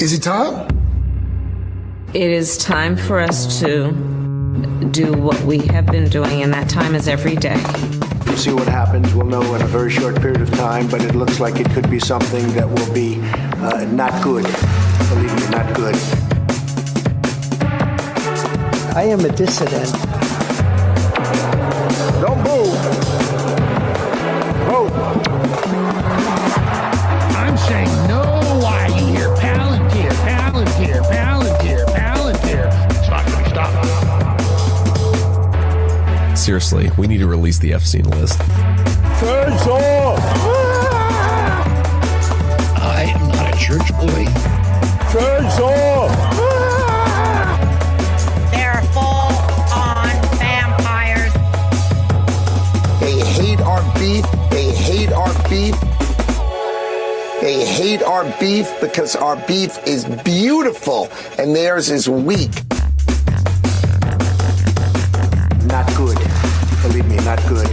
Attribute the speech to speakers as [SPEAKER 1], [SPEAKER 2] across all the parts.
[SPEAKER 1] Is it time?
[SPEAKER 2] It is time for us to do what we have been doing, and that time is every day.
[SPEAKER 3] We'll see what happens. We'll know in a very short period of time, but it looks like it could be something that will be not good. Believe me, not good.
[SPEAKER 4] I am a dissident.
[SPEAKER 3] Don't move. Vote.
[SPEAKER 5] I'm saying no. Why you hear Palantir, Palantir, Palantir, Palantir? It's not going to stop.
[SPEAKER 6] Seriously, we need to release the F-scene list.
[SPEAKER 3] Turns off.
[SPEAKER 5] I am not a church boy.
[SPEAKER 3] Turns off.
[SPEAKER 7] They're full-on vampires.
[SPEAKER 4] They hate our beef. They hate our beef. They hate our beef because our beef is beautiful and theirs is weak.
[SPEAKER 3] Not good. Believe me, not good.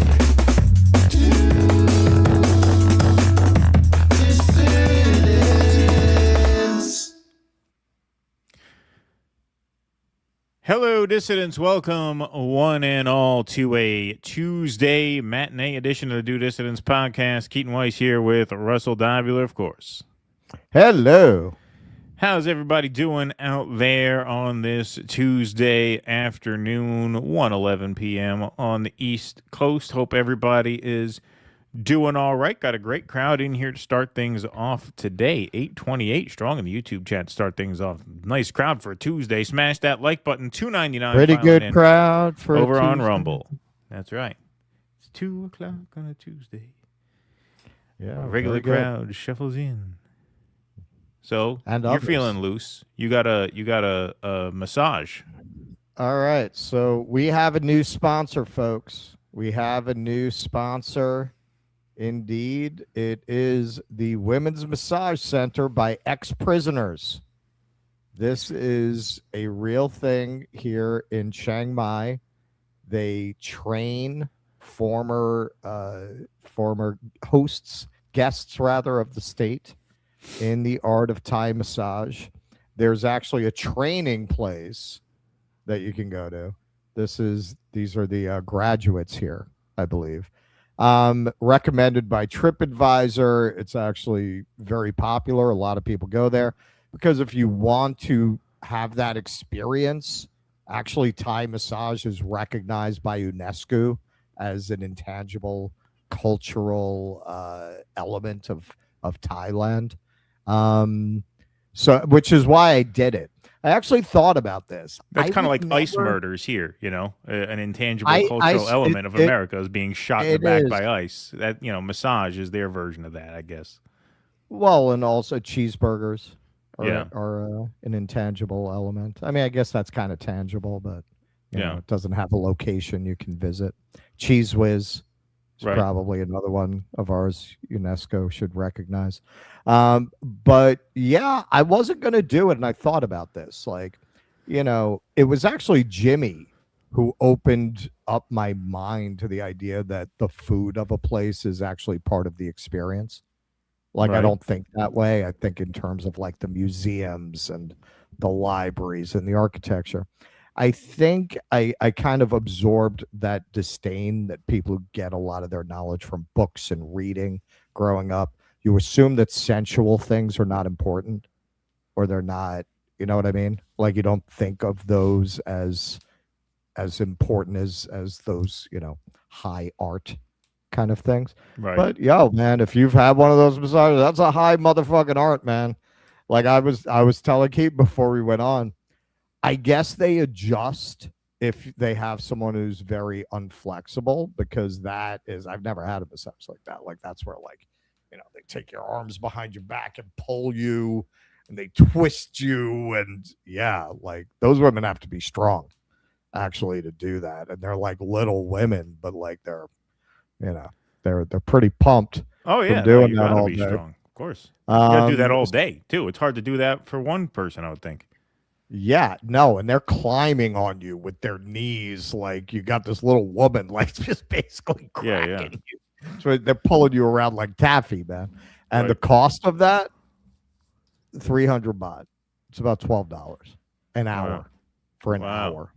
[SPEAKER 8] Hello, dissidents. Welcome, one and all, to a Tuesday matinee edition of the Do Dissidents podcast. Keaton Weiss here with Russell Dobula, of course.
[SPEAKER 9] Hello.
[SPEAKER 8] How's everybody doing out there on this Tuesday afternoon, 1:11 p.m. on the East Coast? Hope everybody is doing all right. Got a great crowd in here to start things off today. 828 strong in the YouTube chat to start things off. Nice crowd for a Tuesday. Smash that like button. $2.99.
[SPEAKER 9] Pretty good crowd for
[SPEAKER 8] over
[SPEAKER 9] a
[SPEAKER 8] on
[SPEAKER 9] Tuesday.
[SPEAKER 8] Rumble. That's right. It's 2 o'clock on a Tuesday.
[SPEAKER 9] Yeah,
[SPEAKER 8] a regular crowd shuffles in. So
[SPEAKER 9] and
[SPEAKER 8] you're
[SPEAKER 9] others.
[SPEAKER 8] feeling loose. You got a massage.
[SPEAKER 9] All right. So we have a new sponsor, folks. We have a new sponsor. Indeed, it is the Women's Massage Center by ex-prisoners. This is a real thing here in Chiang Mai. They train former guests of the state in the art of Thai massage. There's actually a training place that you can go to. These are the graduates here, I believe. Recommended by TripAdvisor. It's actually very popular. A lot of people go there because if you want to have that experience, actually Thai massage is recognized by UNESCO as an intangible cultural element of Thailand. So which is why I did it. I actually thought about this.
[SPEAKER 8] That's kind of like ice murders here, an intangible cultural element of America is being shot in the back by ice. That, massage is their version of that, I guess.
[SPEAKER 9] Well, and also cheeseburgers are an intangible element. I mean, I guess that's kind of tangible, but you know, it doesn't have a location you can visit. Cheese Whiz is probably another one of ours UNESCO should recognize. But yeah, I wasn't going to do it. And I thought about this, it was actually Jimmy who opened up my mind to the idea that the food of a place is actually part of the experience. I don't think that way. I think in terms of the museums and the libraries and the architecture. I think I kind of absorbed that disdain that people get a lot of their knowledge from books and reading growing up. You assume that sensual things are not important or they're not, you know what I mean? You don't think of those as important as those, high art kind of things.
[SPEAKER 8] Right.
[SPEAKER 9] But man, if you've had one of those massages, that's a high motherfucking art, man. I was telling Keith before we went on, I guess they adjust if they have someone who's very unflexible, because I've never had a massage like that. That's where they take your arms behind your back and pull you and they twist you. And those women have to be strong actually to do that. And they're little women, but they're pretty pumped.
[SPEAKER 8] Oh yeah.
[SPEAKER 9] Doing that
[SPEAKER 8] gotta
[SPEAKER 9] all
[SPEAKER 8] be
[SPEAKER 9] day.
[SPEAKER 8] strong. Of course. You gotta do that all day too. It's hard to do that for one person, I would think.
[SPEAKER 9] Yeah, no, and they're climbing on you with their knees. You got this little woman, just basically cracking you. So they're pulling you around like taffy, man. And the cost of that, 300 baht. It's about $12 an hour for an
[SPEAKER 8] Wow.
[SPEAKER 9] hour.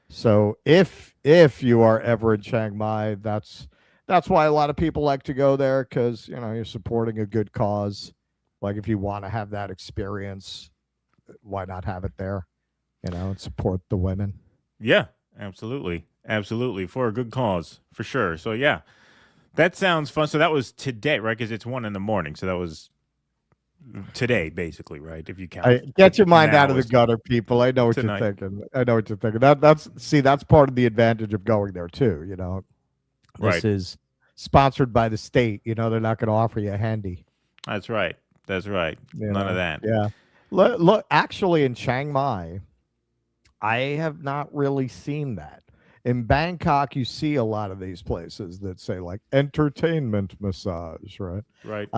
[SPEAKER 9] So if you are ever in Chiang Mai, that's why a lot of people like to go there, because you're supporting a good cause. Like if you want to have that experience, why not have it there? And support the women.
[SPEAKER 8] Yeah, absolutely. Absolutely. For a good cause, for sure. So, yeah, that sounds fun. So that was today, right? Because it's 1 a.m. So that was today, basically, right? If you count.
[SPEAKER 9] Get your mind out of the
[SPEAKER 8] hours
[SPEAKER 9] gutter, people. I know what
[SPEAKER 8] tonight.
[SPEAKER 9] you're thinking. I know what you're thinking. That's part of the advantage of going there too. This
[SPEAKER 8] Right.
[SPEAKER 9] is sponsored by the state. They're not going to offer you a handy.
[SPEAKER 8] That's right. That's right. None of that.
[SPEAKER 9] Yeah. Look, actually, in Chiang Mai, I have not really seen that. In Bangkok, you see a lot of these places that say like entertainment massage, right?
[SPEAKER 8] Right.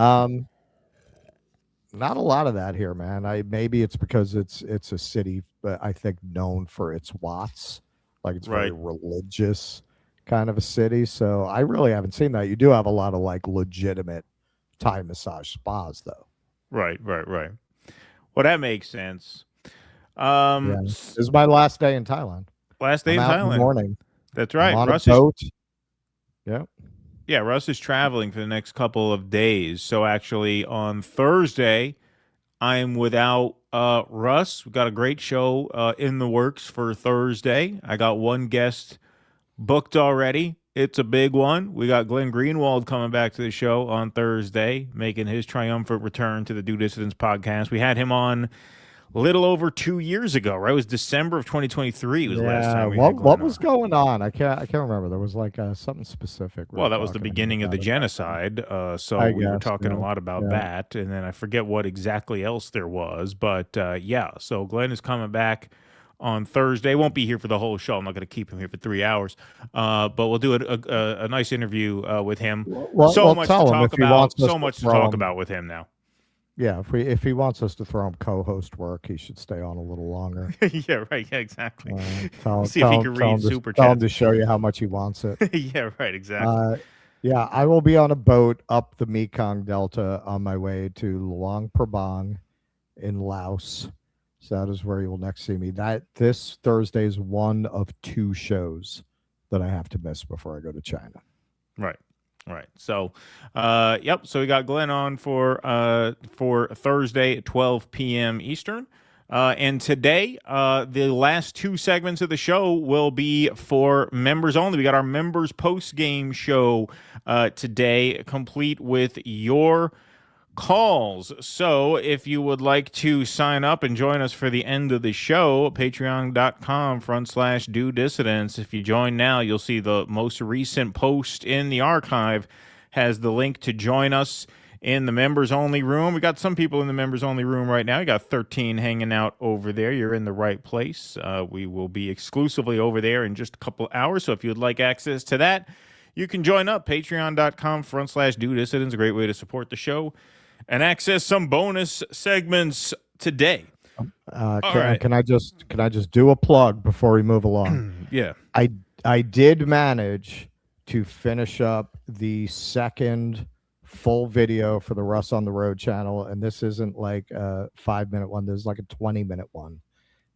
[SPEAKER 9] Not a lot of that here, man. Maybe it's because it's a city, but I think known for its Watts, like it's very religious kind of a city. So I really haven't seen that. You do have a lot of like legitimate Thai massage spas, though.
[SPEAKER 8] Right. Well, that makes sense.
[SPEAKER 9] This is my last day in Thailand.
[SPEAKER 8] Last day
[SPEAKER 9] I'm
[SPEAKER 8] in
[SPEAKER 9] out
[SPEAKER 8] Thailand.
[SPEAKER 9] in the morning.
[SPEAKER 8] That's right.
[SPEAKER 9] I'm on
[SPEAKER 8] Russ
[SPEAKER 9] a boat.
[SPEAKER 8] Yeah, Russ is traveling for the next couple of days. So actually on Thursday, I'm without Russ. We've got a great show in the works for Thursday. I got one guest booked already. It's a big one. We got Glenn Greenwald coming back to the show on Thursday, making his triumphant return to the Do Dissidents podcast. We had him on a little over 2 years ago, right? It was December of 2023 was the last time we had Glenn
[SPEAKER 9] what
[SPEAKER 8] on.
[SPEAKER 9] was going on? I can't remember. There was like something specific.
[SPEAKER 8] Well, that was the beginning of the genocide. So we were talking a lot about that. And then I forget what exactly else there was. But yeah, so Glenn is coming back on Thursday. Won't be here for the whole show. I'm not going to keep him here for 3 hours. But we'll do a nice interview with him. So much to talk about with him now.
[SPEAKER 9] Yeah, if he wants us to throw him co-host work, he should stay on a little longer.
[SPEAKER 8] Yeah, right. Yeah, exactly.
[SPEAKER 9] See if he can read super chat. Tell him to show you how much he wants it.
[SPEAKER 8] Yeah, right. Exactly.
[SPEAKER 9] Yeah, I will be on a boat up the Mekong Delta on my way to Luang Prabang in Laos. So that is where you will next see me. This Thursday is one of 2 shows that I have to miss before I go to China.
[SPEAKER 8] Right. So, yep. So we got Glenn on for Thursday at 12 p.m. Eastern. And today, the last 2 segments of the show will be for members only. We got our members post-game show today, complete with your calls. So if you would like to sign up and join us for the end of the show, patreon.com/do dissidents. If you join now, you'll see the most recent post in the archive has the link to join us in the members only room. We got some people in the members only room right now. You got 13 hanging out over there. You're in the right place. We will be exclusively over there in just a couple hours. So if you'd like access to that, you can join up. Patreon.com/do dissidents. A great way to support the show and access some bonus segments today.
[SPEAKER 9] Can I just do a plug before we move along?
[SPEAKER 8] Yeah.
[SPEAKER 9] I did manage to finish up the second full video for the Russ on the Road channel, and this isn't like a 5-minute one. There's like a 20-minute one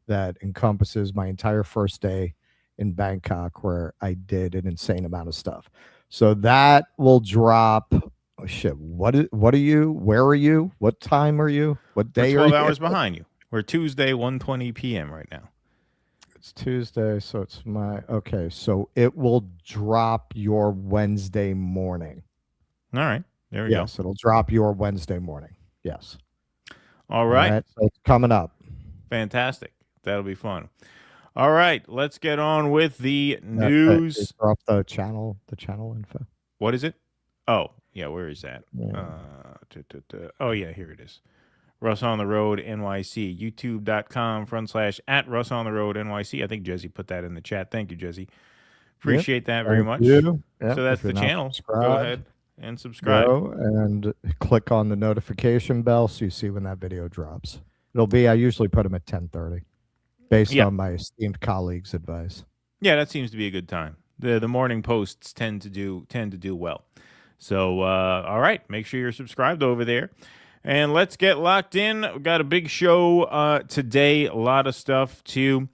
[SPEAKER 9] that encompasses my entire first day in Bangkok, where I did an insane amount of stuff. So that will drop. Oh shit! What are you? Where are you? What time are you? What day are you?
[SPEAKER 8] 12 hours behind you. We're Tuesday, 1:20 p.m. right now.
[SPEAKER 9] It's Tuesday, so it's okay. So it will drop your Wednesday morning.
[SPEAKER 8] All right, there we go.
[SPEAKER 9] Yes, it'll drop your Wednesday morning. Yes.
[SPEAKER 8] All right.
[SPEAKER 9] So it's coming up.
[SPEAKER 8] Fantastic. That'll be fun. All right, let's get on with the news.
[SPEAKER 9] Drop the channel info.
[SPEAKER 8] What is it? Oh. Yeah, where is that?
[SPEAKER 9] Yeah.
[SPEAKER 8] Oh, yeah, here it is. Russ on the Road NYC, youtube.com/@Russ on the Road NYC. I think Jesse put that in the chat. Thank you, Jesse. Appreciate that very much.
[SPEAKER 9] Yeah,
[SPEAKER 8] so that's the channel. Go ahead and subscribe.
[SPEAKER 9] And click on the notification bell so you see when that video drops. I usually put them at 10:30 based on my esteemed colleagues' advice.
[SPEAKER 8] Yeah, that seems to be a good time. The morning posts tend to do well. So, all right, make sure you're subscribed over there. And let's get locked in. We've got a big show today, a lot of stuff to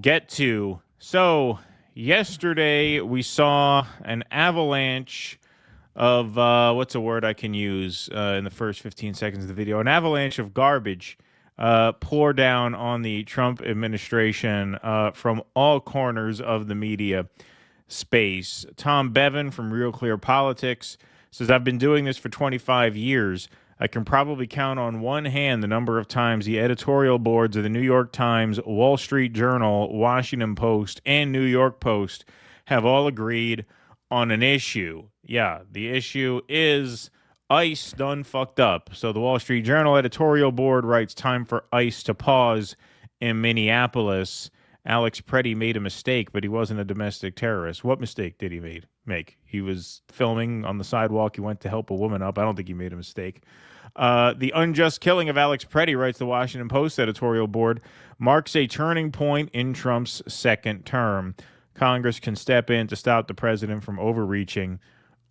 [SPEAKER 8] get to. So, yesterday we saw an avalanche of, what's a word I can use in the first 15 seconds of the video? An avalanche of garbage pour down on the Trump administration from all corners of the media space. Tom Bevan from Real Clear Politics says, I've been doing this for 25 years. I can probably count on one hand the number of times the editorial boards of the New York Times, Wall Street Journal, Washington Post, and New York Post have all agreed on an issue. Yeah, the issue is ICE done fucked up. So the Wall Street Journal editorial board writes, time for ICE to pause in Minneapolis. Alex Preddy made a mistake, but he wasn't a domestic terrorist. What mistake did he make? He was filming on the sidewalk. He went to help a woman up. I don't think he made a mistake. The unjust killing of Alex Preddy, writes the Washington Post editorial board, marks a turning point in Trump's second term. Congress can step in to stop the president from overreaching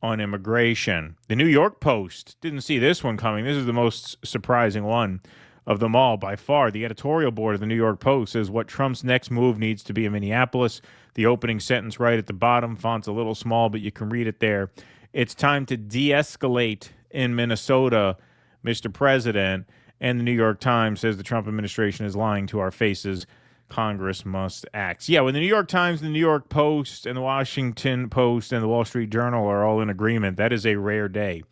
[SPEAKER 8] on immigration. The New York Post didn't see this one coming. This is the most surprising one of them all by far. The editorial board of the New York Post says what Trump's next move needs to be in Minneapolis. The opening sentence right at the bottom, font's a little small, but you can read it there. It's time to de-escalate in Minnesota, Mr. President. And the New York Times says the Trump administration is lying to our faces. Congress must act. Yeah, when the New York Times, the New York Post, and the Washington Post, and the Wall Street Journal are all in agreement, that is a rare day.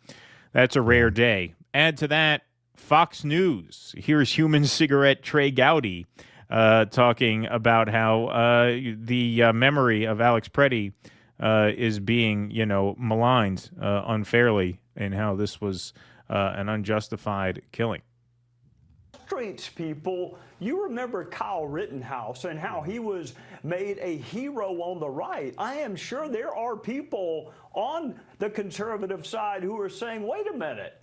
[SPEAKER 8] That's a rare day. Add to that, Fox News. Here's human cigarette Trey Gowdy talking about how the memory of Alex Preddy is being, maligned unfairly, and how this was an unjustified killing.
[SPEAKER 1] Streets people, you remember Kyle Rittenhouse and how he was made a hero on the right. I am sure there are people on the conservative side who are saying, wait a minute,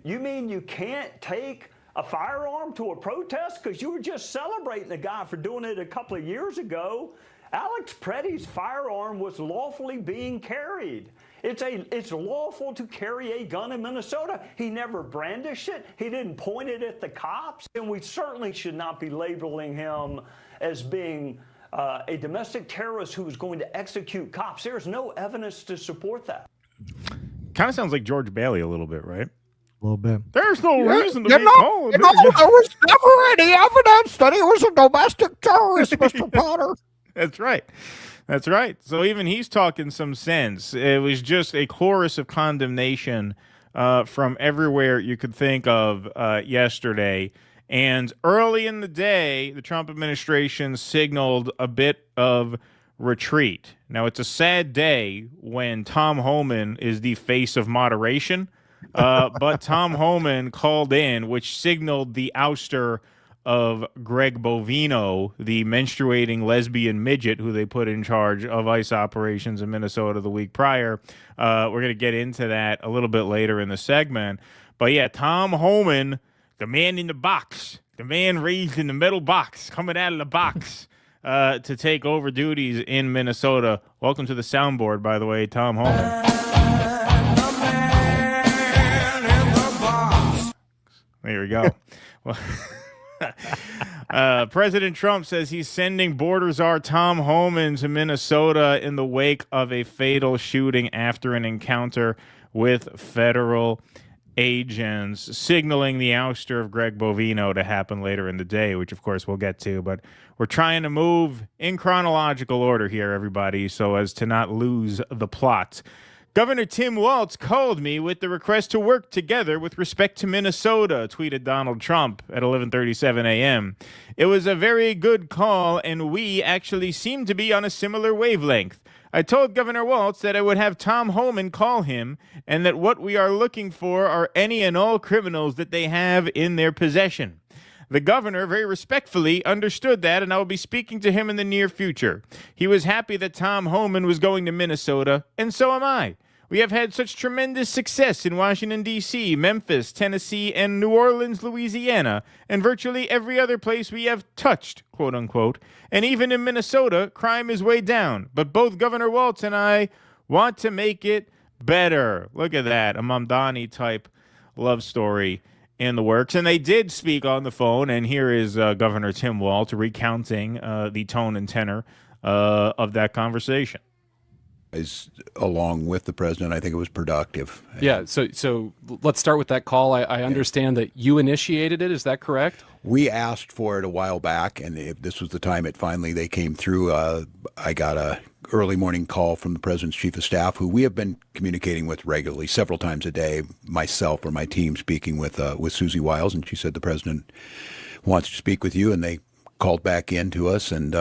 [SPEAKER 1] you mean you can't take a firearm to a protest because you were just celebrating the guy for doing it a couple of years ago? Alex Preddy's firearm was lawfully being carried. It's lawful to carry a gun in Minnesota. He never brandished it. He didn't point it at the cops. And we certainly should not be labeling him as being a domestic terrorist who was going to execute cops. There's no evidence to support that.
[SPEAKER 8] Kind of sounds like George Bailey a little bit, right?
[SPEAKER 9] A little bit.
[SPEAKER 8] There's no reason to be calling.
[SPEAKER 9] There was never any evidence that he was a domestic terrorist, Mr. Potter.
[SPEAKER 8] That's right. That's right. So even he's talking some sense. It was just a chorus of condemnation from everywhere you could think of yesterday. And early in the day, the Trump administration signaled a bit of retreat. Now, it's a sad day when Tom Homan is the face of moderation, but Tom Homan called in, which signaled the ouster of Greg Bovino, the menstruating lesbian midget who they put in charge of ICE operations in Minnesota the week prior. We're going to get into that a little bit later in the segment. But yeah, Tom Homan, the man in the box, the man raised in the metal box, coming out of the box to take over duties in Minnesota. Welcome to the soundboard, by the way, Tom Homan. There we go. Well, President Trump says he's sending border czar Tom Homan to Minnesota in the wake of a fatal shooting after an encounter with federal agents, signaling the ouster of Greg Bovino to happen later in the day, which of course we'll get to. But we're trying to move in chronological order here, everybody, so as to not lose the plot. Governor Tim Walz called me with the request to work together with respect to Minnesota, tweeted Donald Trump at 11:37 a.m. It was a very good call, and we actually seem to be on a similar wavelength. I told Governor Walz that I would have Tom Homan call him, and that what we are looking for are any and all criminals that they have in their possession. The governor very respectfully understood that, and I will be speaking to him in the near future. He was happy that Tom Homan was going to Minnesota, and so am I. We have had such tremendous success in Washington, D.C., Memphis, Tennessee, and New Orleans, Louisiana, and virtually every other place we have touched, quote unquote. And even in Minnesota, crime is way down. But both Governor Walz and I want to make it better. Look at that, a Mamdani type love story in the works. And they did speak on the phone, and here is Governor Tim Walz recounting the tone and tenor of that conversation.
[SPEAKER 10] Along with the president, I think it was productive.
[SPEAKER 11] Yeah, so let's start with that call. I understand that you initiated it. Is that correct?
[SPEAKER 10] We asked for it a while back, and if this was the time they came through. I got a early morning call from the president's chief of staff, who we have been communicating with regularly, several times a day, myself or my team speaking with Susie Wiles, and she said the president wants to speak with you, and they called back in to us, and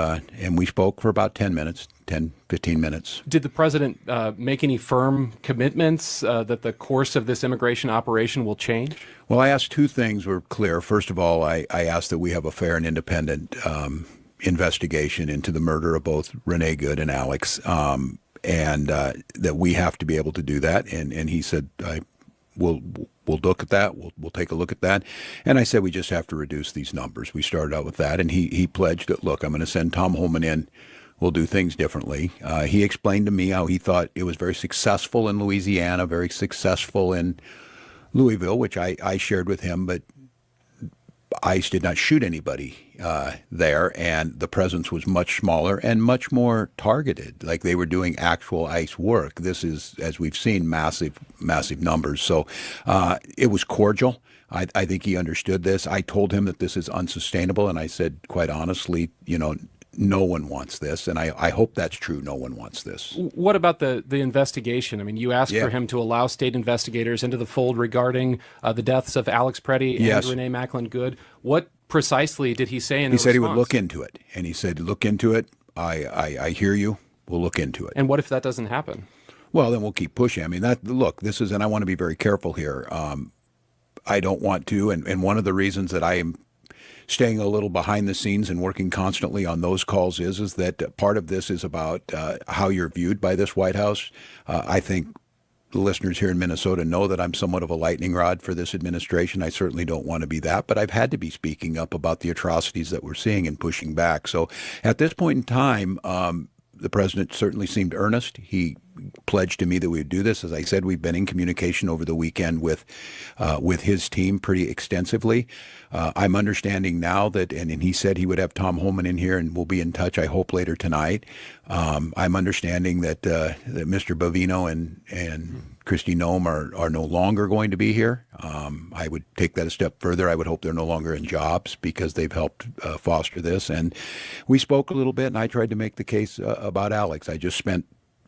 [SPEAKER 10] we spoke for about 10 minutes. 10, 15 minutes.
[SPEAKER 11] Did the president make any firm commitments that the course of this immigration operation will change?
[SPEAKER 10] Well, I asked two things were clear. First of all, I asked that we have a fair and independent investigation into the murder of both Renee Good and Alex, and that we have to be able to do that. And he said, we'll look at that. We'll take a look at that. And I said, we just have to reduce these numbers. We started out with that. And he pledged that, look, I'm going to send Tom Holman in. We'll do things differently. He explained to me how he thought it was very successful in Louisiana, very successful in Louisville, which I shared with him, but ICE did not shoot anybody there, and the presence was much smaller and much more targeted, like they were doing actual ICE work. This is, as we've seen, massive numbers. So it was cordial. I think he understood this. I told him that this is unsustainable, and I said, quite honestly, no one wants this, and I hope that's true. No one wants this.
[SPEAKER 11] What about the investigation? I mean, you asked for him to allow state investigators into the fold regarding the deaths of Alex Preddy and Renee Macklin Good. What precisely did he say in
[SPEAKER 10] He said
[SPEAKER 11] response?
[SPEAKER 10] He would look into it, and he said, look into it. I hear you. We'll look into it.
[SPEAKER 11] And what if that doesn't happen?
[SPEAKER 10] Well, then we'll keep pushing. I mean, this is, and I want to be very careful here. I don't want to, and one of the reasons that I am staying a little behind the scenes and working constantly on those calls is that part of this is about how you're viewed by this White House. I think the listeners here in Minnesota know that I'm somewhat of a lightning rod for this administration. I certainly don't want to be that, but I've had to be speaking up about the atrocities that we're seeing and pushing back. So at this point in time, the president certainly seemed earnest. He pledged to me that we would do this. As I said, we've been in communication over the weekend with his team pretty extensively. I'm understanding now that, and he said he would have Tom Holman in here, and we'll be in touch, I hope, later tonight. I'm understanding that Mr. Bovino and Kristi Noem are no longer going to be here. I would take that a step further. I would hope they're no longer in jobs because they've helped foster this. And we spoke a little bit, and I tried to make the case about Alex. I just spent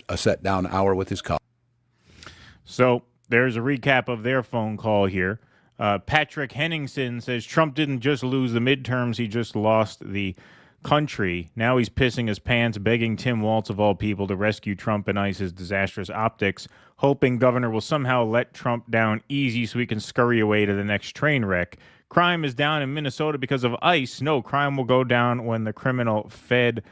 [SPEAKER 10] a set-down hour with his colleague.
[SPEAKER 8] So there's a recap of their phone call here. Patrick Henningsen says Trump didn't just lose the midterms, he just lost the country. Now he's pissing his pants, begging Tim Walz, of all people, to rescue Trump and ICE's disastrous optics, hoping governor will somehow let Trump down easy so he can scurry away to the next train wreck. Crime is down in Minnesota because of ICE. No, crime will go down when the criminal Fed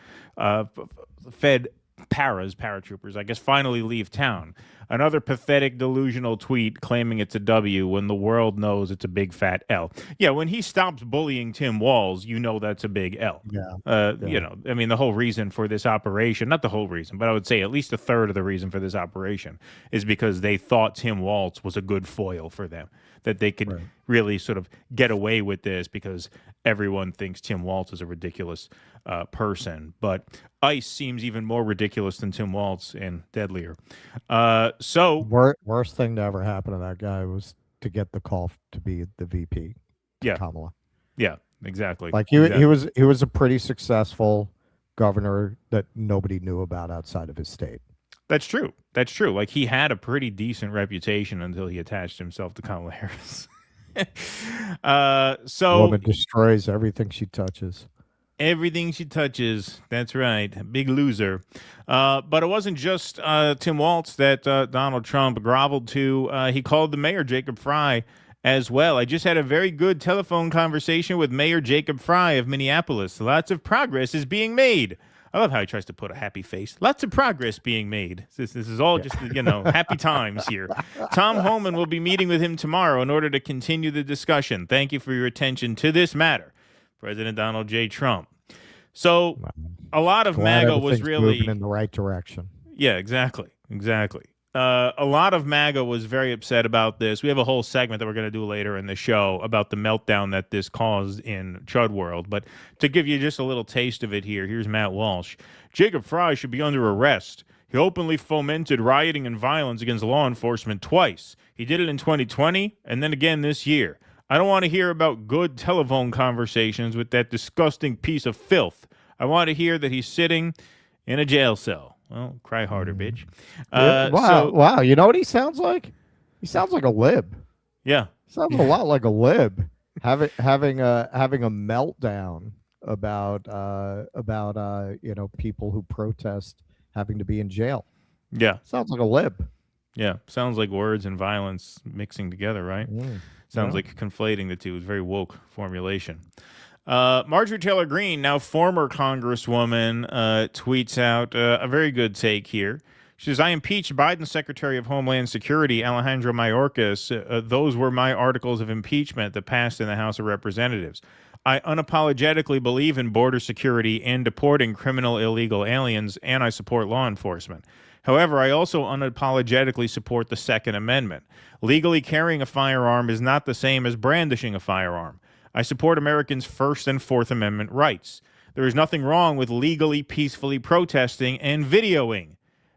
[SPEAKER 8] paratroopers, I guess, finally leave town. Another pathetic, delusional tweet claiming it's a W when the world knows it's a big fat L. Yeah, when he stops bullying Tim Walz, you know that's a big L. You know, I mean, the whole reason for this operation, not the whole reason, but I would say at least a third of the reason for this operation is because they thought Tim Walz was a good foil for them, that they could really sort of get away with this because everyone thinks Tim Walz is a ridiculous person. But ICE seems even more ridiculous than Tim Walz and deadlier.
[SPEAKER 9] Worst thing to ever happen to that guy was to get the call to be the VP. Kamala.
[SPEAKER 8] Yeah, exactly.
[SPEAKER 9] Like he was a pretty successful governor that nobody knew about outside of his state.
[SPEAKER 8] That's true. That's true. Like, he had a pretty decent reputation until he attached himself to Kamala Harris. So
[SPEAKER 9] woman destroys everything she touches.
[SPEAKER 8] Everything she touches. That's right. Big loser. But it wasn't just Tim Walz that Donald Trump groveled to. He called the mayor, Jacob Frey, as well. I just had a very good telephone conversation with Mayor Jacob Frey of Minneapolis. Lots of progress is being made. I love how he tries to put a happy face. Lots of progress being made. This is all just, happy times here. Tom Holman will be meeting with him tomorrow in order to continue the discussion. Thank you for your attention to this matter, President Donald J. Trump. So a lot of MAGA was really
[SPEAKER 9] moving in the right direction.
[SPEAKER 8] Yeah, exactly. A lot of MAGA was very upset about this. We have a whole segment that we're going to do later in the show about the meltdown that this caused in Chud World. But to give you just a little taste of it here, here's Matt Walsh. Jacob Fry should be under arrest. He openly fomented rioting and violence against law enforcement twice. He did it in 2020 and then again this year. I don't want to hear about good telephone conversations with that disgusting piece of filth. I want to hear that he's sitting in a jail cell. Well, cry harder, bitch.
[SPEAKER 9] Wow. You know what he sounds like? He sounds like a lib.
[SPEAKER 8] Yeah.
[SPEAKER 9] Sounds a lot like a lib. Having a meltdown about people who protest having to be in jail.
[SPEAKER 8] Yeah.
[SPEAKER 9] Sounds like a lib.
[SPEAKER 8] Yeah. Sounds like words and violence mixing together, right? Sounds like conflating the two. It's very woke formulation. Marjorie Taylor Greene, now former Congresswoman, tweets out a very good take here. She says, I impeached Biden's Secretary of Homeland Security, Alejandro Mayorkas. Those were my articles of impeachment that passed in the House of Representatives. I unapologetically believe in border security and deporting criminal illegal aliens, and I support law enforcement. However, I also unapologetically support the Second Amendment. Legally carrying a firearm is not the same as brandishing a firearm. I support Americans' First and Fourth Amendment rights. There is nothing wrong with legally, peacefully protesting and videoing.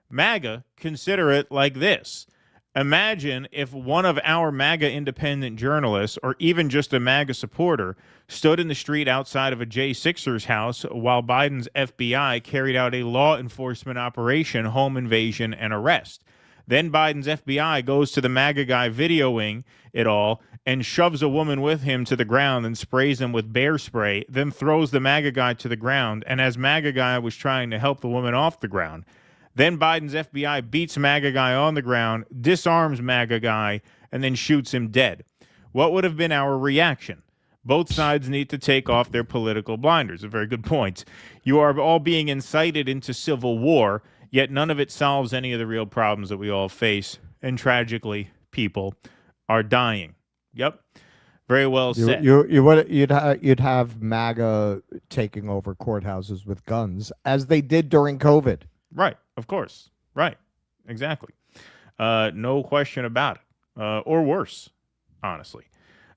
[SPEAKER 8] MAGA, consider it like this. Imagine if one of our MAGA independent journalists, or even just a MAGA supporter, stood in the street outside of a J6er's house while Biden's FBI carried out a law enforcement operation, home invasion, and arrest. Then Biden's FBI goes to the MAGA guy videoing it all and shoves a woman with him to the ground and sprays them with bear spray, then throws the MAGA guy to the ground, and as MAGA guy was trying to help the woman off the ground, then Biden's FBI beats MAGA guy on the ground, disarms MAGA guy, and then shoots him dead. What would have been our reaction? Both sides need to take off their political blinders. A very good point. You are all being incited into civil war, yet none of it solves any of the real problems that we all face. And tragically, people are dying. Yep. Very well said.
[SPEAKER 9] You'd have MAGA taking over courthouses with guns, as they did during COVID.
[SPEAKER 8] Right. Of course. Right. Exactly. No question about it. Or worse, honestly.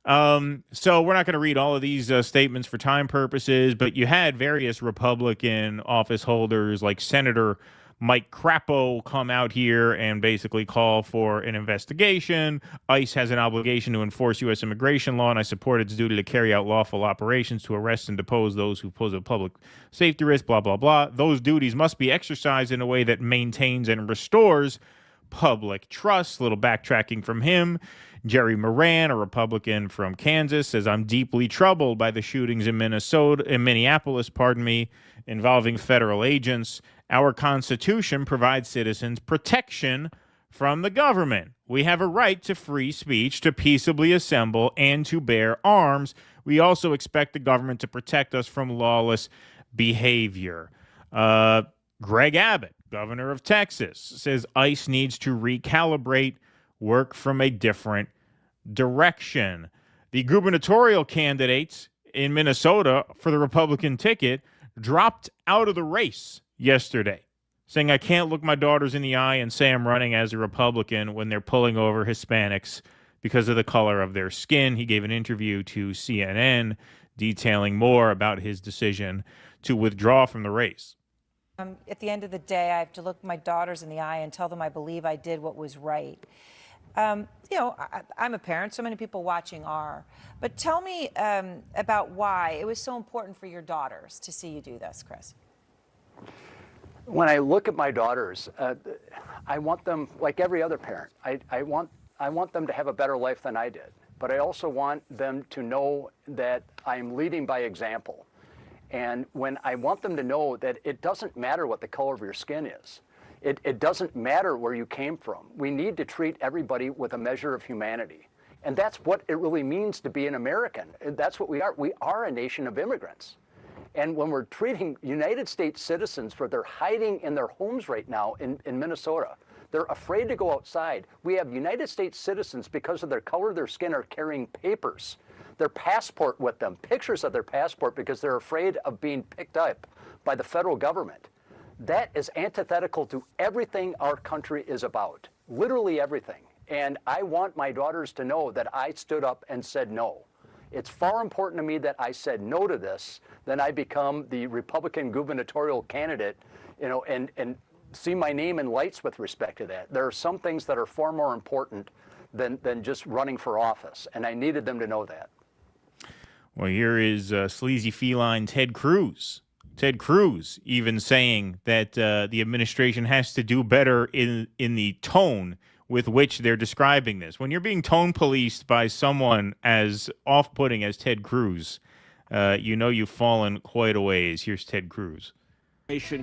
[SPEAKER 8] So we're not going to read all of these statements for time purposes, but you had various Republican office holders like Senator Mike Crapo come out here and basically call for an investigation. ICE has an obligation to enforce U.S. immigration law, and I support its duty to carry out lawful operations to arrest and depose those who pose a public safety risk, blah, blah, blah. Those duties must be exercised in a way that maintains and restores public trust. Little backtracking from him. Jerry Moran, a Republican from Kansas, says, I'm deeply troubled by the shootings in Minneapolis, involving federal agents. Our Constitution provides citizens protection from the government. We have a right to free speech, to peaceably assemble, and to bear arms. We also expect the government to protect us from lawless behavior. Greg Abbott, governor of Texas, says ICE needs to recalibrate, work from a different direction. The gubernatorial candidates in Minnesota for the Republican ticket dropped out of the race yesterday, saying I can't look my daughters in the eye and say I'm running as a Republican when they're pulling over Hispanics because of the color of their skin. He gave an interview to CNN detailing more about his decision to withdraw from the race.
[SPEAKER 12] At the end of the day, I have to look my daughters in the eye and tell them I believe I did what was right. I'm a parent. So many people watching are. But tell me about why it was so important for your daughters to see you do this, Chris.
[SPEAKER 13] When I look at my daughters, I want them, like every other parent, I want them to have a better life than I did. But I also want them to know that I'm leading by example. And when I want them to know that it doesn't matter what the color of your skin is. It doesn't matter where you came from. We need to treat everybody with a measure of humanity. And that's what it really means to be an American. That's what we are. We are a nation of immigrants. And when we're treating United States citizens where they're hiding in their homes right now in Minnesota, they're afraid to go outside. We have United States citizens, because of their color of their skin, are carrying papers, their passport with them, pictures of their passport, because they're afraid of being picked up by the federal government. That is antithetical to everything our country is about. literally everything. And I want my daughters to know that I stood up and said no. It's far important to me that I said no to this than I become the Republican gubernatorial candidate, and see my name in lights with respect to that. There are some things that are far more important than just running for office, and I needed them to know that.
[SPEAKER 8] Well, here is sleazy feline Ted Cruz. Ted Cruz even saying that the administration has to do better in the tone with which they're describing this. When you're being tone policed by someone as off-putting as Ted Cruz, you know you've fallen quite a ways. Here's Ted Cruz.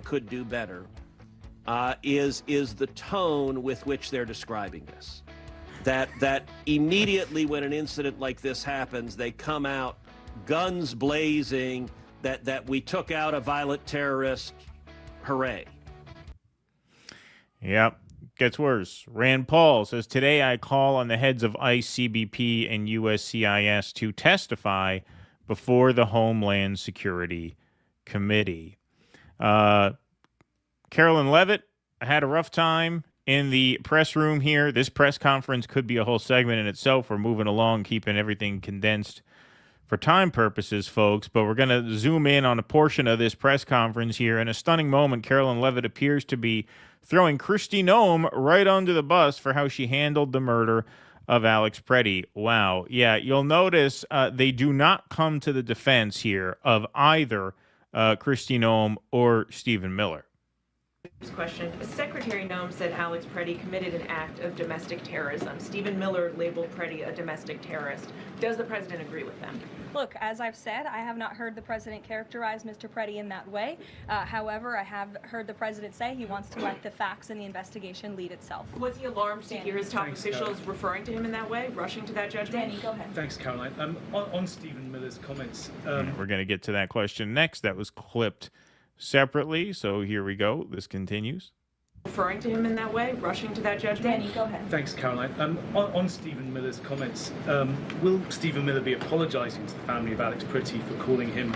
[SPEAKER 14] Could do better is the tone with which they're describing this. That immediately when an incident like this happens, they come out guns blazing, that we took out a violent terrorist, hooray.
[SPEAKER 8] Yep. Gets worse. Rand Paul says, today I call on the heads of ICE, CBP, and USCIS to testify before the Homeland Security Committee. Carolyn Levitt had a rough time in the press room here. This press conference could be a whole segment in itself. We're moving along, keeping everything condensed for time purposes, folks, but we're going to zoom in on a portion of this press conference here. In a stunning moment, Carolyn Levitt appears to be throwing Kristi Noem right under the bus for how she handled the murder of Alex Preddy. Wow. Yeah, you'll notice they do not come to the defense here of either Kristi Noem or Stephen Miller.
[SPEAKER 15] Question. Secretary Noem said Alex Preddy committed an act of domestic terrorism. Stephen Miller labeled Preddy a domestic terrorist. Does the president agree with them?
[SPEAKER 16] Look, as I've said, I have not heard the president characterize Mr. Preddy in that way. However, I have heard the president say he wants to let the facts in the investigation lead itself.
[SPEAKER 15] Was he alarmed to hear his top officials referring to him in that way, rushing to that judgment?
[SPEAKER 16] Danny, go ahead.
[SPEAKER 17] Thanks, Caroline. On Stephen Miller's comments...
[SPEAKER 8] We're going to get to that question next. That was clipped separately, so here we go. This continues.
[SPEAKER 15] Referring to him in that way, rushing to that judgment?
[SPEAKER 16] Danny, go ahead.
[SPEAKER 17] Thanks, Caroline. On Stephen Miller's comments, will Stephen Miller be apologising to the family of Alex Preddy for calling him,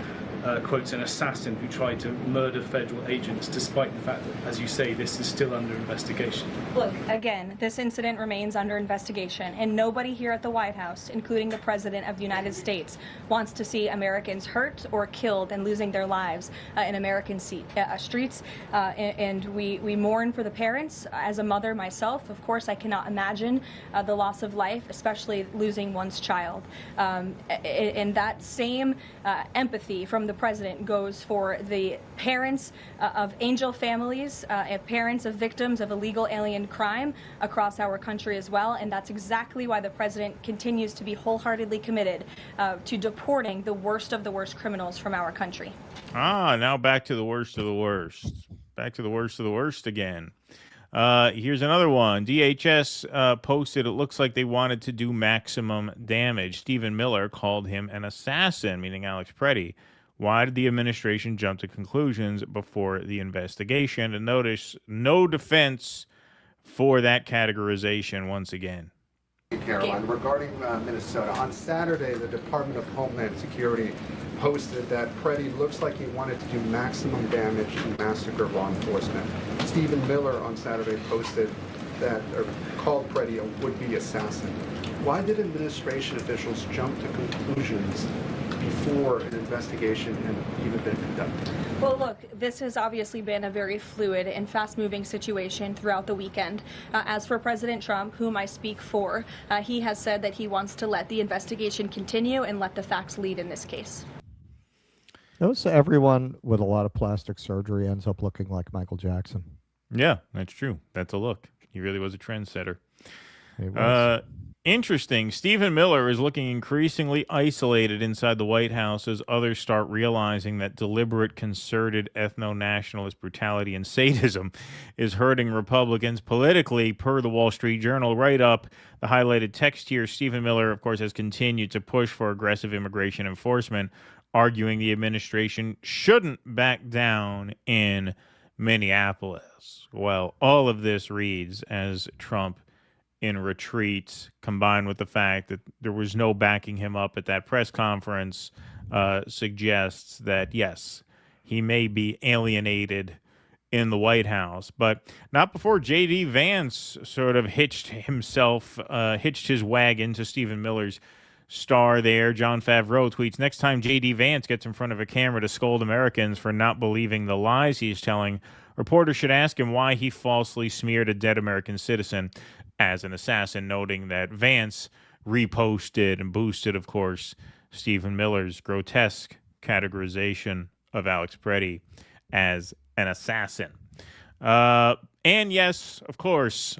[SPEAKER 17] quotes, an assassin who tried to murder federal agents, despite the fact that, as you say, this is still under investigation?
[SPEAKER 16] Look, again, this incident remains under investigation, and nobody here at the White House, including the President of the United States, wants to see Americans hurt or killed and losing their lives in American streets. And we mourn for the parents. As a mother myself, of course, I cannot imagine the loss of life, especially losing one's child. And that same empathy from the President goes for the parents of angel families, and parents of victims of illegal alien crime across our country as well. And that's exactly why the President continues to be wholeheartedly committed to deporting the worst of the worst criminals from our country.
[SPEAKER 8] Now back to the worst of the worst. Back to the worst of the worst again. Here's another one. DHS posted, it looks like they wanted to do maximum damage. Stephen Miller called him an assassin, meaning Alex Preddy. Why did the administration jump to conclusions before the investigation? And notice no defense for that categorization once again.
[SPEAKER 18] Caroline, regarding Minnesota, on Saturday, the Department of Homeland Security posted that Preddy looks like he wanted to do maximum damage to massacre law enforcement. Stephen Miller on Saturday posted that, or called Preddy a would-be assassin. Why did administration officials jump to conclusions before an investigation had even been conducted?
[SPEAKER 16] Well, look, this has obviously been a very fluid and fast-moving situation throughout the weekend. As for President Trump, whom I speak for, he has said that he wants to let the investigation continue and let the facts lead in this case.
[SPEAKER 9] Notice everyone with a lot of plastic surgery ends up looking like Michael Jackson.
[SPEAKER 8] Yeah, that's true. That's a look. He really was a trendsetter.
[SPEAKER 9] He was.
[SPEAKER 8] Interesting. Stephen Miller is looking increasingly isolated inside the White House as others start realizing that deliberate, concerted ethno-nationalist brutality and sadism is hurting Republicans politically, per the Wall Street Journal write-up. The highlighted text here, Stephen Miller, of course, has continued to push for aggressive immigration enforcement, arguing the administration shouldn't back down in Minneapolis. Well, all of this reads as Trump in retreat, combined with the fact that there was no backing him up at that press conference, suggests that, yes, he may be alienated in the White House, but not before J.D. Vance sort of hitched his wagon to Stephen Miller's star there. John Favreau tweets, next time J.D. Vance gets in front of a camera to scold Americans for not believing the lies he's telling, reporters should ask him why he falsely smeared a dead American citizen as an assassin, noting that Vance reposted and boosted, of course, Stephen Miller's grotesque categorization of Alex Preddy as an assassin. And yes, of course,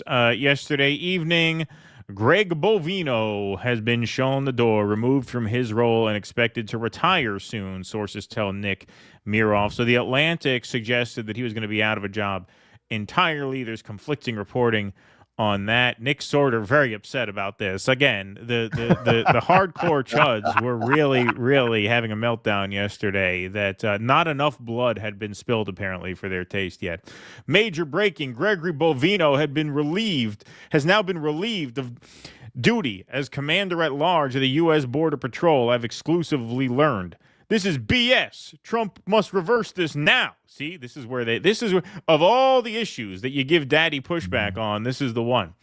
[SPEAKER 8] yesterday evening, Greg Bovino has been shown the door, removed from his role and expected to retire soon, sources tell Nick Miroff. So the Atlantic suggested that he was going to be out of a job entirely. There's conflicting reporting on that. Nick Sorter very upset about this. Again, the hardcore chuds were really having a meltdown yesterday that not enough blood had been spilled apparently for their taste yet. Major breaking: Gregory Bovino has now been relieved of duty as Commander at Large of the U.S. Border Patrol. I've exclusively learned. This is BS. Trump must reverse this now. See, this is of all the issues that you give daddy pushback on, this is the one.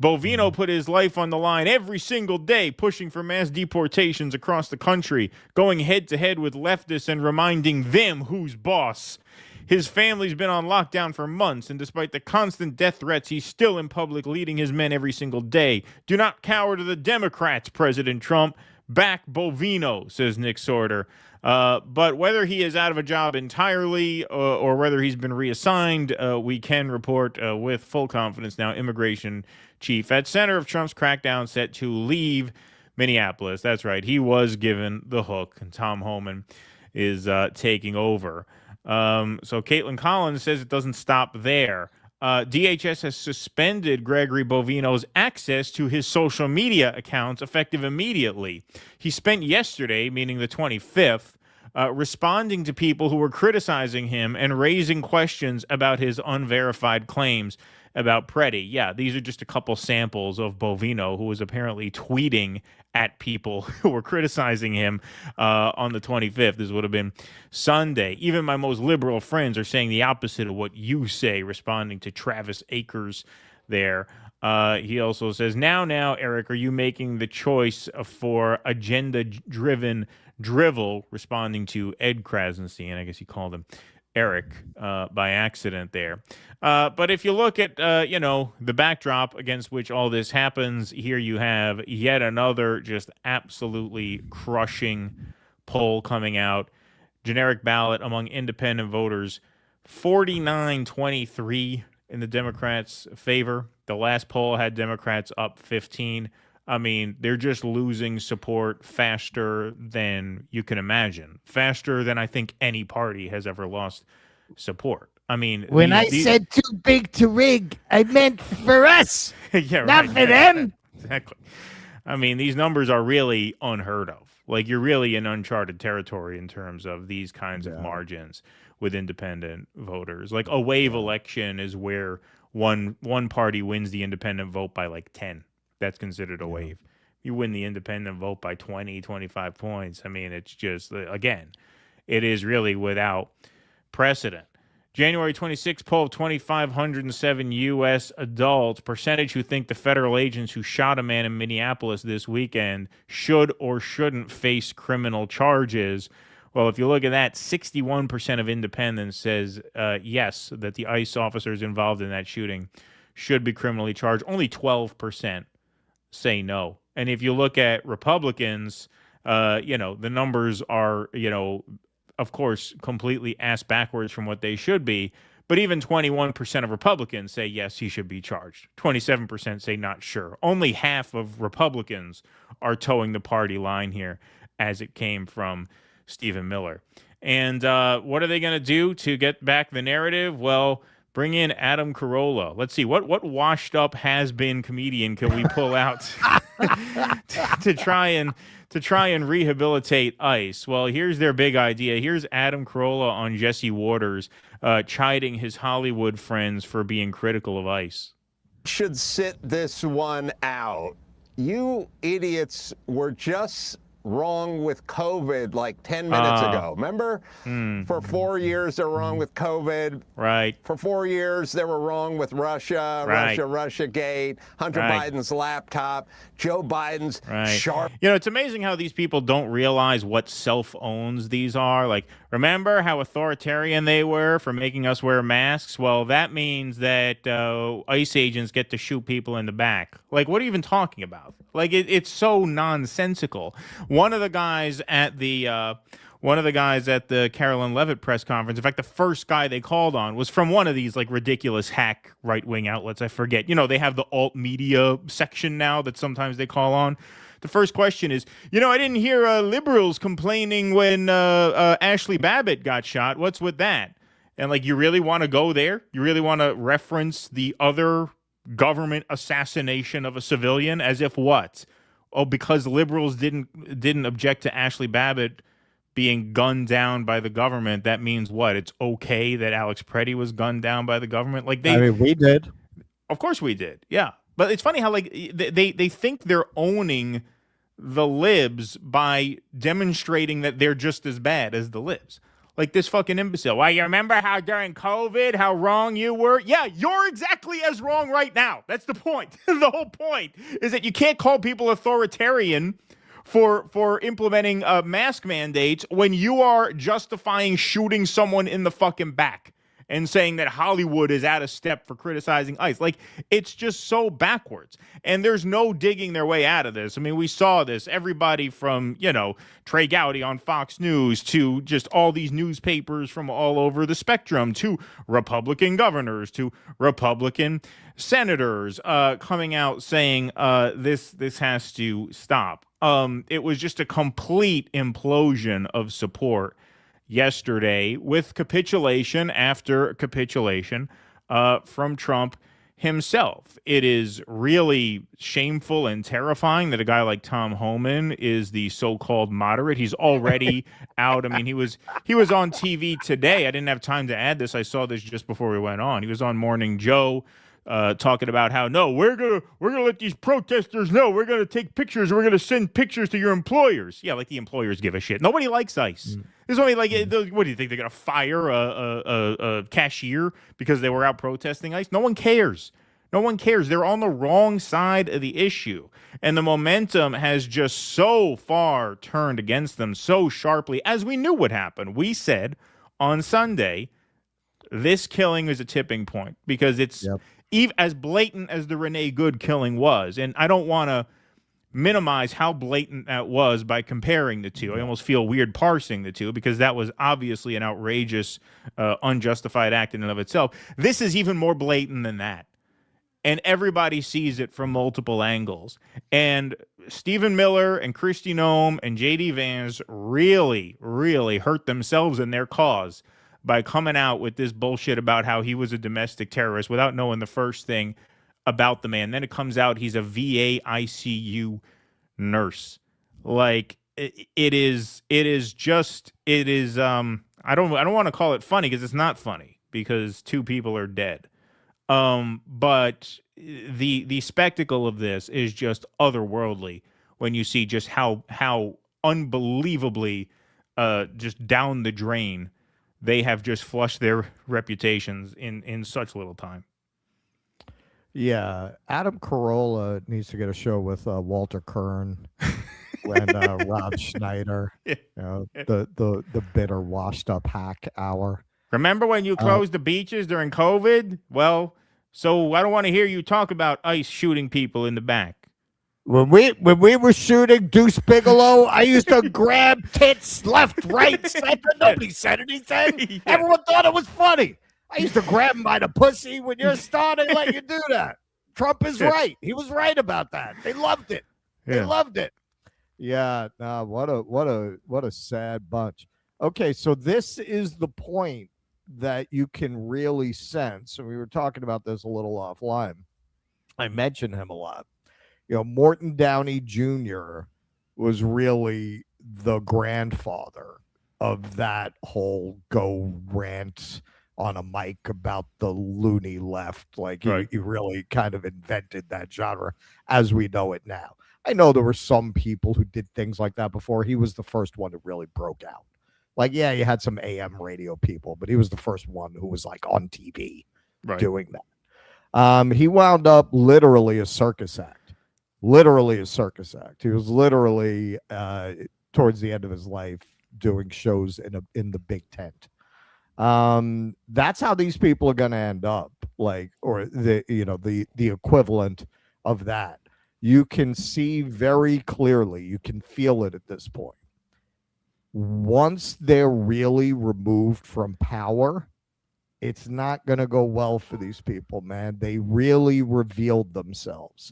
[SPEAKER 8] Bovino put his life on the line every single day, pushing for mass deportations across the country, going head to head with leftists and reminding them who's boss. His family's been on lockdown for months, and despite the constant death threats, he's still in public leading his men every single day. Do not cower to the Democrats, President Trump. Back Bovino, says Nick Sorter. But whether he is out of a job entirely or whether he's been reassigned, we can report with full confidence now immigration chief at center of Trump's crackdown set to leave Minneapolis. That's right. He was given the hook, and Tom Homan is taking over. So Caitlin Collins says it doesn't stop there. DHS has suspended Gregory Bovino's access to his social media accounts effective immediately. He spent yesterday, meaning the 25th, responding to people who were criticizing him and raising questions about his unverified claims about Preddy. Yeah, these are just a couple samples of Bovino, who was apparently tweeting at people who were criticizing him on the 25th. This would have been Sunday. Even my most liberal friends are saying the opposite of what you say, responding to Travis Akers there. He also says, now, Eric, are you making the choice for agenda-driven drivel, responding to Ed Krasenstein? I guess he called him Eric by accident there. But if you look at, the backdrop against which all this happens, here you have yet another just absolutely crushing poll coming out. Generic ballot among independent voters, 49-23 in the Democrats' favor. The last poll had Democrats up 15. I mean, they're just losing support faster than you can imagine, faster than I think any party has ever lost support. I mean,
[SPEAKER 5] when I said too big to rig, I meant for us,
[SPEAKER 8] yeah,
[SPEAKER 5] not for them.
[SPEAKER 8] Exactly. I mean, these numbers are really unheard of. Like, you're really in uncharted territory in terms of these kinds of margins with independent voters. Like, a wave election is where one party wins the independent vote by like 10. That's considered a wave. You win the independent vote by 20, 25 points. I mean, it's just, again, it is really without precedent. January 26 poll of 2,507 U.S. adults, percentage who think the federal agents who shot a man in Minneapolis this weekend should or shouldn't face criminal charges. Well, if you look at that, 61% of independents says yes, that the ICE officers involved in that shooting should be criminally charged. Only 12% say no. And if you look at Republicans, the numbers are, of course, completely ass backwards from what they should be. But even 21% of Republicans say, yes, he should be charged. 27% say not sure. Only half of Republicans are towing the party line here, as it came from Stephen Miller. And what are they going to do to get back the narrative? Well, bring in Adam Carolla. Let's see, what washed up has-been comedian can we pull out to try and rehabilitate ICE? Well, here's their big idea. Here's Adam Carolla on Jesse Waters chiding his Hollywood friends for being critical of ICE.
[SPEAKER 19] Should sit this one out. You idiots were just wrong with COVID like 10 minutes ago. Remember? For 4 years, they were wrong with COVID.
[SPEAKER 8] Right.
[SPEAKER 19] For 4 years, they were wrong with Russia, Russia Gate, Hunter Biden's laptop, Joe Biden's sharp.
[SPEAKER 8] You know, it's amazing how these people don't realize what self-owns these are. Like, remember how authoritarian they were for making us wear masks? Well, that means that ICE agents get to shoot people in the back. Like, what are you even talking about? Like, it's so nonsensical. One of the guys at the Carolyn Levitt press conference, in fact, the first guy they called on was from one of these like ridiculous hack right-wing outlets. I forget. You know, they have the alt media section now that sometimes they call on. The first question is, you know, I didn't hear liberals complaining when Ashley Babbitt got shot. What's with that? And like, you really want to go there? You really want to reference the other government assassination of a civilian as if what? Oh, because liberals didn't object to Ashley Babbitt being gunned down by the government, that means what? It's okay that Alex Preddy was gunned down by the government? Like
[SPEAKER 9] I mean, we did.
[SPEAKER 8] Of course we did. Yeah. But it's funny how like they think they're owning the libs by demonstrating that they're just as bad as the libs. Like this fucking imbecile. Well, you remember how during COVID, how wrong you were? Yeah, you're exactly as wrong right now. That's the point. The whole point is that you can't call people authoritarian for implementing mask mandates when you are justifying shooting someone in the fucking back and saying that Hollywood is out of step for criticizing ICE. Like, it's just so backwards. And there's no digging their way out of this. I mean, we saw this. Everybody from, you know, Trey Gowdy on Fox News to just all these newspapers from all over the spectrum to Republican governors to Republican senators coming out saying this has to stop. It was just a complete implosion of support yesterday with capitulation after capitulation from Trump himself. It is really shameful and terrifying that a guy like Tom Homan is the so-called moderate. He's already out. I mean, he was on TV today. I didn't have time to add this. I saw this just before we went on. He was on Morning Joe talking about how, no, we're gonna let these protesters know. We're gonna take pictures. We're gonna send pictures to your employers. Yeah, like the employers give a shit. Nobody likes ICE. This is only like, what do you think? They're gonna fire a cashier because they were out protesting ICE? No one cares. No one cares. They're on the wrong side of the issue, and the momentum has just so far turned against them so sharply, as we knew would happen. We said on Sunday, this killing is a tipping point because it's even as blatant as the Renee Good killing was. And I don't want to minimize how blatant that was by comparing the two. I almost feel weird parsing the two because that was obviously an outrageous, unjustified act in and of itself. This is even more blatant than that. And everybody sees it from multiple angles. And Stephen Miller and Kristi Noem and J.D. Vance really, really hurt themselves in their cause by coming out with this bullshit about how he was a domestic terrorist without knowing the first thing about the man. Then it comes out he's a VA ICU nurse. Like, I don't want to call it funny because it's not funny because two people are dead. But the spectacle of this is just otherworldly when you see just how unbelievably just down the drain they have just flushed their reputations in such little time.
[SPEAKER 9] Yeah, Adam Carolla needs to get a show with Walter Kern and Rob Schneider. You know, the bitter, washed-up hack hour.
[SPEAKER 8] Remember when you closed the beaches during COVID? Well, so I don't want to hear you talk about ICE shooting people in the back.
[SPEAKER 9] When we were shooting Deuce Bigelow, I used to grab tits left, right, center. Nobody said anything. Everyone thought it was funny. I used to grab him by the pussy. When you're starting, let you do that. Trump is right. He was right about that. They loved it. They loved it. Yeah. No, what a sad bunch. Okay, so this is the point that you can really sense. And we were talking about this a little offline. I mentioned him a lot. You know, Morton Downey Jr. was really the grandfather of that whole go rant on a mic about the loony left. Like he really kind of invented that genre as we know it now. I know there were some people who did things like that before. He was the first one who really broke out. Like, yeah, you had some AM radio people, but he was the first one who was like on TV doing that. He wound up literally a circus act. Literally a circus act. He was literally towards the end of his life doing shows in the big tent. That's how these people are going to end up, like, or the equivalent of that. You can see very clearly, you can feel it at this point. Once they're really removed from power, it's not going to go well for these people, man. They really revealed themselves.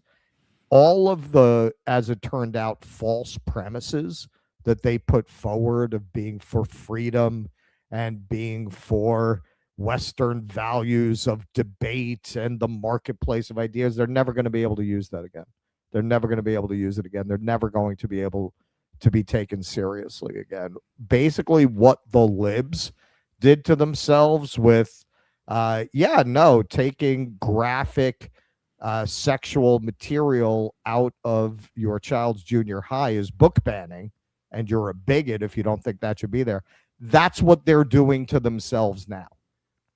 [SPEAKER 9] All of the, as it turned out, false premises that they put forward of being for freedom and being for Western values of debate and the marketplace of ideas, they're never going to be able to use that again. They're never going to be able to use it again. They're never going to be able to be taken seriously again. Basically, what the libs did to themselves with, taking graphic sexual material out of your child's junior high is book banning, and you're a bigot if you don't think that should be there. That's what they're doing to themselves now.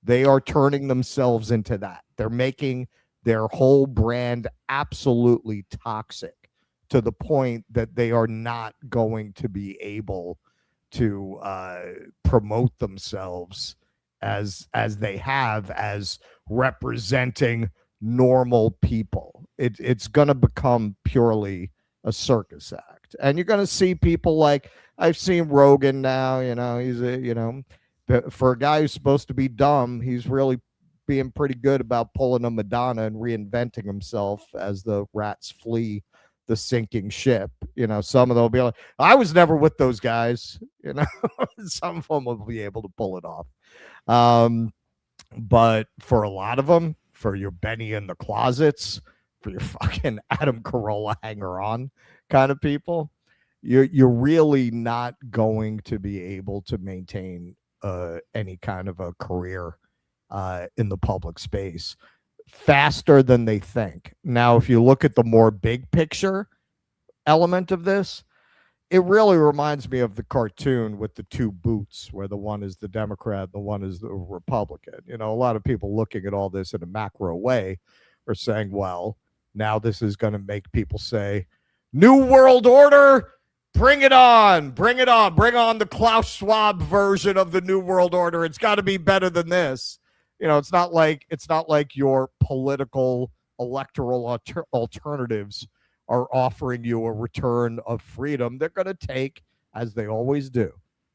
[SPEAKER 9] They are turning themselves into that. They're making their whole brand absolutely toxic to the point that they are not going to be able to promote themselves as they have as representing normal people. It's going to become purely a circus act. And you're going to see people like, I've seen Rogan now, he's for a guy who's supposed to be dumb, he's really being pretty good about pulling a Madonna and reinventing himself as the rats flee the sinking ship. Some of them will be like, I was never with those guys. Some of them will be able to pull it off. But for a lot of them, for your Benny in the closets, for your fucking Adam Carolla hanger-on kind of people, you're really not going to be able to maintain any kind of a career in the public space faster than they think. Now, if you look at the more big picture element of this, it really reminds me of the cartoon with the two boots, where the one is the Democrat, the one is the Republican. A lot of people looking at all this in a macro way are saying, well, now this is going to make people say, New World Order, bring it on, bring it on, bring on the Klaus Schwab version of the New World Order. It's got to be better than this. It's not like your political electoral alternatives are offering you a return of freedom. They're going to take, as they always do,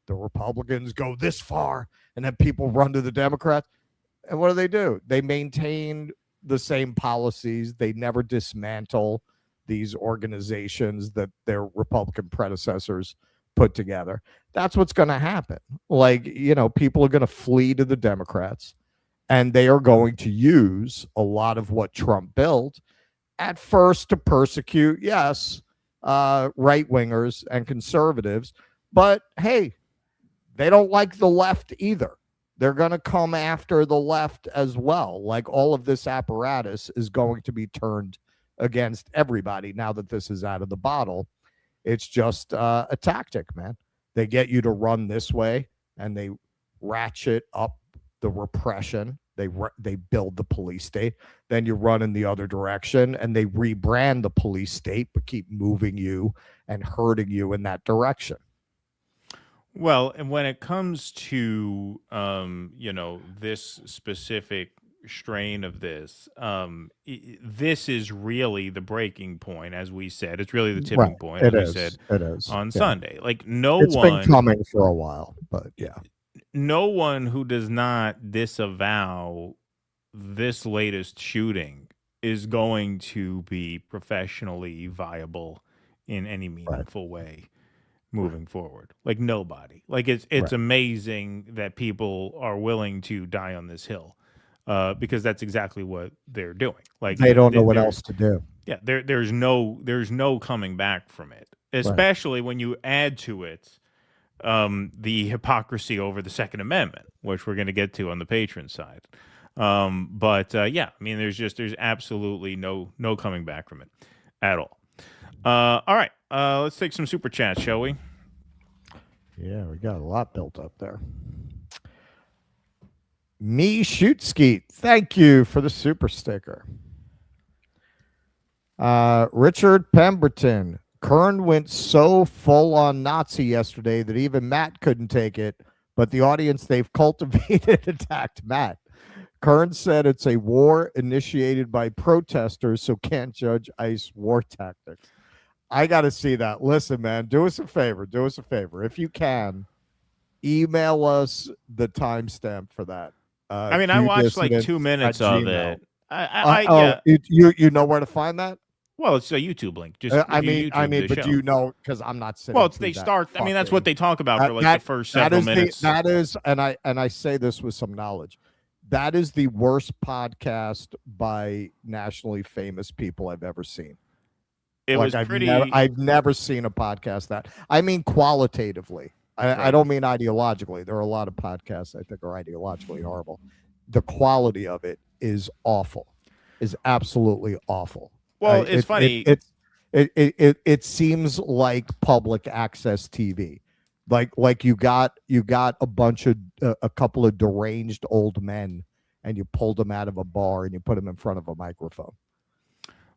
[SPEAKER 9] the Republicans go this far, and then people run to the Democrats. And what do? They maintain the same policies. They never dismantle these organizations that their Republican predecessors put together. That's what's going to happen. People are going to flee to the Democrats, and they are going to use a lot of what Trump built at first to persecute, yes, right-wingers and conservatives. But, hey, they don't like the left either. They're going to come after the left as well. Like, all of this apparatus is going to be turned against everybody now that this is out of the bottle. It's just a tactic, man. They get you to run this way, and they ratchet up the repression. They build the police state. Then you run in the other direction, and they rebrand the police state, but keep moving you and hurting you in that direction.
[SPEAKER 8] Well, and when it comes to this specific strain of this, this is really the breaking point, as we said. It's really the tipping point, as we said on Sunday. Like, it's been
[SPEAKER 9] coming for a while, but yeah.
[SPEAKER 8] No one who does not disavow this latest shooting is going to be professionally viable in any meaningful way moving forward. Like, nobody. Like, it's amazing that people are willing to die on this hill, because that's exactly what they're doing. Like,
[SPEAKER 9] they don't know what else to do.
[SPEAKER 8] Yeah, there's no coming back from it, especially when you add to it the hypocrisy over the Second Amendment, which we're going to get to on the patron side. But yeah, I mean, there's absolutely no coming back from it at all. All right, let's take some super chats, shall we?
[SPEAKER 9] Yeah, we got a lot built up there. Me Shoot Skeet, thank you for the super sticker. Richard Pemberton, Kern went so full on Nazi yesterday that even Matt couldn't take it, but the audience they've cultivated attacked Matt. Kern said it's a war initiated by protesters, so can't judge ICE war tactics. I got to see that. Listen, man, do us a favor. Do us a favor. If you can, email us the timestamp for that.
[SPEAKER 8] I mean, I watched like 2 minutes of it.
[SPEAKER 9] You know where to find that?
[SPEAKER 8] Well, it's a YouTube link. Just
[SPEAKER 9] I mean, but
[SPEAKER 8] show.
[SPEAKER 9] you know, because I'm not sitting.
[SPEAKER 8] Well, they start. I mean, that's what they talk about for like the first several minutes.
[SPEAKER 9] That is, and I say this with some knowledge. That is the worst podcast by nationally famous people I've ever seen.
[SPEAKER 8] It was pretty.
[SPEAKER 9] I've never seen a podcast that. I mean, qualitatively. I don't mean ideologically. There are a lot of podcasts I think are ideologically horrible. The quality of it is awful. Is absolutely awful.
[SPEAKER 8] Well, it's funny.
[SPEAKER 9] It seems like public access TV. Like you got a couple of deranged old men and you pulled them out of a bar and you put them in front of a microphone.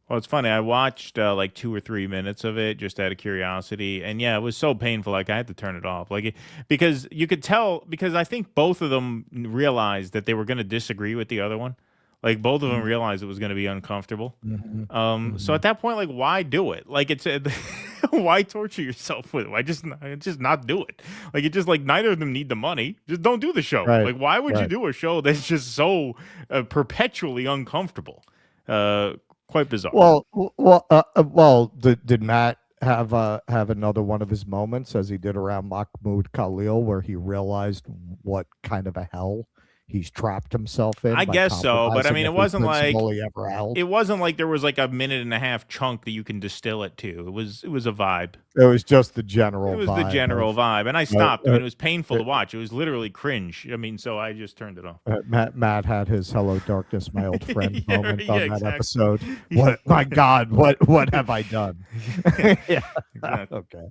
[SPEAKER 8] Well, it's funny. I watched like 2 or 3 minutes of it just out of curiosity, and yeah, it was so painful. Like I had to turn it off, because you could tell. Because I think both of them realized that they were going to disagree with the other one. Like both of them realized it was going to be uncomfortable. So at that point, like, why do it? Like why torture yourself with it? Why just not do it? Like it just like neither of them need the money. Just don't do the show.
[SPEAKER 9] Right.
[SPEAKER 8] Like why would you do a show that's just so perpetually uncomfortable? Quite bizarre.
[SPEAKER 9] Well, did Matt have another one of his moments as he did around Mahmoud Khalil, where he realized what kind of a hell he's trapped himself in?
[SPEAKER 8] I guess so, but I mean, it wasn't like there was like a minute and a half chunk that you can distill it to. It was a vibe.
[SPEAKER 9] It was just the general.
[SPEAKER 8] It was the general vibe, and I stopped. I mean, it was painful to watch. It was literally cringe. I mean, so I just turned it off.
[SPEAKER 9] Matt had his "Hello, darkness, my old friend" moment on that episode. What? My God, what have I done? Yeah.
[SPEAKER 8] Exactly.
[SPEAKER 9] Okay.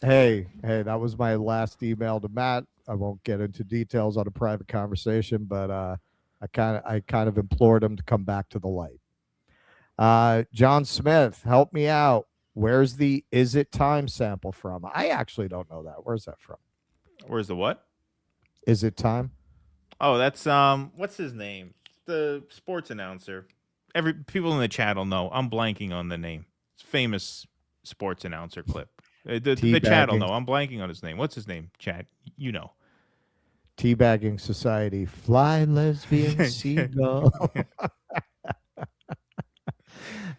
[SPEAKER 9] Hey, that was my last email to Matt. I won't get into details on a private conversation, but I kind of implored him to come back to the light. John Smith, help me out. Where's the "Is It Time" sample from? I actually don't know that. Where's that from?
[SPEAKER 8] Where's the what?
[SPEAKER 9] Is It Time?
[SPEAKER 8] Oh, that's what's his name? The sports announcer. People in the chat will know. I'm blanking on the name. It's a famous sports announcer clip. The chat will know. I'm blanking on his name. What's his name, chat? You know.
[SPEAKER 9] Teabagging Society. Fly, lesbian, seagull.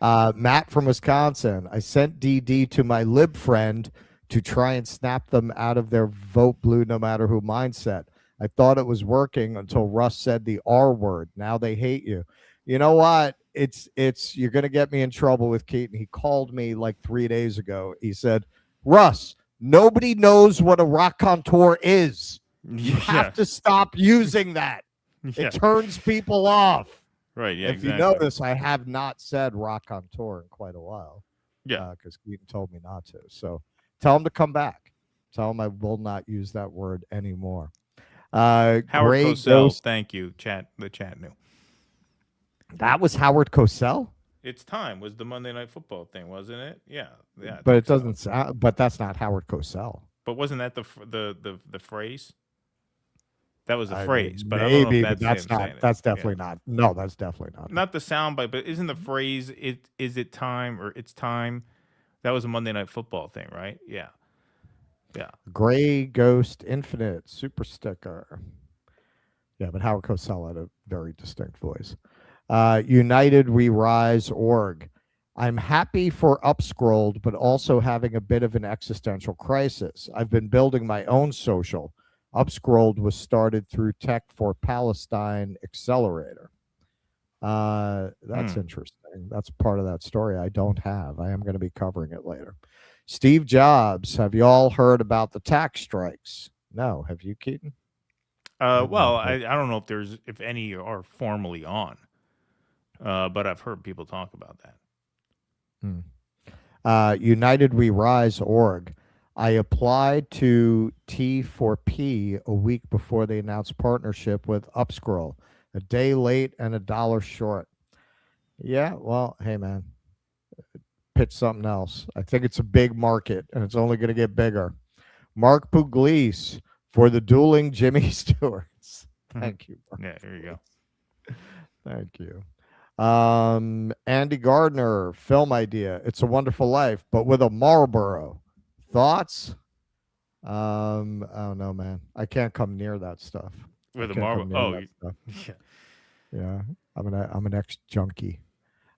[SPEAKER 9] Matt from Wisconsin. I sent DD to my lib friend to try and snap them out of their vote blue no matter who mindset. I thought it was working until Russ said the R word. Now they hate you. You know what? It's you're going to get me in trouble with Keaton. He called me like 3 days ago. He said, Russ, nobody knows what a raconteur is. You have to stop using that. It turns people off.
[SPEAKER 8] Right, yeah,
[SPEAKER 9] If you notice, I have not said raconteur in quite a while.
[SPEAKER 8] Yeah.
[SPEAKER 9] Because Keaton told me not to. So tell him to come back. Tell him I will not use that word anymore.
[SPEAKER 8] Howard Cosell, thank you. The chat knew.
[SPEAKER 9] That was Howard Cosell?
[SPEAKER 8] It's Time was the Monday Night Football thing, wasn't it? Yeah.
[SPEAKER 9] But it doesn't sound. But that's not Howard Cosell.
[SPEAKER 8] But wasn't that the phrase? That was a phrase, but
[SPEAKER 9] maybe,
[SPEAKER 8] I don't know if
[SPEAKER 9] but that's not. That's definitely not. No, that's definitely not.
[SPEAKER 8] Not the soundbite, but isn't the phrase "Is it time" or "It's time"? That was a Monday Night Football thing, right? Yeah.
[SPEAKER 9] Gray Ghost Infinite Super Sticker. Yeah, but Howard Cosell had a very distinct voice. United We Rise org. I'm happy for UpScrolled, but also having a bit of an existential crisis. I've been building my own social. UpScrolled was started through Tech for Palestine Accelerator. That's interesting. That's part of that story I don't have. I am going to be covering it later. Steve Jobs. Have you all heard about the tax strikes? No. Have you, Keaton?
[SPEAKER 8] Well, I don't know if any are formally on, but I've heard people talk about that.
[SPEAKER 9] United We Rise org. I applied to T4P a week before they announced partnership with UpScroll. A day late and $1 short. Yeah, well, hey, man. Pitch something else. I think it's a big market, and it's only going to get bigger. Mark Pugliese for the dueling Jimmy Stewarts. Thank you. Mark.
[SPEAKER 8] Yeah, there you go.
[SPEAKER 9] Thank you. Andy Gardner, film idea. It's a Wonderful Life, but with a Marlboro. Thoughts? I don't know, man. I can't come near that stuff.
[SPEAKER 8] With a Marlboro. Oh,
[SPEAKER 9] yeah. Yeah, I'm an ex-junkie.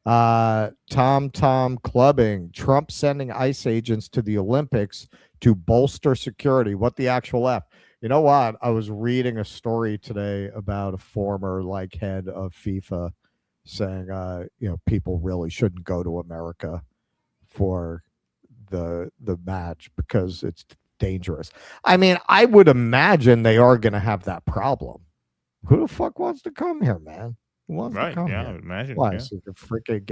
[SPEAKER 9] Tom Clubbing. Trump sending ICE agents to the Olympics to bolster security. What the actual F? You know what? I was reading a story today about a former head of FIFA saying, people really shouldn't go to America for the match because it's dangerous. I mean, I would imagine they are going to have that problem. Who the fuck wants to come here, man? Who wants to come here?
[SPEAKER 8] I would imagine.
[SPEAKER 9] Why?
[SPEAKER 8] Yeah.
[SPEAKER 9] So you can freaking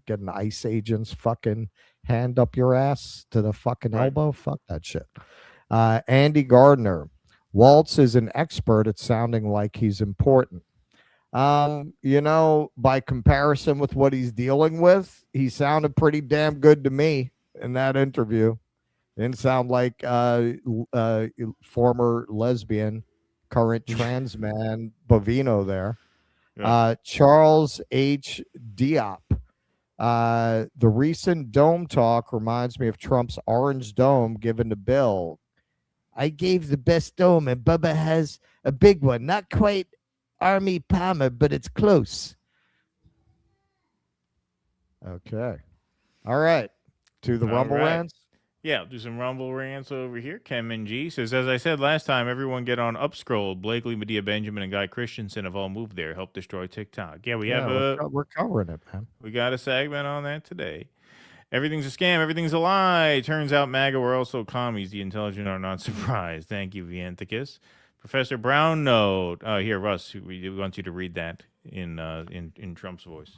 [SPEAKER 9] get an ICE agent's fucking hand up your ass to the fucking elbow? Fuck that shit. Andy Gardner. Waltz is an expert at sounding like he's important. By comparison with what he's dealing with, he sounded pretty damn good to me in that interview. Didn't sound like former lesbian, current trans man Bovino there. Yeah. Charles H. Diop. The recent dome talk reminds me of Trump's orange dome given to Bill. I gave the best dome, and Bubba has a big one. Not quite Army Palmer, but it's close. Okay. All right. To the Rumble rants.
[SPEAKER 8] Yeah, do some Rumble rants over here. Ken G says, as I said last time, everyone get on UpScrolled. Blakely, Medea Benjamin, and Guy Christensen have all moved there. Help destroy TikTok. Yeah,
[SPEAKER 9] we're covering it, man.
[SPEAKER 8] We got a segment on that today. Everything's a scam. Everything's a lie. Turns out MAGA were also commies. The intelligent are not surprised. Thank you, Vienticus. Professor Brown note. Here, Russ, we want you to read that in Trump's voice.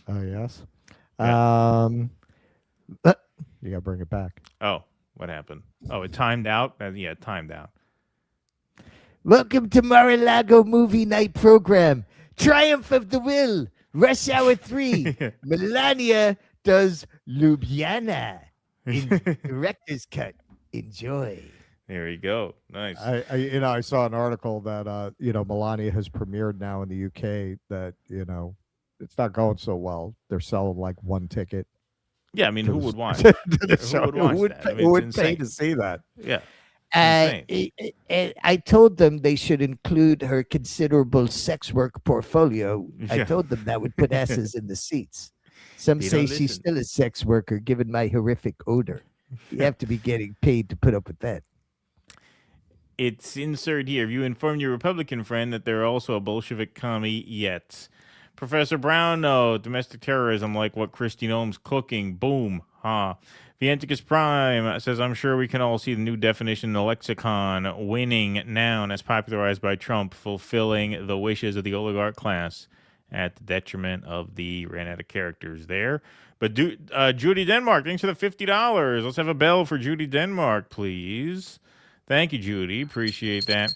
[SPEAKER 9] Oh, yes.
[SPEAKER 8] Yeah.
[SPEAKER 9] You got to bring it back.
[SPEAKER 8] Oh, what happened? Oh, it timed out? Yeah, it timed out.
[SPEAKER 20] Welcome to Mar-a-Lago movie night program. Triumph of the Will. Rush Hour 3. Melania does Ljubljana in director's cut. Enjoy.
[SPEAKER 8] There you go. Nice.
[SPEAKER 9] I saw an article that Melania has premiered now in the UK that it's not going so well. They're selling like one ticket.
[SPEAKER 8] Yeah, I mean, who would want?
[SPEAKER 9] Who would pay to see that?
[SPEAKER 8] Yeah.
[SPEAKER 20] I told them they should include her considerable sex work portfolio. I told them that would put asses in the seats. Some say she's still a sex worker, given my horrific odor. You have to be getting paid to put up with that.
[SPEAKER 8] It's insert here. Have you informed your Republican friend that they're also a Bolshevik commie yet? Professor Brown, no. Domestic terrorism, like what Kristi Noem's cooking. Boom. Vienticus Prime says, I'm sure we can all see the new definition in the lexicon. Winning noun as popularized by Trump, fulfilling the wishes of the oligarch class at the detriment of the ran out of characters there. But Judy Denmark, thanks for the $50. Let's have a bell for Judy Denmark, please. Thank you, Judy. Appreciate that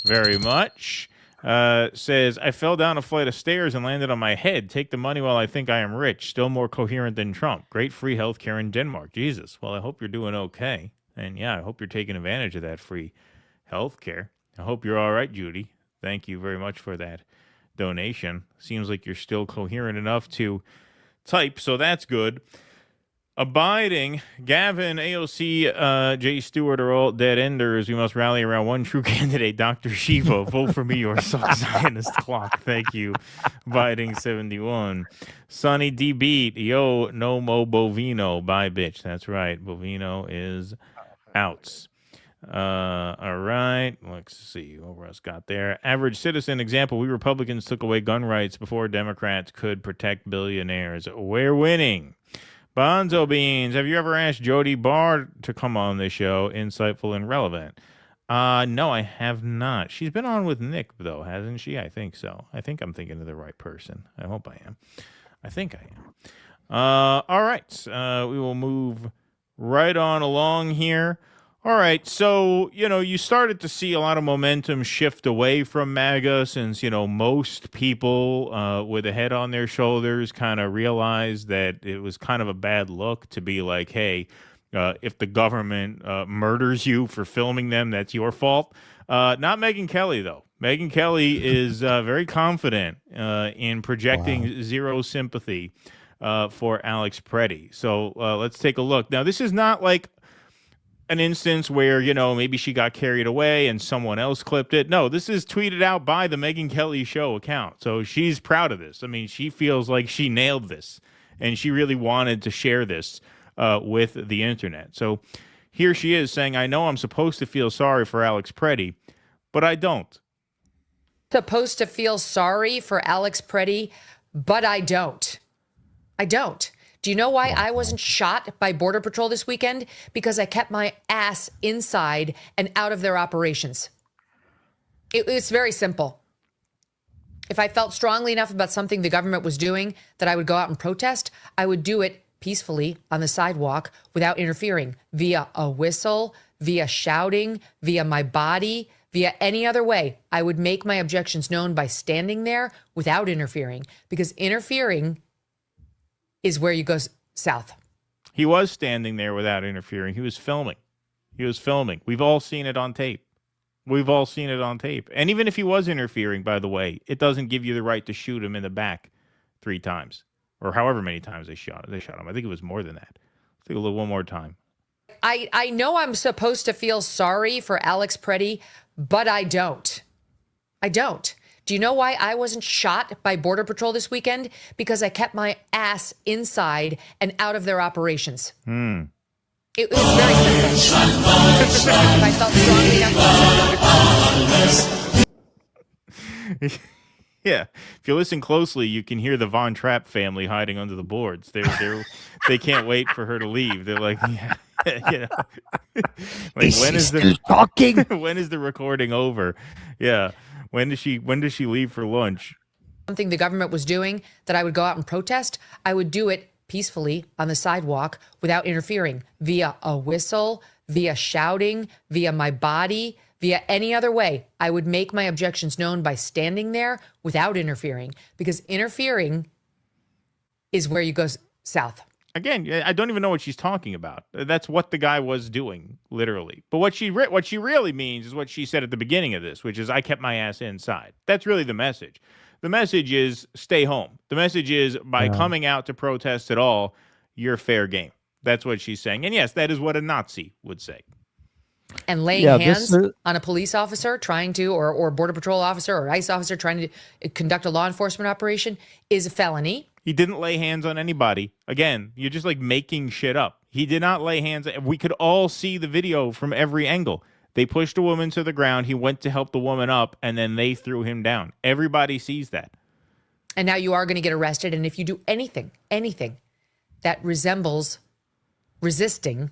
[SPEAKER 8] very much. Says, I fell down a flight of stairs and landed on my head. Take the money while I think I am rich. Still more coherent than Trump. Great free health care in Denmark. Jesus. Well, I hope you're doing okay. And yeah, I hope you're taking advantage of that free health care. I hope you're all right, Judy. Thank you very much for that donation. Seems like you're still coherent enough to type, so that's good. Abiding, Gavin, AOC, Jay Stewart are all dead enders. We must rally around one true candidate, Dr. Shiva. Vote for me or suck Zionist clock. Thank you. Abiding 71. Sonny D. Beat, yo, no mo Bovino. Bye, bitch. That's right. Bovino is out. All right. Let's see what Russ got there. Average citizen example. We Republicans took away gun rights before Democrats could protect billionaires. We're winning. Bonzo Beans, have you ever asked Jody Barr to come on the show? Insightful and relevant. No, I have not. She's been on with Nick, though, hasn't she? I think so. I think I'm thinking of the right person. I hope I am. I think I am. All right. We will move right on along here. All right. So, you started to see a lot of momentum shift away from MAGA since, most people with a head on their shoulders kind of realized that it was kind of a bad look to be like, hey, if the government murders you for filming them, that's your fault. Not Megyn Kelly, though. Megyn Kelly is very confident in projecting zero sympathy for Alex Preddy. So let's take a look. Now, this is not like an instance where, maybe she got carried away and someone else clipped it. No, this is tweeted out by the Megyn Kelly Show account. So she's proud of this. I mean, she feels like she nailed this, and she really wanted to share this with the internet. So here she is saying, I know I'm supposed to feel sorry for Alex Preddy, but I don't.
[SPEAKER 21] Supposed to feel sorry for Alex Preddy, but I don't. I don't. Do you know why I wasn't shot by Border Patrol this weekend? Because I kept my ass inside and out of their operations. It's very simple. If I felt strongly enough about something the government was doing that I would go out and protest, I would do it peacefully on the sidewalk without interfering, via a whistle, via shouting, via my body, via any other way. I would make my objections known by standing there without interfering, because interfering is where you go south.
[SPEAKER 8] He was standing there without interfering. He was filming. He was filming. We've all seen it on tape. We've all seen it on tape. And even if he was interfering, by the way, it doesn't give you the right to shoot him in the back 3 times. Or however many times they shot him. I think it was more than that. Let's take a look one more time.
[SPEAKER 21] I know I'm supposed to feel sorry for Alex Preddy, but I don't. I don't. Do you know why I wasn't shot by Border Patrol this weekend? Because I kept my ass inside and out of their operations. It was very simple. If I felt strongly enough.
[SPEAKER 8] Yeah, if you listen closely, you can hear the Von Trapp family hiding under the boards. They can't wait for her to leave. They're like, like when is the
[SPEAKER 20] talking?
[SPEAKER 8] When is the recording over? Yeah, when does she leave for lunch?
[SPEAKER 21] Something the government was doing that I would go out and protest, I would do it peacefully on the sidewalk without interfering, via a whistle, via shouting, via my body, via any other way. I would make my objections known by standing there without interfering, because interfering is where you go south.
[SPEAKER 8] Again, I don't even know what she's talking about. That's what the guy was doing, literally. But what she really means is what she said at the beginning of this, which is, I kept my ass inside. That's really the message. The message is stay home. The message is by coming out to protest at all, you're fair game. That's what she's saying. And yes, that is what a Nazi would say.
[SPEAKER 21] And laying hands on a police officer trying to, or Border Patrol officer or ICE officer trying to conduct a law enforcement operation is a felony.
[SPEAKER 8] He didn't lay hands on anybody. Again, you're just like making shit up. He did not lay hands. We could all see the video from every angle. They pushed a woman to the ground. He went to help the woman up, and then they threw him down. Everybody sees that.
[SPEAKER 21] And now you are going to get arrested. And if you do anything that resembles resisting,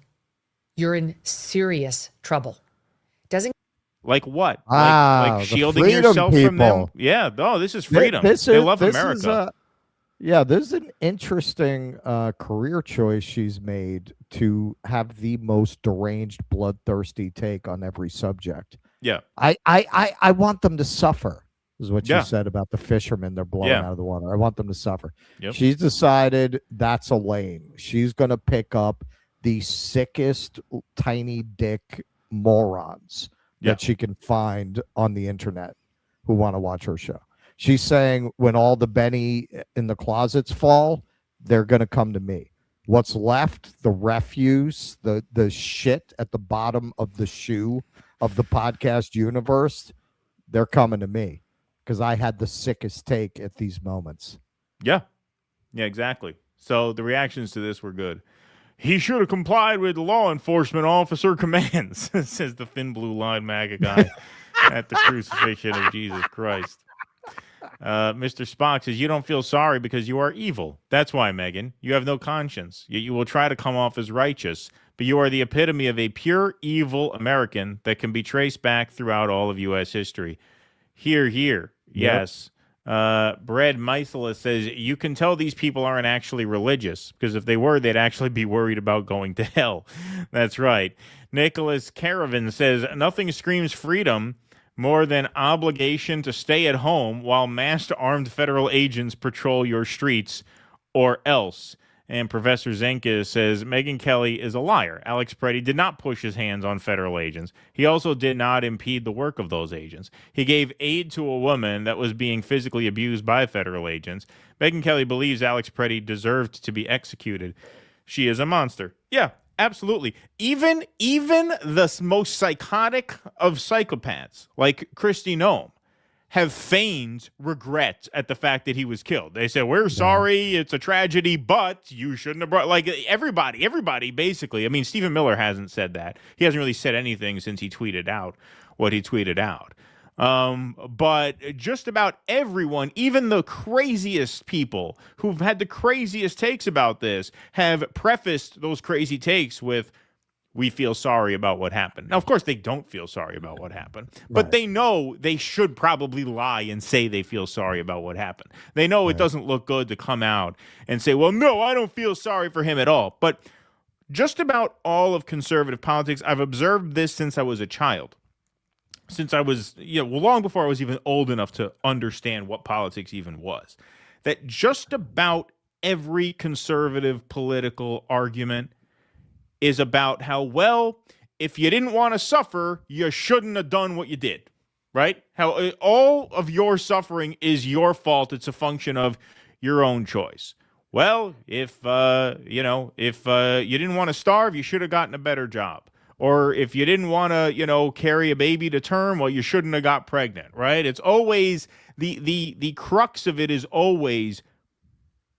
[SPEAKER 21] you're in serious trouble. Doesn't
[SPEAKER 8] like what? Like shielding yourself from them? Yeah. No, this is freedom. They love America.
[SPEAKER 9] This is an interesting career choice she's made to have the most deranged, bloodthirsty take on every subject.
[SPEAKER 8] Yeah.
[SPEAKER 9] I want them to suffer, is what she said about the fishermen they're blowing out of the water. I want them to suffer.
[SPEAKER 8] Yep.
[SPEAKER 9] She's decided that's a lane. She's going to pick up the sickest, tiny dick morons that she can find on the internet who want to watch her show. She's saying when all the Benny in the closets fall, they're going to come to me. What's left, the refuse, the shit at the bottom of the shoe of the podcast universe, they're coming to me because I had the sickest take at these moments.
[SPEAKER 8] Yeah. Yeah, exactly. So the reactions to this were good. He should have complied with law enforcement officer commands, says the thin blue line MAGA guy at the crucifixion of Jesus Christ. Mr. Spock says, you don't feel sorry because you are evil. That's why, Megyn. You have no conscience. Yet you will try to come off as righteous, but you are the epitome of a pure evil American that can be traced back throughout all of U.S. history. Here, here. Yes. Brad Meisela says, you can tell these people aren't actually religious, because if they were, they'd actually be worried about going to hell. That's right. Nicholas Caravan says, nothing screams freedom more than obligation to stay at home while masked armed federal agents patrol your streets, or else. And Professor Zenka says, Megyn Kelly is a liar. Alex Preddy did not push his hands on federal agents. He also did not impede the work of those agents. He gave aid to a woman that was being physically abused by federal agents. Megyn Kelly believes Alex Preddy deserved to be executed. She is a monster. Yeah, absolutely. Even the most psychotic of psychopaths, like Kristi Noem, have feigned regret at the fact that he was killed. They said, we're sorry, it's a tragedy, but you shouldn't have brought, like, everybody basically. I mean, Stephen Miller hasn't said that. He hasn't really said anything since he tweeted out what he tweeted out. But just about everyone, even the craziest people who've had the craziest takes about this, have prefaced those crazy takes with, we feel sorry about what happened. Now, of course, they don't feel sorry about what happened, but they know they should probably lie and say they feel sorry about what happened. They know it doesn't look good to come out and say, well, no, I don't feel sorry for him at all. But just about all of conservative politics, I've observed this since I was a child. Since I was, long before I was even old enough to understand what politics even was, that just about every conservative political argument is about how, well, if you didn't want to suffer, you shouldn't have done what you did, right? How all of your suffering is your fault. It's a function of your own choice. Well, if you didn't want to starve, you should have gotten a better job. Or if you didn't want to, carry a baby to term, well, you shouldn't have got pregnant, right? It's always the crux of it is always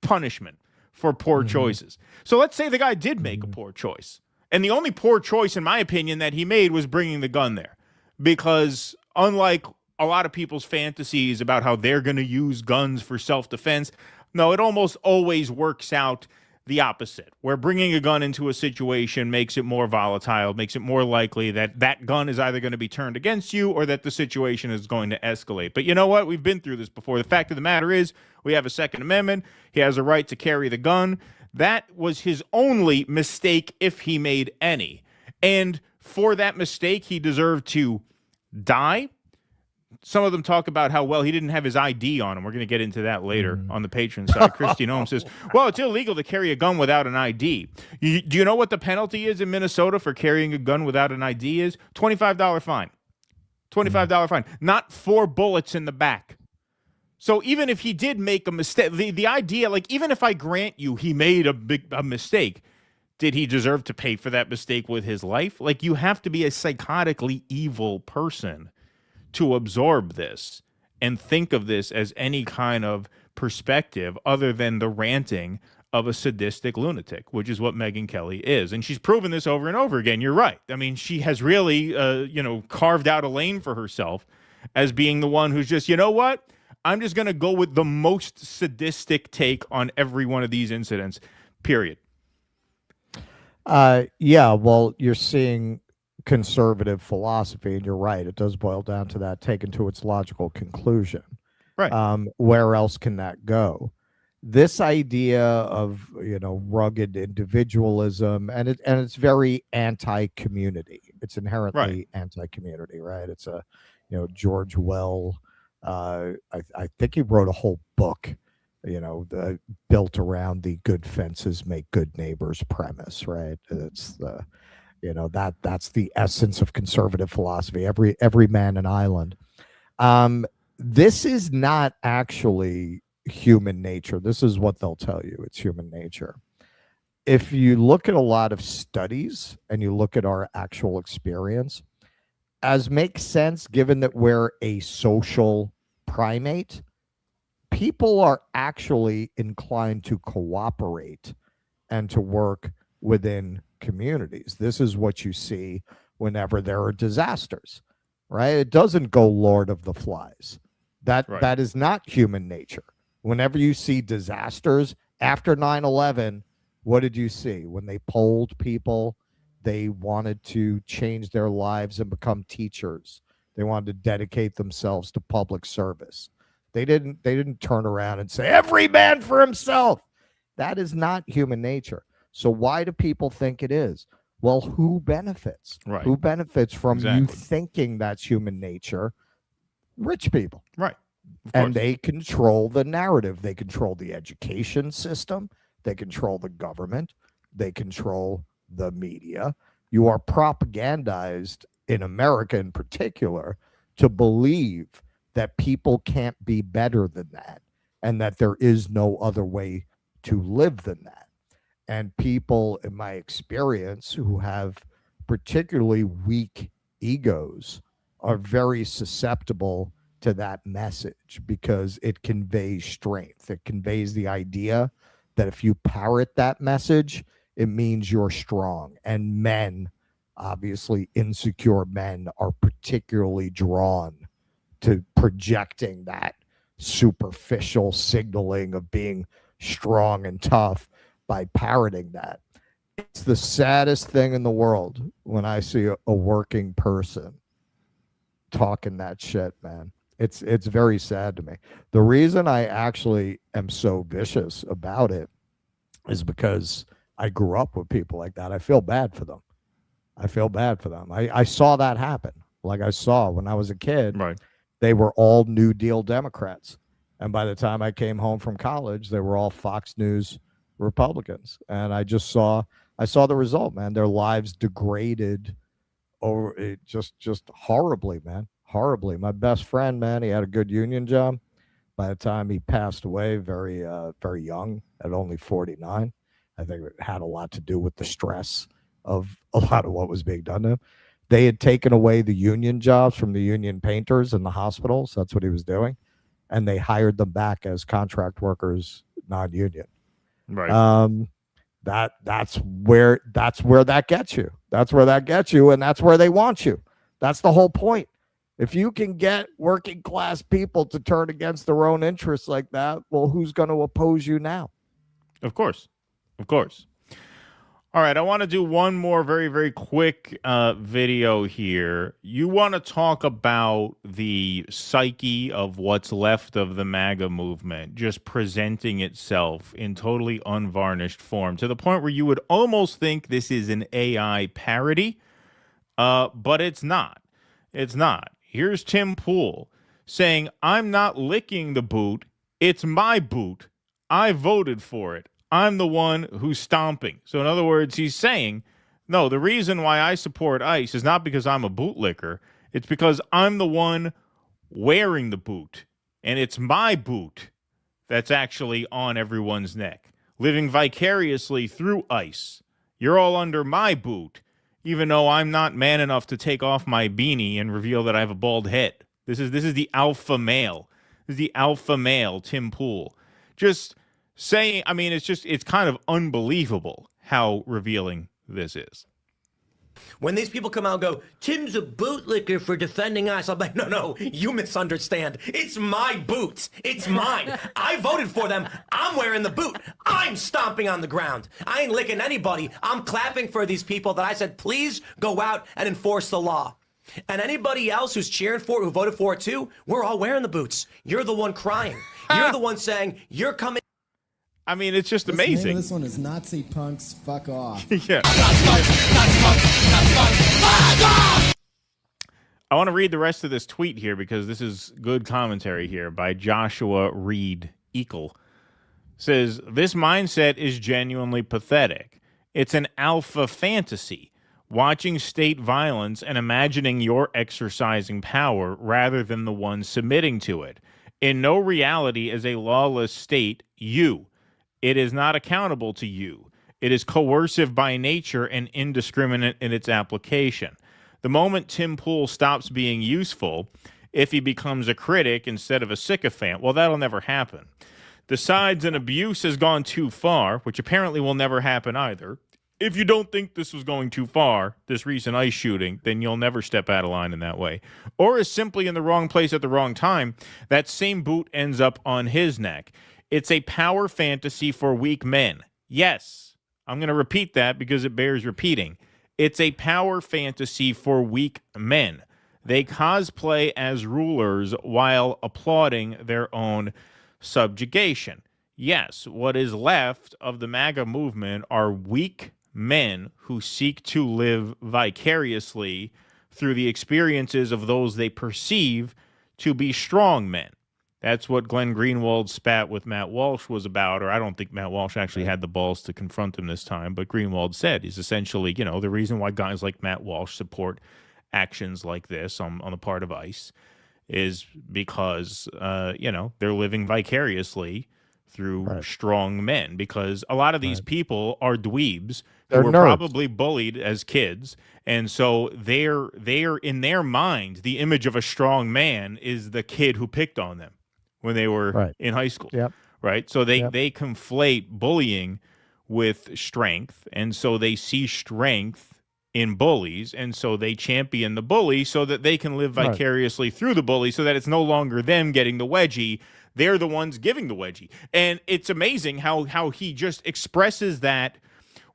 [SPEAKER 8] punishment for poor choices. So let's say the guy did make a poor choice. And the only poor choice, in my opinion, that he made was bringing the gun there. Because unlike a lot of people's fantasies about how they're going to use guns for self-defense, no, it almost always works out the opposite, where bringing a gun into a situation makes it more volatile, makes it more likely that that gun is either going to be turned against you or that the situation is going to escalate. But you know what? We've been through this before. The fact of the matter is we have a Second Amendment. He has a right to carry the gun. That was his only mistake, if he made any. And for that mistake, he deserved to die. Some of them talk about how, well, he didn't have his ID on him. We're going to get into that later on the patron side. Kristi Noem says, well, it's illegal to carry a gun without an ID. Do you know what the penalty is in Minnesota for carrying a gun without an ID is? $25 fine. $25 fine. Not 4 bullets in the back. So even if he did make a mistake, the idea, like, even if I grant you he made a mistake, did he deserve to pay for that mistake with his life? Like, you have to be a psychotically evil person to absorb this and think of this as any kind of perspective other than the ranting of a sadistic lunatic, which is what Megyn Kelly is. And she's proven this over and over again. You're right. I mean, she has really, carved out a lane for herself as being the one who's just, you know what? I'm just going to go with the most sadistic take on every one of these incidents, period.
[SPEAKER 9] Yeah, well, you're seeing conservative philosophy, and you're right, it does boil down to that taken to its logical conclusion.
[SPEAKER 8] Right.
[SPEAKER 9] Where else can that go? This idea of rugged individualism, and it's very anti-community. It's inherently anti-community, right? It's a George Well, I think he wrote a whole book built around the good fences make good neighbors premise, right? It's the that's the essence of conservative philosophy. Every man an island. This is not actually human nature. This is what they'll tell you. It's human nature. If you look at a lot of studies and you look at our actual experience, as makes sense, given that we're a social primate, people are actually inclined to cooperate and to work within communities. This is what you see whenever there are disasters, right? It doesn't go Lord of the Flies. That is not human nature. Whenever you see disasters after 9/11, what did you see? When they polled people, they wanted to change their lives and become teachers. They wanted to dedicate themselves to public service. They didn't turn around and say, every man for himself. That is not human nature. So why do people think it is? Well, who benefits?
[SPEAKER 8] Right.
[SPEAKER 9] Who benefits from you thinking that's human nature? Rich people.
[SPEAKER 8] Right.
[SPEAKER 9] And they control the narrative. They control the education system. They control the government. They control the media. You are propagandized in America in particular to believe that people can't be better than that and that there is no other way to live than that. And people, in my experience, who have particularly weak egos are very susceptible to that message because it conveys strength. It conveys the idea that if you parrot that message, it means you're strong. And men, obviously insecure men, are particularly drawn to projecting that superficial signaling of being strong and tough by parroting that. It's the saddest thing in the world when I see a working person talking that shit, man. It's very sad to me. The reason I actually am so vicious about it is because I grew up with people like that. I feel bad for them. I saw that happen. Like I saw when I was a kid, they were all New Deal Democrats. And by the time I came home from college, they were all Fox News Republicans. And I saw the result, man. Their lives degraded over it just horribly, man. Horribly. My best friend, man, he had a good union job. By the time he passed away, very young, at only 49, I think it had a lot to do with the stress of a lot of what was being done to him. They had taken away the union jobs from the union painters in the hospitals. That's what he was doing. And they hired them back as contract workers, non-union.
[SPEAKER 8] Right.
[SPEAKER 9] That's where that gets you. That's where that gets you, and that's where they want you. That's the whole point. If you can get working class people to turn against their own interests like that, well, who's going to oppose you now?
[SPEAKER 8] Of course. All right, I want to do one more very, very quick video here. You want to talk about the psyche of what's left of the MAGA movement just presenting itself in totally unvarnished form to the point where you would almost think this is an AI parody, but it's not. It's not. Here's Tim Pool saying, I'm not licking the boot. It's my boot. I voted for it. I'm the one who's stomping. So in other words, he's saying, no, the reason why I support ICE is not because I'm a bootlicker. It's because I'm the one wearing the boot. And it's my boot that's actually on everyone's neck, living vicariously through ICE. You're all under my boot, even though I'm not man enough to take off my beanie and reveal that I have a bald head. This is the alpha male. This is the alpha male, Tim Pool. Just saying, I mean, it's kind of unbelievable how revealing this is.
[SPEAKER 2] When these people come out and go, Tim's a bootlicker for defending us, I'm like, no, you misunderstand. It's my boots. It's mine. I voted for them. I'm wearing the boot. I'm stomping on the ground. I ain't licking anybody. I'm clapping for these people that I said, please go out and enforce the law. And anybody else who's cheering for it, who voted for it too, we're all wearing the boots. You're the one crying. You're the one saying, you're coming.
[SPEAKER 8] I mean, it's just amazing.
[SPEAKER 22] This one is Nazi punks. Fuck off.
[SPEAKER 8] Yeah. I want to read the rest of this tweet here because this is good commentary here by Joshua Reed Eagle. Says, this mindset is genuinely pathetic. It's an alpha fantasy. Watching state violence and imagining you're exercising power rather than the one submitting to it. In no reality is a lawless state you. It is not accountable to you. It is coercive by nature and indiscriminate in its application. The moment Tim Pool stops being useful, if he becomes a critic instead of a sycophant, well, that'll never happen. Decides an abuse has gone too far, which apparently will never happen either. if you don't think this was going too far, this recent ICE shooting, then you'll never step out of line in that way. Or is simply in the wrong place at the wrong time, that same boot ends up on his neck. It's a power fantasy for weak men. Yes, I'm going to repeat that because it bears repeating. It's a power fantasy for weak men. They cosplay as rulers while applauding their own subjugation. Yes, what is left of the MAGA movement are weak men who seek to live vicariously through the experiences of those they perceive to be strong men. That's what Glenn Greenwald's spat with Matt Walsh was about, or I don't think Matt Walsh actually had the balls to confront him this time, but Greenwald said is essentially, the reason why guys like Matt Walsh support actions like this on the part of ICE is because, they're living vicariously through strong men, because a lot of these people are dweebs who were probably bullied as kids, and so they're in their mind, the image of a strong man is the kid who picked on them when they were in high school. Right? So they conflate bullying with strength, and so they see strength in bullies, and so they champion the bully so that they can live vicariously through the bully, so that it's no longer them getting the wedgie. They're the ones giving the wedgie. And it's amazing how he just expresses that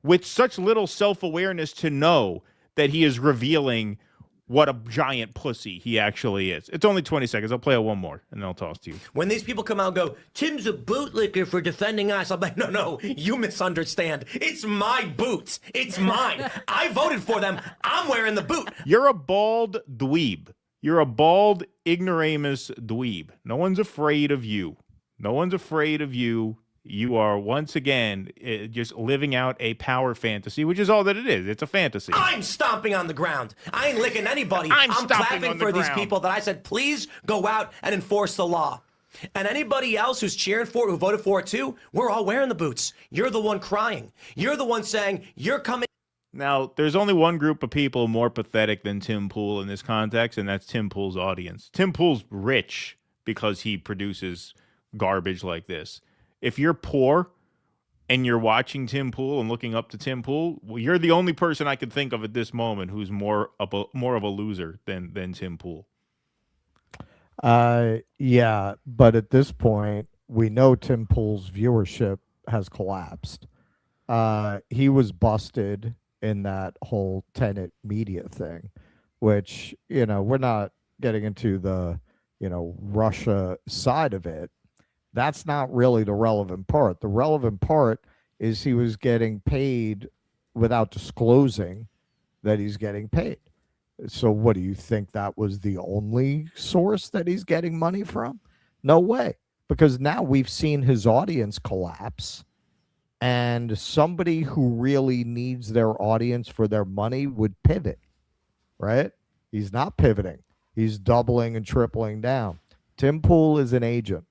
[SPEAKER 8] with such little self-awareness to know that he is revealing what a giant pussy he actually is. It's only 20 seconds. I'll play it one more, and then I'll toss to you.
[SPEAKER 2] When these people come out and go, Tim's a bootlicker for defending us, I'm like, no, you misunderstand. It's my boots. It's mine. I voted for them. I'm wearing the boot.
[SPEAKER 8] You're a bald dweeb. You're a bald, ignoramus dweeb. No one's afraid of you. No one's afraid of you. You are, once again, just living out a power fantasy, which is all that it is. It's a fantasy.
[SPEAKER 2] I'm stomping on the ground. I ain't licking anybody. I'm clapping for these people that I said, please go out and enforce the law. And anybody else who's cheering for it, who voted for it too, we're all wearing the boots. You're the one crying. You're the one saying, you're coming.
[SPEAKER 8] Now, there's only one group of people more pathetic than Tim Pool in this context, and that's Tim Pool's audience. Tim Pool's rich because he produces garbage like this. If you're poor and you're watching Tim Pool and looking up to Tim Pool, well, you're the only person I could think of at this moment who's more of a loser than Tim Pool.
[SPEAKER 9] Yeah, but at this point, we know Tim Pool's viewership has collapsed. He was busted in that whole Tenet media thing, which, we're not getting into the, Russia side of it. That's not really the relevant part. The relevant part is he was getting paid without disclosing that he's getting paid. So what do you think, that was the only source that he's getting money from? No way, because now we've seen his audience collapse, and somebody who really needs their audience for their money would pivot, right? He's not pivoting. He's doubling and tripling down. Tim Pool is an agent.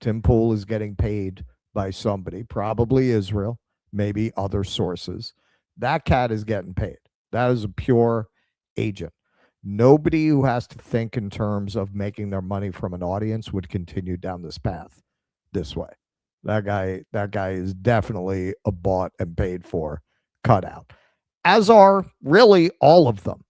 [SPEAKER 9] Tim Pool is getting paid by somebody, probably Israel, maybe other sources. That cat is getting paid. That is a pure agent. Nobody who has to think in terms of making their money from an audience would continue down this path this way. That guy is definitely a bought and paid for cutout, as are really all of them.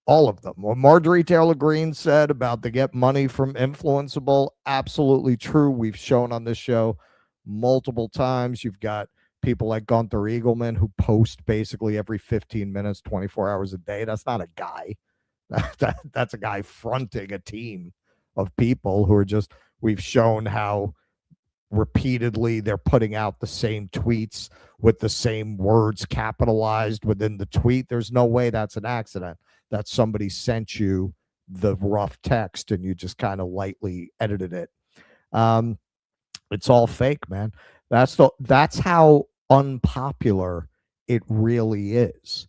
[SPEAKER 9] All of them. What Marjorie Taylor Greene said about they get money from influenceable, absolutely true. We've shown on this show multiple times. You've got people like Gunther Eagleman who post basically every 15 minutes, 24 hours a day. That's not a guy. That's a guy fronting a team of people who are just, we've shown how repeatedly they're putting out the same tweets with the same words capitalized within the tweet. There's no way that's an accident, that somebody sent you the rough text and you just kind of lightly edited it. It's all fake, man. That's how unpopular it really is.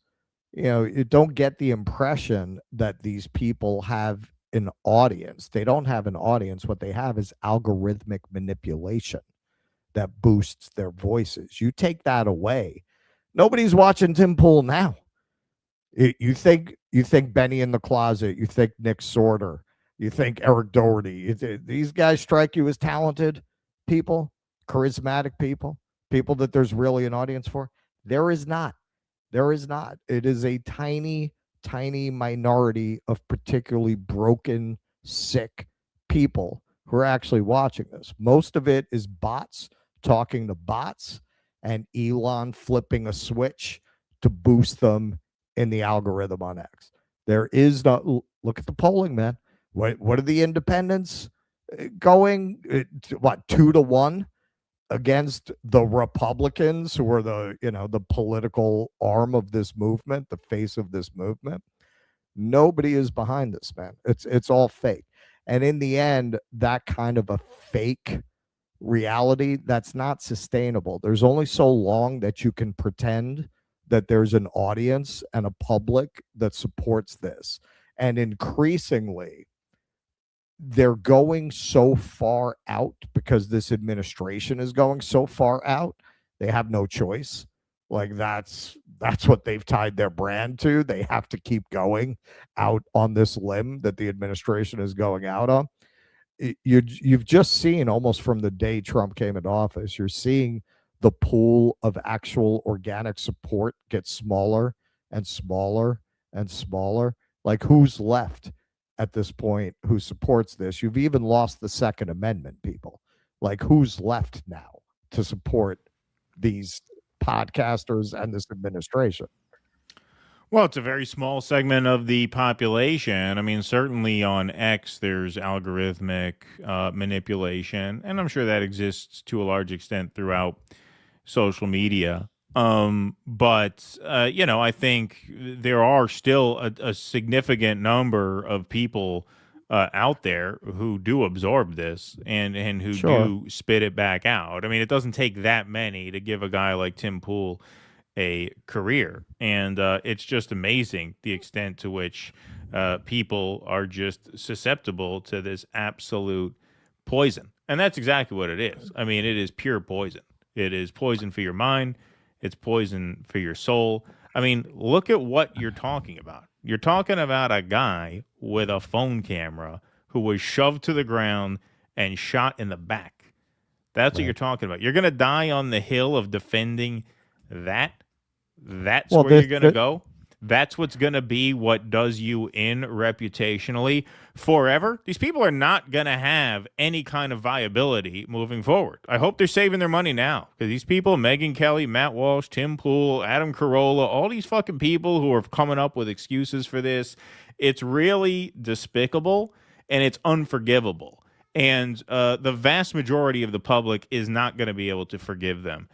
[SPEAKER 9] You don't get the impression that these people have an audience. They don't have an audience. What they have is algorithmic manipulation that boosts their voices. You take that away, nobody's watching Tim Pool now. You think Benny in the Closet, you think Nick Sorter, you think Eric Doherty. These guys strike you as talented people, charismatic people that there's really an audience for? There is not. There is not. It is a tiny, tiny minority of particularly broken, sick people who are actually watching this. Most of it is bots talking to bots and Elon flipping a switch to boost them in the algorithm on X. There is not. Look at the polling, man. What are the independents going? What, 2-1 against the Republicans, who are the political arm of this movement, the face of this movement? Nobody is behind this, man. It's all fake. And in the end, that kind of a fake reality, that's not sustainable. There's only so long that you can pretend that there's an audience and a public that supports this. And increasingly, they're going so far out because this administration is going so far out. They have no choice. Like that's what they've tied their brand to. They have to keep going out on this limb that the administration is going out on. You've just seen, almost from the day Trump came into office, you're seeing the pool of actual organic support get smaller and smaller and smaller. Like, who's left at this point who supports this? You've even lost the Second Amendment, people. Like, who's left now to support these podcasters and this administration?
[SPEAKER 8] Well, it's a very small segment of the population. I mean, certainly on X, there's algorithmic manipulation, and I'm sure that exists to a large extent throughout social media. But I think there are still a significant number of people out there who do absorb this and who do spit it back out. I mean, it doesn't take that many to give a guy like Tim Pool a career, and it's just amazing the extent to which people are just susceptible to this absolute poison. And that's exactly what it is. I mean, it is pure poison. It is poison for your mind. It's poison for your soul. I mean, look at what you're talking about. You're talking about a guy with a phone camera who was shoved to the ground and shot in the back. That's what you're talking about. You're going to die on the hill of defending that. That's where you're going to go. That's what's going to be what does you in reputationally forever. These people are not going to have any kind of viability moving forward. I hope they're saving their money now, because these people, Megyn Kelly, Matt Walsh, Tim Pool, Adam Carolla, all these fucking people who are coming up with excuses for this, it's really despicable and it's unforgivable. And the vast majority of the public is not going to be able to forgive them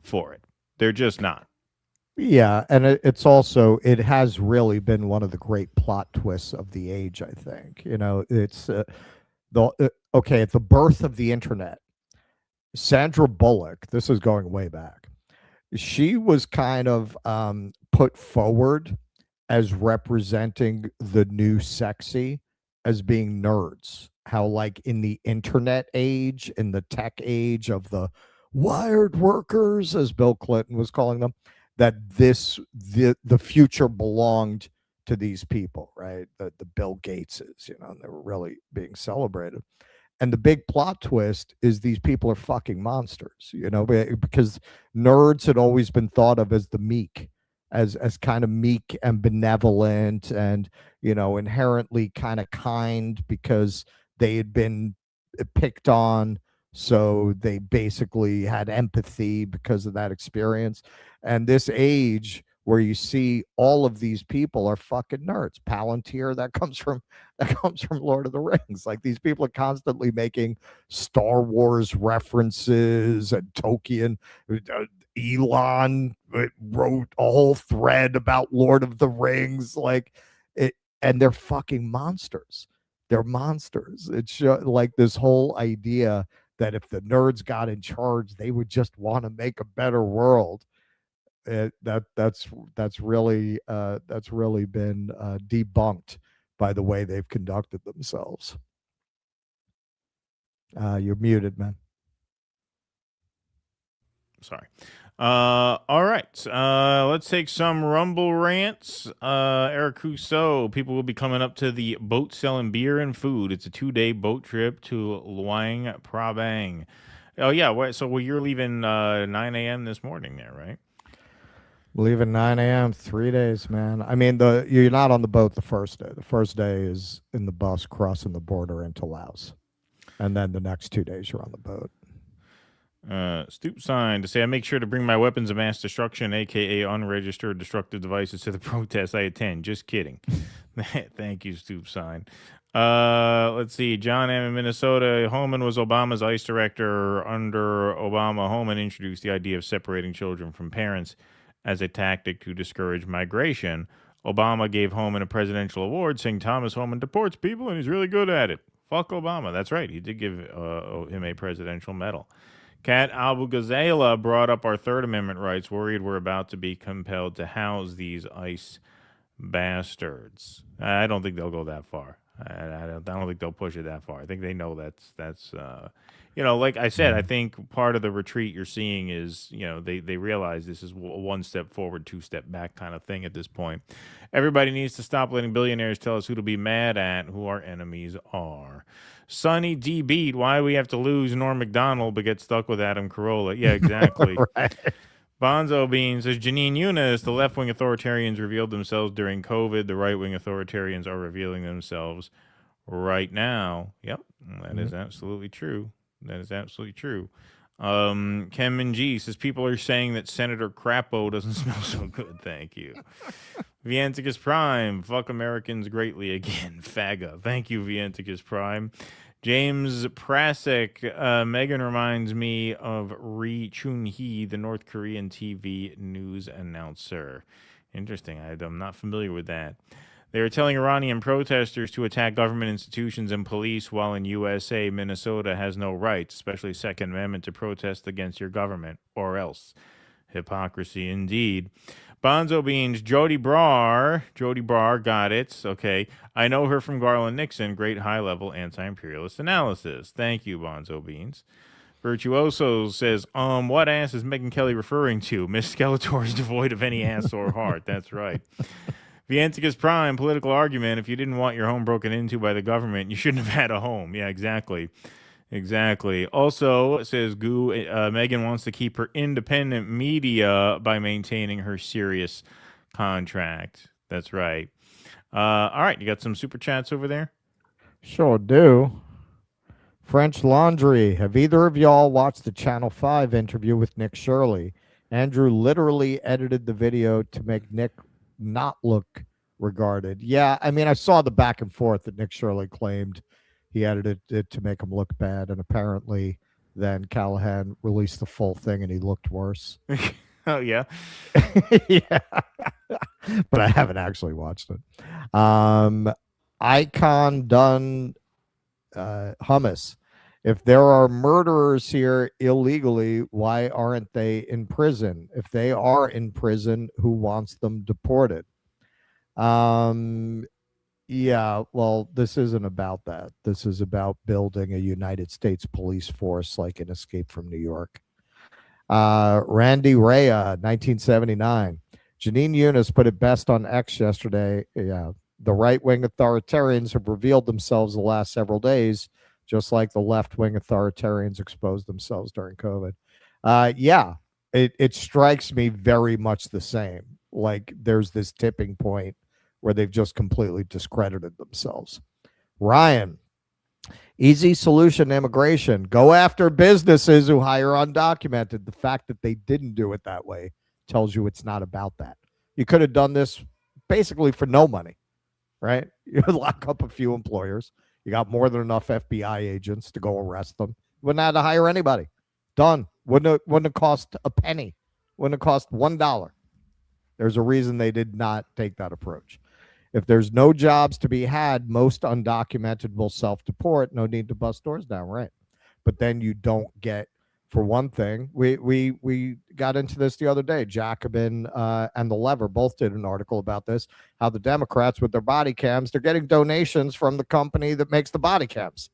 [SPEAKER 8] for it. They're just not.
[SPEAKER 9] Yeah, and it has really been one of the great plot twists of the age, I think. It's at the birth of the internet, Sandra Bullock, this is going way back, she was kind of put forward as representing the new sexy, as being nerds. How, like, in the internet age, in the tech age of the wired workers, as Bill Clinton was calling them, that the future belonged to these people, right? The Bill Gateses, and they were really being celebrated. And the big plot twist is these people are fucking monsters, because nerds had always been thought of as the meek, as kind of meek and benevolent and, inherently kind of kind, because they had been picked on. So they basically had empathy because of that experience. And this age where you see all of these people are fucking nerds. Palantir, that comes from Lord of the Rings. Like, these people are constantly making Star Wars references, and Tolkien, Elon wrote a whole thread about Lord of the Rings, and they're fucking monsters. They're monsters. It's like this whole idea that if the nerds got in charge, they would just want to make a better world. That's really been debunked by the way they've conducted themselves. You're muted, man.
[SPEAKER 8] Sorry. All right. Let's take some Rumble rants. Eric Rousseau, people will be coming up to the boat selling beer and food. It's a 2-day boat trip to Luang Prabang. Oh, yeah. So you're leaving 9 a.m. this morning there, right?
[SPEAKER 9] Leave at 9 a.m. 3 days, man. I mean, you're not on the boat the first day. The first day is in the bus crossing the border into Laos, and then the next 2 days you're on the boat.
[SPEAKER 8] Stoop sign to say, I make sure to bring my weapons of mass destruction, aka unregistered destructive devices, to the protests I attend. Just kidding. Thank you, Stoop sign. Let's see. John M. in Minnesota. Holman was Obama's ICE director. Under Obama, Holman introduced the idea of separating children from parents as a tactic to discourage migration. Obama gave Holman a presidential award, saying Thomas Holman deports people and he's really good at it. Fuck Obama. That's right. He did give him a presidential medal. Kat Abu-Ghazala brought up our Third Amendment rights, worried we're about to be compelled to house these ICE bastards. I don't think they'll go that far. I don't think they'll push it that far. I think they know that's like I said, I think part of the retreat you're seeing is, they realize this is a one step forward, two step back kind of thing at this point. Everybody needs to stop letting billionaires tell us who to be mad at, who our enemies are. Sonny D. Beat, why we have to lose Norm Macdonald but get stuck with Adam Carolla. Yeah, exactly.
[SPEAKER 9] Right.
[SPEAKER 8] Bonzo Bean says, Janine Eunice, the left-wing authoritarians revealed themselves during COVID. The right-wing authoritarians are revealing themselves right now. Yep, that is absolutely true. That is absolutely true. Ken Minji says, people are saying that Senator Crapo doesn't smell so good. Thank you. Vienticus Prime, fuck Americans greatly again. Faga. Thank you, Vienticus Prime. James Prasek, Megyn reminds me of Ri Chun-hee, the North Korean TV news announcer. Interesting. I'm not familiar with that. They are telling Iranian protesters to attack government institutions and police, while in USA, Minnesota has no rights, especially Second Amendment, to protest against your government, or else. Hypocrisy indeed. Bonzo Beans, Jody Brar, got it. Okay. I know her from Garland Nixon. Great high-level anti-imperialist analysis. Thank you, Bonzo Beans. Virtuoso says, what ass is Megyn Kelly referring to? Miss Skeletor is devoid of any ass or heart. That's right. Vienticus Prime, political argument. If you didn't want your home broken into by the government, you shouldn't have had a home. Yeah, exactly. Exactly. Also, it says Megyn wants to keep her independent media by maintaining her serious contract. That's right. All right, you got some super chats over there?
[SPEAKER 9] Sure do. French Laundry. Have either of y'all watched the Channel 5 interview with Nick Shirley? Andrew literally edited the video to make Nick not look regarded. Yeah, I mean, I saw the back and forth that Nick Shirley claimed he edited it to make him look bad, and apparently then Callahan released the full thing and he looked worse.
[SPEAKER 8] Oh, yeah?
[SPEAKER 9] Yeah. But I haven't actually watched it. Icon Done Hummus. If there are murderers here illegally, why aren't they in prison? If they are in prison, who wants them deported? Yeah, well, this isn't about that. This is about building a United States police force like in Escape from New York. Randy Rea, 1979. Janine Eunice put it best on X yesterday. Yeah, the right-wing authoritarians have revealed themselves the last several days, just like the left-wing authoritarians exposed themselves during COVID. Yeah, it strikes me very much the same. Like there's this tipping point where they've just completely discredited themselves. Ryan, easy solution, immigration. Go after businesses who hire undocumented. The fact that they didn't do it that way tells you it's not about that. You could have done this basically for no money, right? You lock up a few employers. You got more than enough FBI agents to go arrest them. Wouldn't have to hire anybody. Done. Wouldn't have cost a penny. Wouldn't have cost $1. There's a reason they did not take that approach. If there's no jobs to be had, most undocumented will self-deport. No need to bust doors down, right? But then you don't get, for one thing, we got into this the other day. Jacobin and The Lever both did an article about this, how the Democrats with their body cams, they're getting donations from the company that makes the body cams.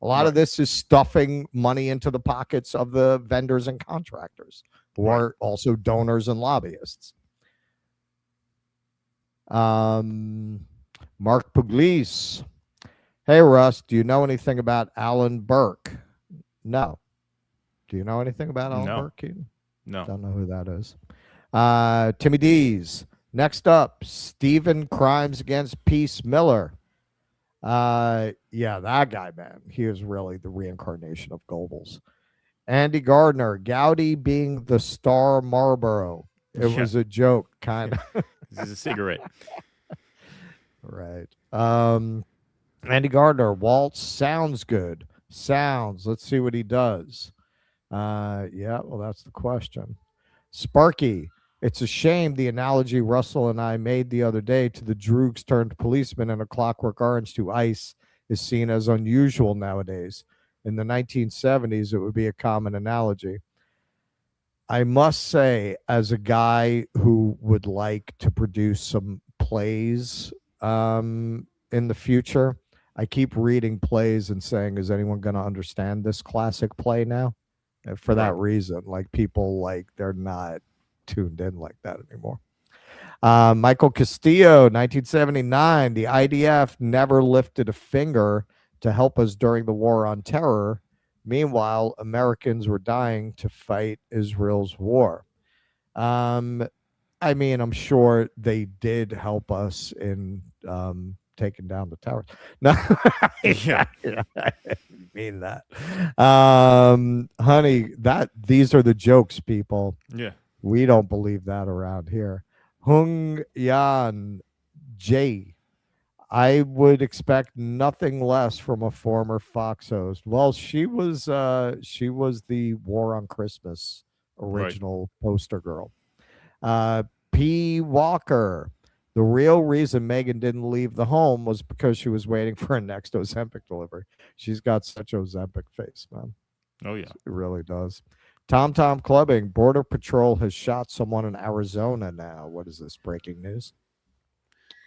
[SPEAKER 9] A lot of this is stuffing money into the pockets of the vendors and contractors, who are also donors and lobbyists. Mark Pugliese. Hey, Russ, do you know anything about Alan Burke? No. Do you know anything about Alan Burke, Keaton?
[SPEAKER 8] No.
[SPEAKER 9] Don't know who that is. Timmy D's. Next up, Stephen Crimes Against Peace Miller. Yeah, that guy, man. He was really the reincarnation of Goebbels. Andy Gardner, Gowdy being the star Marlboro. It was a joke, kind of.
[SPEAKER 8] This is a cigarette.
[SPEAKER 9] Right. Andy Gardner, Waltz sounds good. Sounds. Let's see what he does. Yeah, well, that's the question. Sparky, it's a shame the analogy Russell and I made the other day to the droogs turned policeman in A Clockwork Orange to ICE is seen as unusual nowadays. In the 1970s, it would be a common analogy. I must say, as a guy who would like to produce some plays in the future, I keep reading plays and saying, is anyone going to understand this classic play now? And for that reason, like people, like they're not tuned in like that anymore. Michael Castillo, 1979, the IDF never lifted a finger to help us during the war on terror. Meanwhile, Americans were dying to fight Israel's war. I mean, I'm sure they did help us in taking down the towers. No, I mean that. Honey, these are the jokes, people.
[SPEAKER 8] Yeah.
[SPEAKER 9] We don't believe that around here. Hung Yan J. I would expect nothing less from a former Fox host. Well, she was the War on Christmas original poster girl. P. Walker. The real reason Megyn didn't leave the home was because she was waiting for her next Ozempic delivery. She's got such Ozempic face, man.
[SPEAKER 8] Oh, yeah.
[SPEAKER 9] It really does. Tom Clubbing. Border Patrol has shot someone in Arizona now. What is this, breaking news?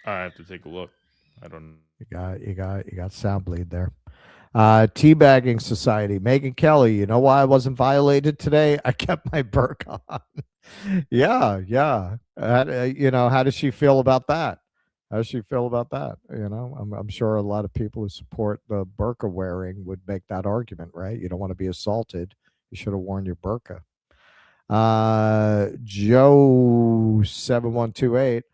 [SPEAKER 8] I have to take a look. I don't know.
[SPEAKER 9] You got sound bleed there. Teabagging Society. Megyn Kelly. You know why I wasn't violated today? I kept my burqa on. Yeah. You know, how does she feel about that? How does she feel about that? You know, I'm sure a lot of people who support the burqa wearing would make that argument, right? You don't want to be assaulted. You should have worn your burqa. Joe 7128.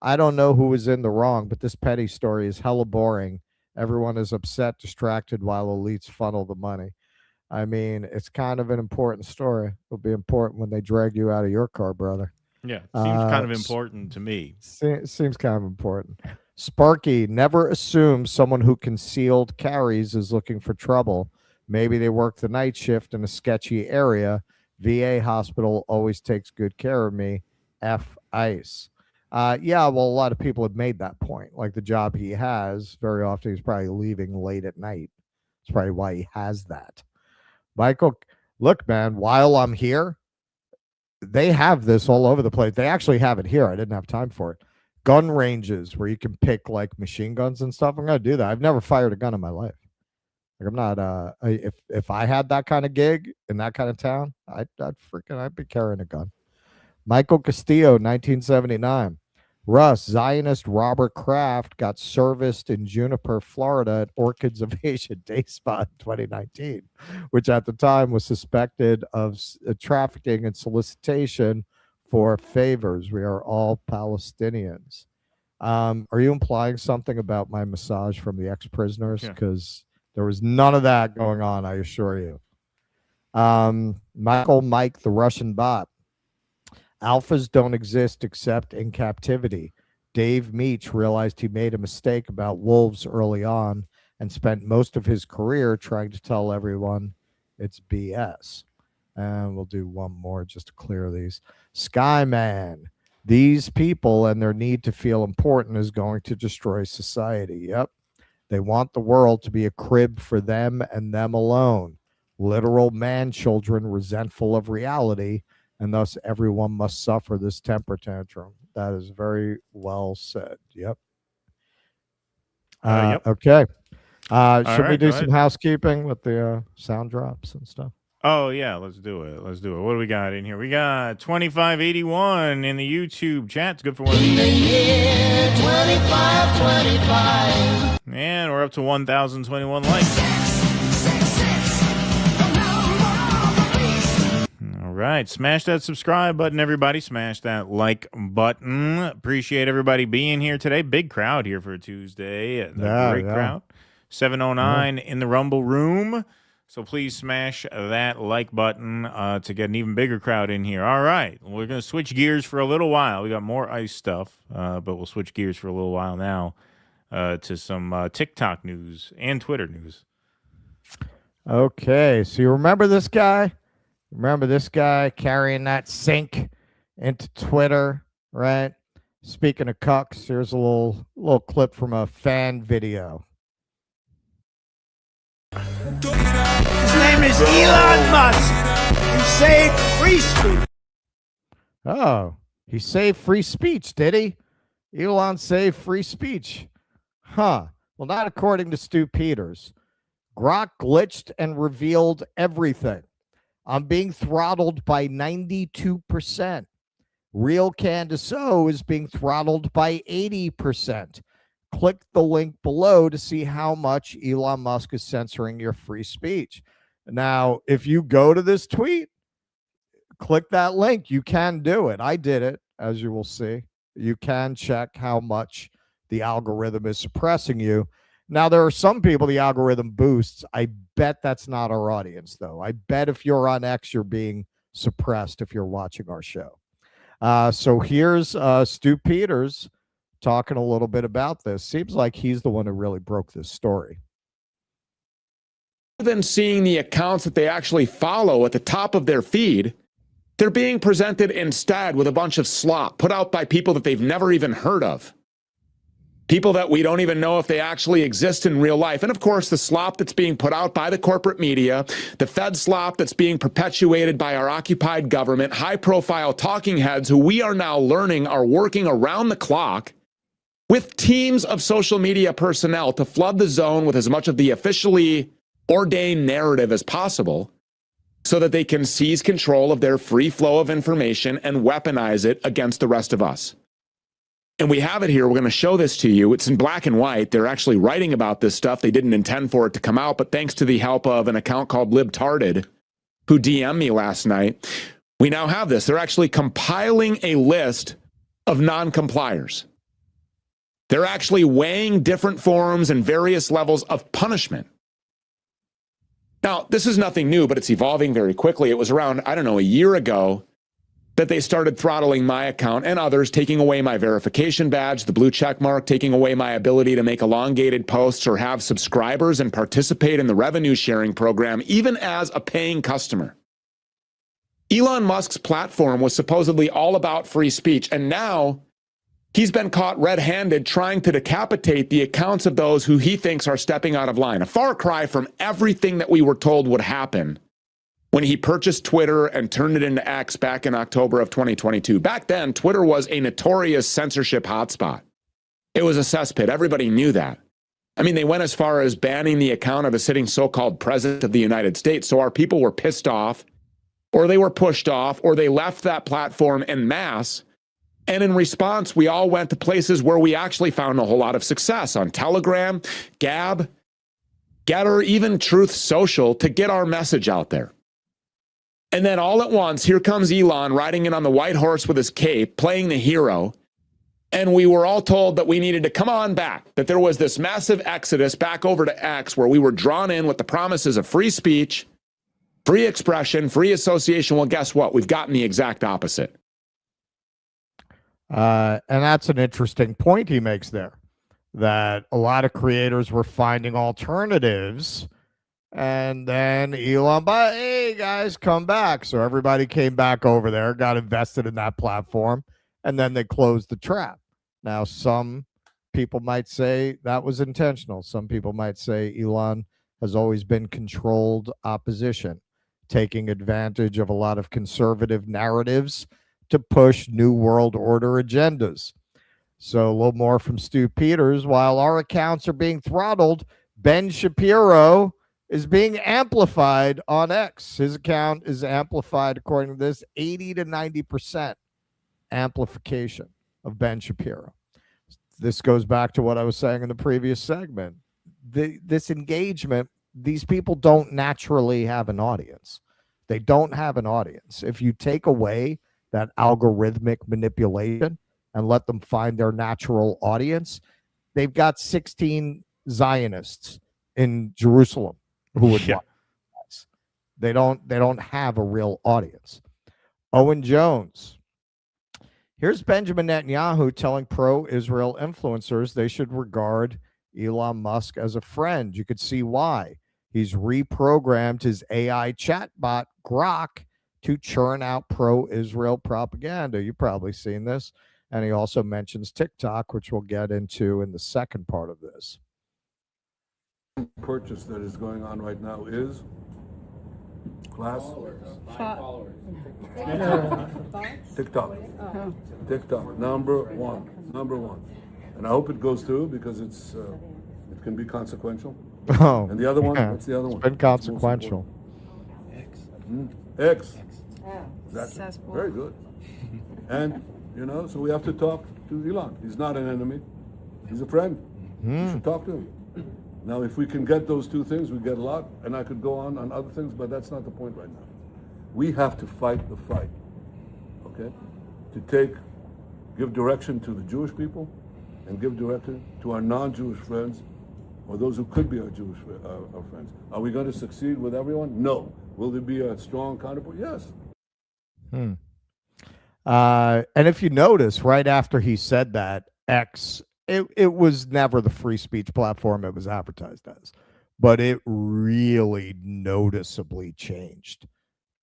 [SPEAKER 9] I don't know who was in the wrong, but this petty story is hella boring. Everyone is upset, distracted while elites funnel the money. I mean, it's kind of an important story. It'll be important when they drag you out of your car, brother.
[SPEAKER 8] Yeah, seems kind of important to me.
[SPEAKER 9] Seems kind of important. Sparky, never assume someone who concealed carries is looking for trouble. Maybe they work the night shift in a sketchy area. VA hospital always takes good care of me. F ICE. Yeah, well, a lot of people have made that point. Like the job he has, very often he's probably leaving late at night. That's probably why he has that. Michael, look, man, while I'm here, they have this all over the place. They actually have it here. I didn't have time for it. Gun ranges where you can pick like machine guns and stuff. I'm going to do that. I've never fired a gun in my life. Like I'm not, if I had that kind of gig in that kind of town, I'd be carrying a gun. Michael Castillo, 1979. Russ, Zionist Robert Kraft got serviced in Juniper, Florida at Orchids of Asia Day Spot in 2019, which at the time was suspected of trafficking and solicitation for favors. We are all Palestinians. Are you implying something about my massage from the ex-prisoners? Because there was none of that going on, I assure you. Michael Mike, the Russian bot. Alphas don't exist except in captivity. Dave Meach realized he made a mistake about wolves early on and spent most of his career trying to tell everyone it's BS. And we'll do one more just to clear these. Skyman. These people and their need to feel important is going to destroy society. Yep. They want the world to be a crib for them and them alone. Literal man children resentful of reality, and thus everyone must suffer this temper tantrum. That is very well said. Yep. Okay. Should we do some housekeeping with the sound drops and stuff?
[SPEAKER 8] Oh, yeah, let's do it. What do we got in here? We got 2581 in the YouTube chat. It's good for one of these. 2525. And we're up to 1,021 likes. All right. Smash that subscribe button, everybody. Smash that like button. Appreciate everybody being here today. Big crowd here for a Tuesday. A great crowd. 709 in the Rumble room. So please smash that like button to get an even bigger crowd in here. All right. We're going to switch gears for a little while. We got more ICE stuff, but we'll switch gears for a little while now to some TikTok news and Twitter news.
[SPEAKER 9] Okay. So you remember this guy? Remember this guy carrying that sink into Twitter, right? Speaking of cucks, here's a little clip from a fan video.
[SPEAKER 6] His name is Elon Musk. He saved free speech.
[SPEAKER 9] Oh, he saved free speech, did he? Elon saved free speech. Huh. Well, not according to Stu Peters. Grok glitched and revealed everything. I'm being throttled by 92%. Real Candace O is being throttled by 80%. Click the link below to see how much Elon Musk is censoring your free speech. Now, if you go to this tweet, click that link. You can do it. I did it, as you will see. You can check how much the algorithm is suppressing you. Now, there are some people the algorithm boosts. I bet that's not our audience, though. I bet if you're on X, you're being suppressed if you're watching our show. So here's Stu Peters talking a little bit about this. Seems like he's the one who really broke this story.
[SPEAKER 7] Rather than seeing the accounts that they actually follow at the top of their feed, they're being presented instead with a bunch of slop put out by people that they've never even heard of. People that we don't even know if they actually exist in real life. And of course, the slop that's being put out by the corporate media, the Fed slop that's being perpetuated by our occupied government, high-profile talking heads who we are now learning are working around the clock with teams of social media personnel to flood the zone with as much of the officially ordained narrative as possible so that they can seize control of their free flow of information and weaponize it against the rest of us. And we have it here. We're going to show this to you. It's in black and white. They're actually writing about this stuff. They didn't intend for it to come out, but thanks to the help of an account called Libtarded, who DM'd me last night, we now have this. They're actually compiling a list of non-compliers. They're actually weighing different forms and various levels of punishment. Now, this is nothing new, but it's evolving very quickly. It was around, I don't know, a year ago that they started throttling my account and others, taking away my verification badge, the blue check mark, taking away my ability to make elongated posts or have subscribers and participate in the revenue sharing program, even as a paying customer. Elon Musk's platform was supposedly all about free speech, and now he's been caught red-handed trying to decapitate the accounts of those who he thinks are stepping out of line. A far cry from everything that we were told would happen when he purchased Twitter and turned it into X back in October of 2022. Back then, Twitter was a notorious censorship hotspot. It was a cesspit. Everybody knew that. I mean, they went as far as banning the account of a sitting so-called president of the United States. So our people were pissed off, or they were pushed off, or they left that platform en masse. And in response, we all went to places where we actually found a whole lot of success on Telegram, Gab, Getter, even Truth Social to get our message out there. And then all at once, here comes Elon riding in on the white horse with his cape, playing the hero. And we were all told that we needed to come on back, that there was this massive exodus back over to X where we were drawn in with the promises of free speech, free expression, free association. Well, guess what? We've gotten the exact opposite.
[SPEAKER 9] And that's an interesting point he makes there, that a lot of creators were finding alternatives. And then Elon, but hey guys, come back. So everybody came back over there, got invested in that platform, and then they closed the trap. Now, some people might say that was intentional. Some people might say Elon has always been controlled opposition, taking advantage of a lot of conservative narratives to push New World Order agendas. So a little more from Stu Peters. While our accounts are being throttled, Ben Shapiro is being amplified on X. His account is amplified, according to this, 80 to 90% amplification of Ben Shapiro. This goes back to what I was saying in the previous segment. This engagement, these people don't naturally have an audience. They don't have an audience. If you take away that algorithmic manipulation and let them find their natural audience, they've got 16 Zionists in Jerusalem who would watch this. They don't have a real audience. Owen Jones. Here's Benjamin Netanyahu telling pro-Israel influencers they should regard Elon Musk as a friend. You could see why. He's reprogrammed his AI chatbot, Grok, to churn out pro-Israel propaganda. You've probably seen this. And he also mentions TikTok, which we'll get into in the second part of this.
[SPEAKER 3] Purchase that is going on right now is class TikTok. TikTok, number one. And I hope it goes through because it can be consequential.
[SPEAKER 9] Oh,
[SPEAKER 3] and the other one,
[SPEAKER 9] yeah.
[SPEAKER 3] what's the other one?
[SPEAKER 9] It's been consequential.
[SPEAKER 3] X. That's very good. And so we have to talk to Elon. He's not an enemy. He's a friend. We should talk to him. Now, if we can get those two things, we get a lot. And I could go on other things, but that's not the point right now. We have to fight the fight, okay? To give direction to the Jewish people and give direction to our non-Jewish friends or those who could be our Jewish our friends. Are we going to succeed with everyone? No. Will there be a strong counterpoint? Yes.
[SPEAKER 9] And if you notice, right after he said that, X, it was never the free speech platform it was advertised as, but it really noticeably changed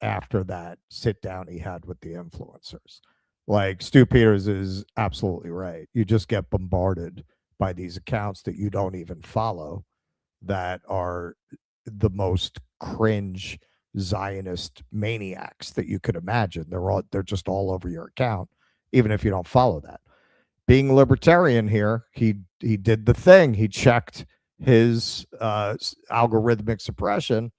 [SPEAKER 9] after that sit down he had with the influencers. Like, Stu Peters is absolutely right. You just get bombarded by these accounts that you don't even follow that are the most cringe Zionist maniacs that you could imagine. They're just all over your account, even if you don't follow that. Being libertarian here, he did the thing. He checked his algorithmic suppression.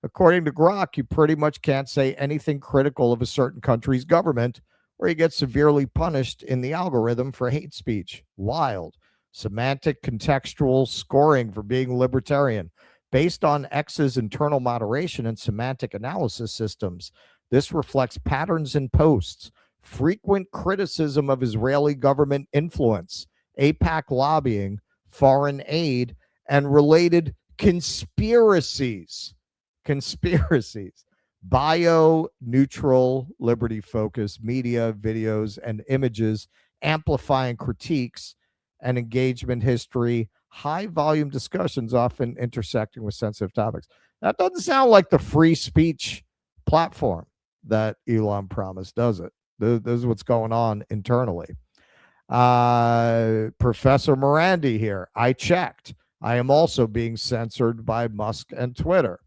[SPEAKER 9] According to Grok, you pretty much can't say anything critical of a certain country's government, or you get severely punished in the algorithm for hate speech. Wild. Semantic contextual scoring for being libertarian. Based on X's internal moderation and semantic analysis systems, this reflects patterns in posts, frequent criticism of Israeli government influence, AIPAC lobbying, foreign aid, and related conspiracies. Bio, neutral, liberty-focused media, videos, and images, amplifying critiques and engagement history, high-volume discussions often intersecting with sensitive topics. That doesn't sound like the free speech platform that Elon promised, does it? This is what's going on internally. Professor Morandi here. I checked. I am also being censored by Musk and Twitter.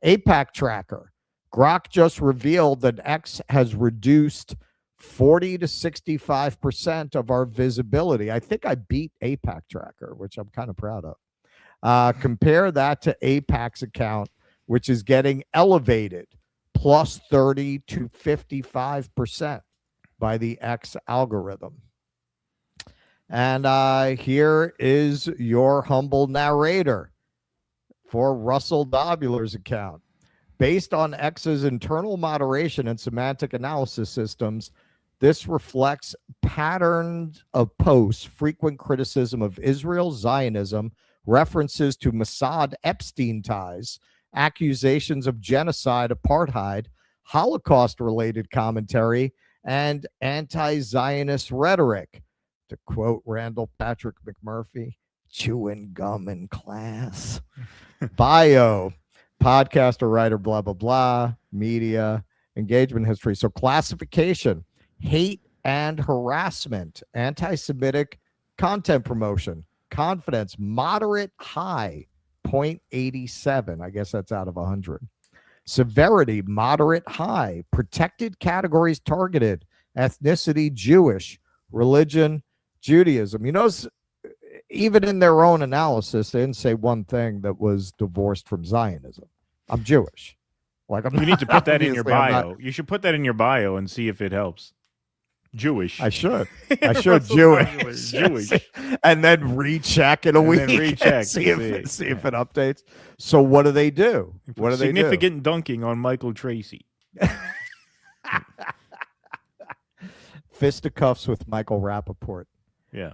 [SPEAKER 9] AIPAC tracker. Grok just revealed that X has reduced 40 to 65% of our visibility. I think I beat AIPAC tracker, which I'm kind of proud of. Compare that to AIPAC's account, which is getting elevated plus 30 to 55% by the X algorithm. And here is your humble narrator for Russell Dobular's account. Based on X's internal moderation and semantic analysis systems, this reflects patterns of posts, frequent criticism of Israel, Zionism, references to Mossad Epstein ties, accusations of genocide, apartheid, Holocaust-related commentary, and anti-Zionist rhetoric. To quote Randall Patrick McMurphy, chewing gum in class. Bio, podcaster, writer, blah, blah, blah, media, engagement history. So classification, hate and harassment, anti-Semitic content promotion, confidence, moderate, high, 0.87. I guess that's out of 100. Severity, moderate, high, protected categories targeted, ethnicity, Jewish, religion, Judaism. You know, even in their own analysis, they didn't say one thing that was divorced from Zionism. I'm Jewish. Like,
[SPEAKER 8] You need to put that in your bio. You should put that in your bio and see if it helps. Jewish.
[SPEAKER 9] I should Jewish.
[SPEAKER 8] Jewish.
[SPEAKER 9] And then recheck in a week.
[SPEAKER 8] Recheck.
[SPEAKER 9] See if it updates. So what do they do? What do they do?
[SPEAKER 8] Significant dunking on Michael Tracy.
[SPEAKER 9] Fisticuffs with Michael Rappaport.
[SPEAKER 8] Yeah.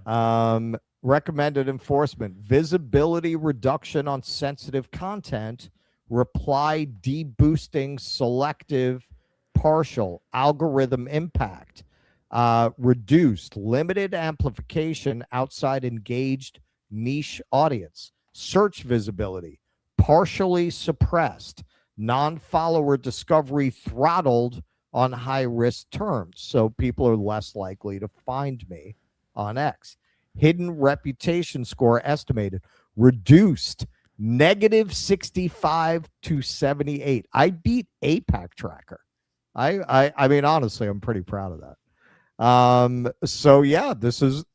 [SPEAKER 9] Recommended enforcement. Visibility reduction on sensitive content. Reply deboosting selective partial. Algorithm impact. Reduced. Limited amplification outside engaged niche audience. Search visibility. Partially suppressed. Non-follower discovery throttled on high-risk terms. So people are less likely to find me on X. Hidden reputation score estimated. Reduced. -65 to 78. I beat APAC tracker. I mean, honestly, I'm pretty proud of that. So yeah, this is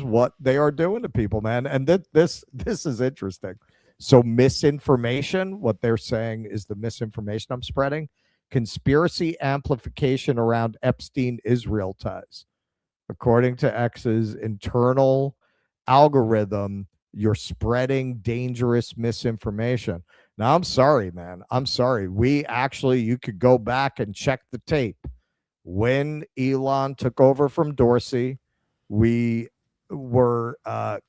[SPEAKER 9] what they are doing to people, man. And this is interesting. So misinformation, what they're saying is the misinformation I'm spreading. Conspiracy amplification around Epstein-Israel ties. According to X's internal algorithm, you're spreading dangerous misinformation. Now, I'm sorry, man. I'm sorry. You could go back and check the tape. When Elon took over from Dorsey, we were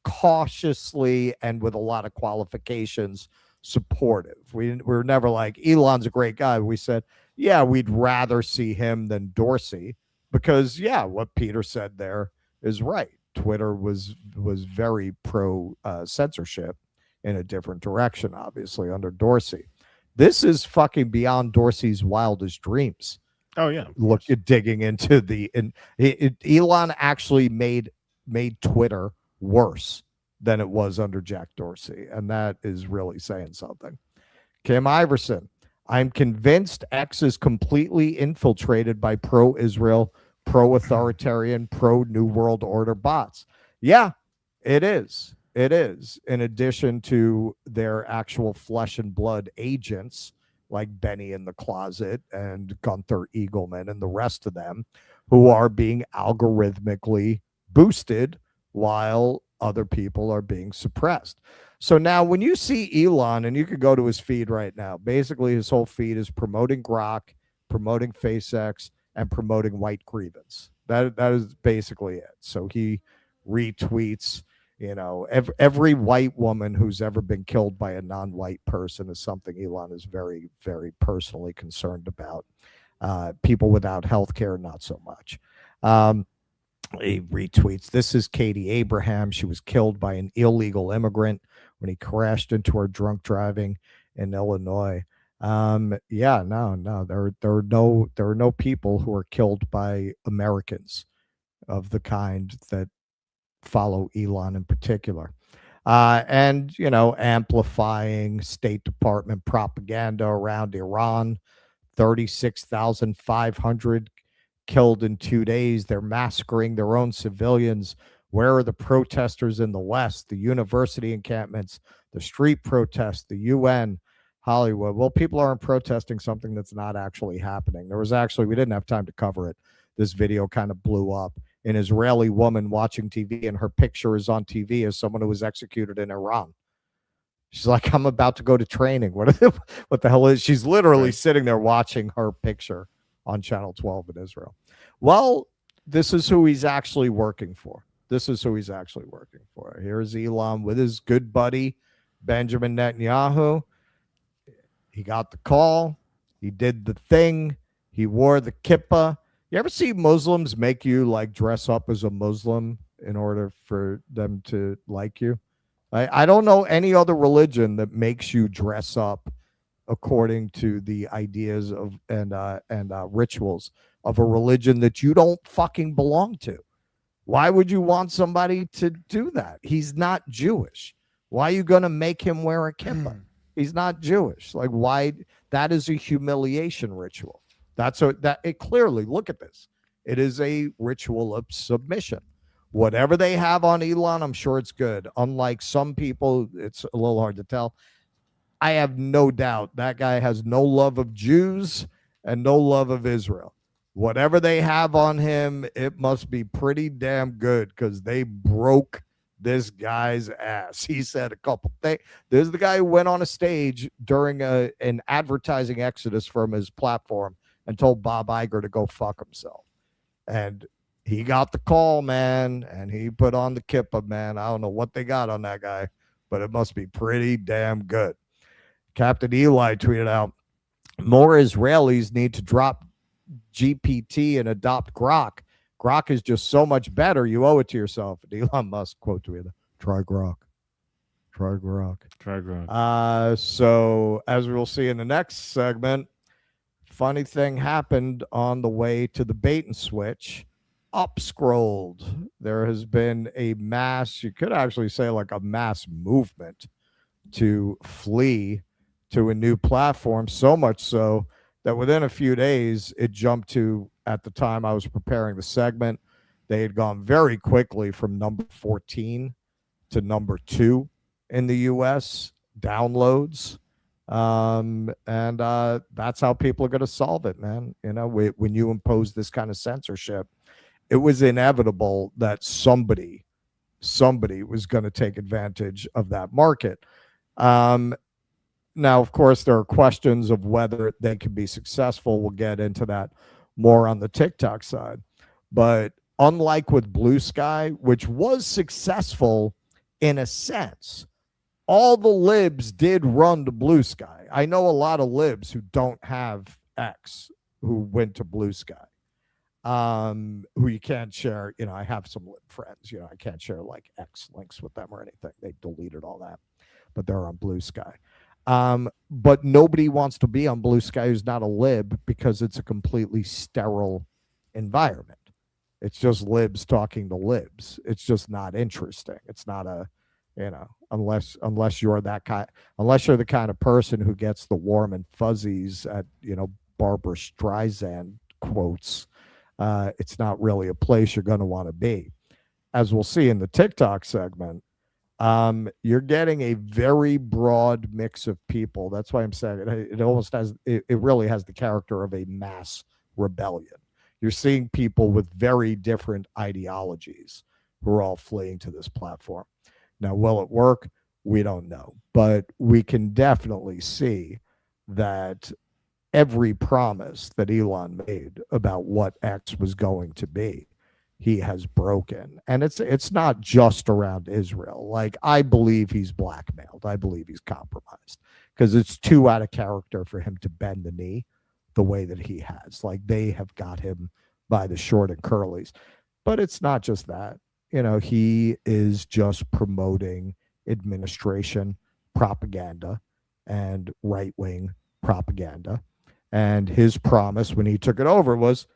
[SPEAKER 9] cautiously and with a lot of qualifications supportive. We were never like, Elon's a great guy. We said, yeah, we'd rather see him than Dorsey because, yeah, what Peter said there is right. Twitter was very pro censorship in a different direction, obviously, under Dorsey. This is fucking beyond Dorsey's wildest dreams.
[SPEAKER 8] Oh, yeah.
[SPEAKER 9] Look, you're digging into Elon actually made Twitter worse than it was under Jack Dorsey. And that is really saying something. Kim Iverson, I'm convinced X is completely infiltrated by pro-Israel, pro-authoritarian, pro-New World Order bots. Yeah, it is. It is. In addition to their actual flesh and blood agents like Benny in the Closet and Gunther Eagleman and the rest of them who are being algorithmically boosted while other people are being suppressed. So now when you see Elon, and you could go to his feed right now, basically his whole feed is promoting Grok, promoting FaceX, and promoting white grievance. That is basically it. So he retweets, every white woman who's ever been killed by a non-white person is something Elon is very, very personally concerned about. People without health care, not so much. He retweets, this is Katie Abraham. She was killed by an illegal immigrant when he crashed into her drunk driving in Illinois. No, there are no people who are killed by Americans of the kind that follow Elon in particular. Amplifying State Department propaganda around Iran, 36,500 killed in 2 days. They're massacring their own civilians. Where are the protesters in the West, the university encampments, the street protests, the UN, Hollywood? Well, people aren't protesting something that's not actually happening. We didn't have time to cover it. This video kind of blew up. An Israeli woman watching TV, and her picture is on TV as someone who was executed in Iran. She's like, I'm about to go to training. What the hell is? She's literally sitting there watching her picture on Channel 12 in Israel. Well, this is who he's actually working for. Here's Elon with his good buddy, Benjamin Netanyahu. He got the call. He did the thing. He wore the kippah. You ever see Muslims make you like dress up as a Muslim in order for them to like you? I don't know any other religion that makes you dress up according to the ideas of and rituals of a religion that you don't fucking belong to. Why would you want somebody to do that? He's not Jewish. Why are you going to make him wear a kippah? He's not Jewish. Like, why? That is a humiliation ritual. Clearly, look at this. It is a ritual of submission. Whatever they have on Elon, I'm sure it's good. Unlike some people, it's a little hard to tell. I have no doubt that guy has no love of Jews and no love of Israel. whatever they have on him, it must be pretty damn good because they broke this guy's ass. He said a couple things. There's the guy who went on a stage during an advertising exodus from his platform and told Bob Iger to go fuck himself. And he got the call, man, and he put on the kippa, man. I don't know what they got on that guy, but it must be pretty damn good. Captain Eli tweeted out, more Israelis need to drop GPT and adopt Grok. Grok is just so much better. You owe it to yourself. And Elon Musk quote tweeted, try Grok. Try Grok.
[SPEAKER 8] Try Grok.
[SPEAKER 9] So as we'll see in the next segment, funny thing happened on the way to the bait and switch. UpScrolled. There has been a mass, you could actually say like a mass movement to flee to a new platform, so much so that within a few days, it jumped to, at the time I was preparing the segment, they had gone very quickly from number 14 to number 2 in the U.S. downloads. And that's how people are going to solve it, man. You know, when you impose this kind of censorship, it was inevitable that somebody was going to take advantage of that market. Now, of course, there are questions of whether they can be successful. We'll get into that more on the TikTok side. But unlike with Blue Sky, which was successful in a sense, all the libs did run to Blue Sky. I know a lot of libs who don't have X who went to Blue Sky, who you can't share. You know, I have some lib friends. You know, I can't share like X links with them or anything. They deleted all that, but they're on Blue Sky. But nobody wants to be on Blue Sky who's not a lib because it's a completely sterile environment. It's just libs talking to libs. It's just not interesting. It's not a, you know, unless you're that kind, unless you're the kind of person who gets the warm and fuzzies at, you know, Barbara Streisand quotes, it's not really a place you're going to want to be. As we'll see in the TikTok segment, you're getting a very broad mix of people. That's why I'm saying it almost has, it really has the character of a mass rebellion. You're seeing people with very different ideologies who are all fleeing to this platform. Now, will it work? We don't know, but we can definitely see that every promise that Elon made about what X was going to be, he has broken. And it's not just around Israel. Like, I believe he's blackmailed. I believe he's compromised because it's too out of character for him to bend the knee the way that he has. Like, they have got him by the short and curlies. But it's not just that. You know, he is just promoting administration propaganda and right-wing propaganda. And his promise when he took it over was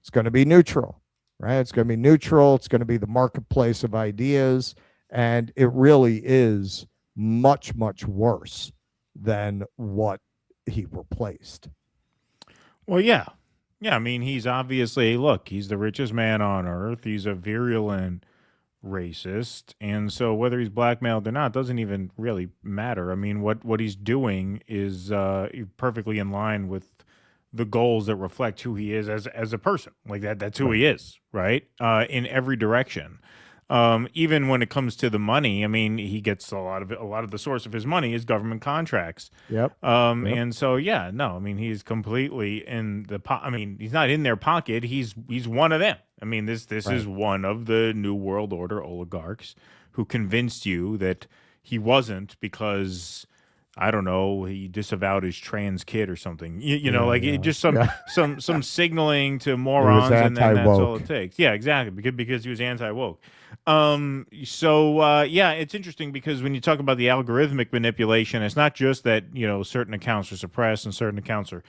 [SPEAKER 9] it's going to be neutral. Right? It's going to be neutral. It's going to be the marketplace of ideas. And it really is much, much worse than what he replaced.
[SPEAKER 8] Well, yeah. Yeah, I mean, he's obviously, look, he's the richest man on earth. He's a virulent racist. And so whether he's blackmailed or not doesn't even really matter. I mean, what he's doing is perfectly in line with the goals that reflect who he is as a person. Like that's who he is, right? In every direction. Even when it comes to the money, I mean, he gets a lot of the source of his money is government contracts.
[SPEAKER 9] Yep.
[SPEAKER 8] And so, yeah, no, I mean, he's completely in the I mean, he's not in their pocket. He's one of them. I mean, this is one of the New World Order oligarchs who convinced you that he wasn't because, I don't know, he disavowed his trans kid or something. You know, like it just some signaling to morons, and then that's all it takes. Yeah, exactly, because he was anti-woke. Yeah, it's interesting because when you talk about the algorithmic manipulation, it's not just that, you know, certain accounts are suppressed and certain accounts are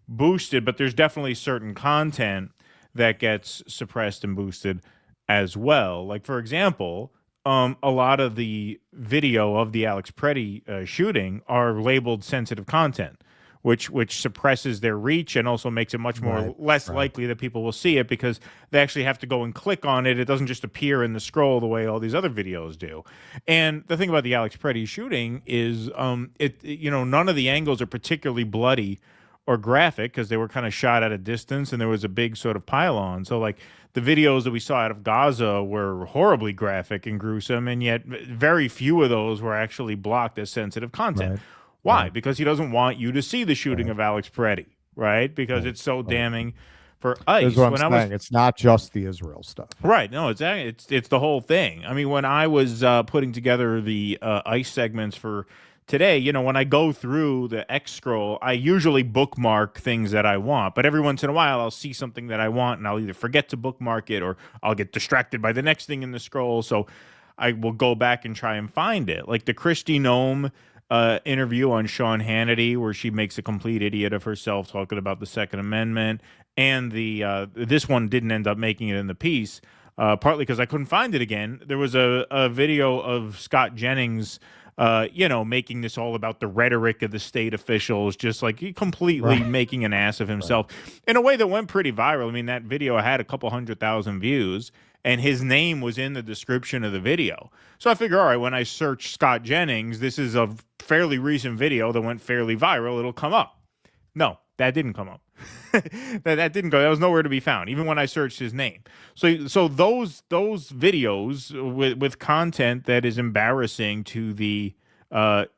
[SPEAKER 8] boosted, but there's definitely certain content that gets suppressed and boosted as well. Like, for example, a lot of the video of the Alex Preddy shooting are labeled sensitive content, which suppresses their reach and also makes it much more less likely that people will see it because they actually have to go and click on it. It doesn't just appear in the scroll the way all these other videos do. And the thing about the Alex Preddy shooting is, you know, none of the angles are particularly bloody or graphic because they were kind of shot at a distance and there was a big sort of pylon. So like the videos that we saw out of Gaza were horribly graphic and gruesome, and yet very few of those were actually blocked as sensitive content.
[SPEAKER 9] Right.
[SPEAKER 8] Why? Because he doesn't want you to see the shooting of Alex Preddy, right? Because it's so damning for ICE.
[SPEAKER 9] That's what I'm saying. It's not just the Israel stuff.
[SPEAKER 8] Right. No, it's the whole thing. I mean, when I was putting together the ICE segments for today, you know, when I go through the X scroll, I usually bookmark things that I want. But every once in a while, I'll see something that I want, and I'll either forget to bookmark it or I'll get distracted by the next thing in the scroll. So I will go back and try and find it. Like the Kristi Noem interview on Sean Hannity, where she makes a complete idiot of herself talking about the Second Amendment. And the this one didn't end up making it in the piece, partly because I couldn't find it again. There was a video of Scott Jennings, you know, making this all about the rhetoric of the state officials, just like he completely making an ass of himself in a way that went pretty viral. I mean, that video had a couple 100,000 views, and his name was in the description of the video. So I figure, all right, when I search Scott Jennings, this is a fairly recent video that went fairly viral, it'll come up. No, that didn't come up. that didn't go. That was nowhere to be found, even when I searched his name. So those videos with content that is embarrassing to the